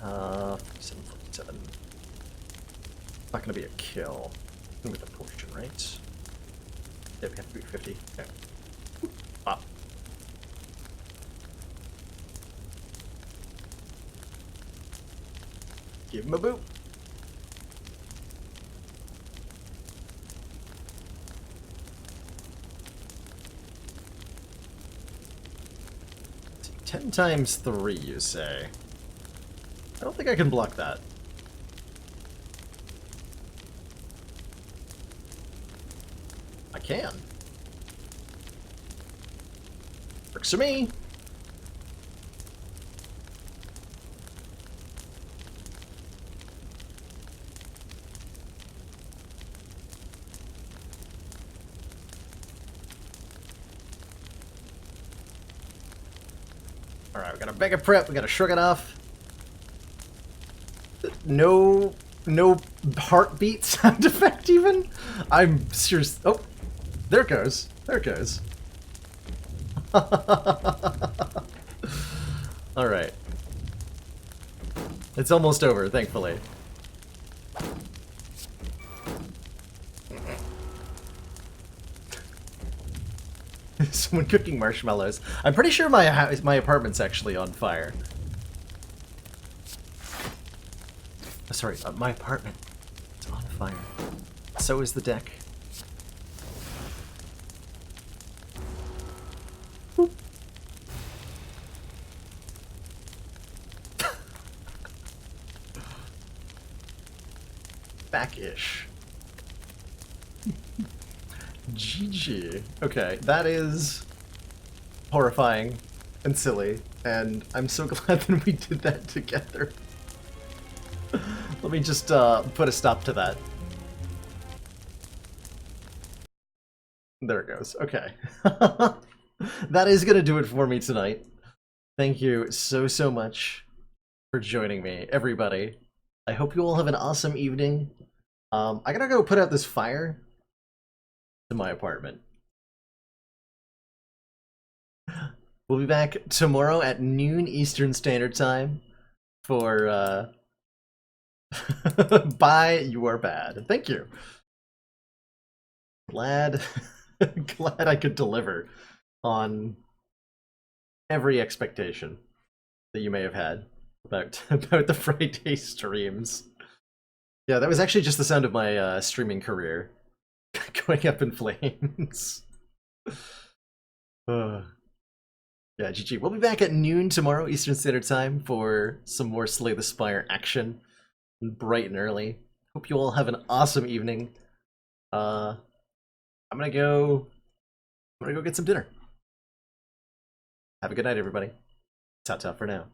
Uh, 747. Not gonna be a kill. Gonna be the potion, right? Yeah, we have to be 50. Okay. Pop. Give him a boot. See, 10 times 3, you say? I don't think I can block that. I can. Works for me. Alright, we got a mega prep, we got to shrug it off. No heartbeat sound effect even? I'm serious. Oh, there it goes. There it goes. Alright. It's almost over, thankfully. Someone cooking marshmallows. I'm pretty sure my apartment's actually on fire. Oh, sorry, my apartment. It's on fire. So is the deck. Boop. Back-ish. GG. Okay, that is horrifying and silly, and I'm so glad that we did that together. Let me just put a stop to that. There it goes. Okay. That is going to do it for me tonight. Thank you so much for joining me, everybody. I hope you all have an awesome evening. I gotta go put out this fire in my apartment. We'll be back tomorrow at noon Eastern Standard Time for Bye, You Are Bad. Thank you. Glad I could deliver on every expectation that you may have had about the Friday streams. Yeah, that was actually just the sound of my streaming career going up in flames. Yeah, GG. We'll be back at noon tomorrow Eastern Standard Time for some more Slay the Spire action, bright and early. Hope you all have an awesome evening. I'm gonna go get some dinner. Have a good night, everybody. Ta-ta for now.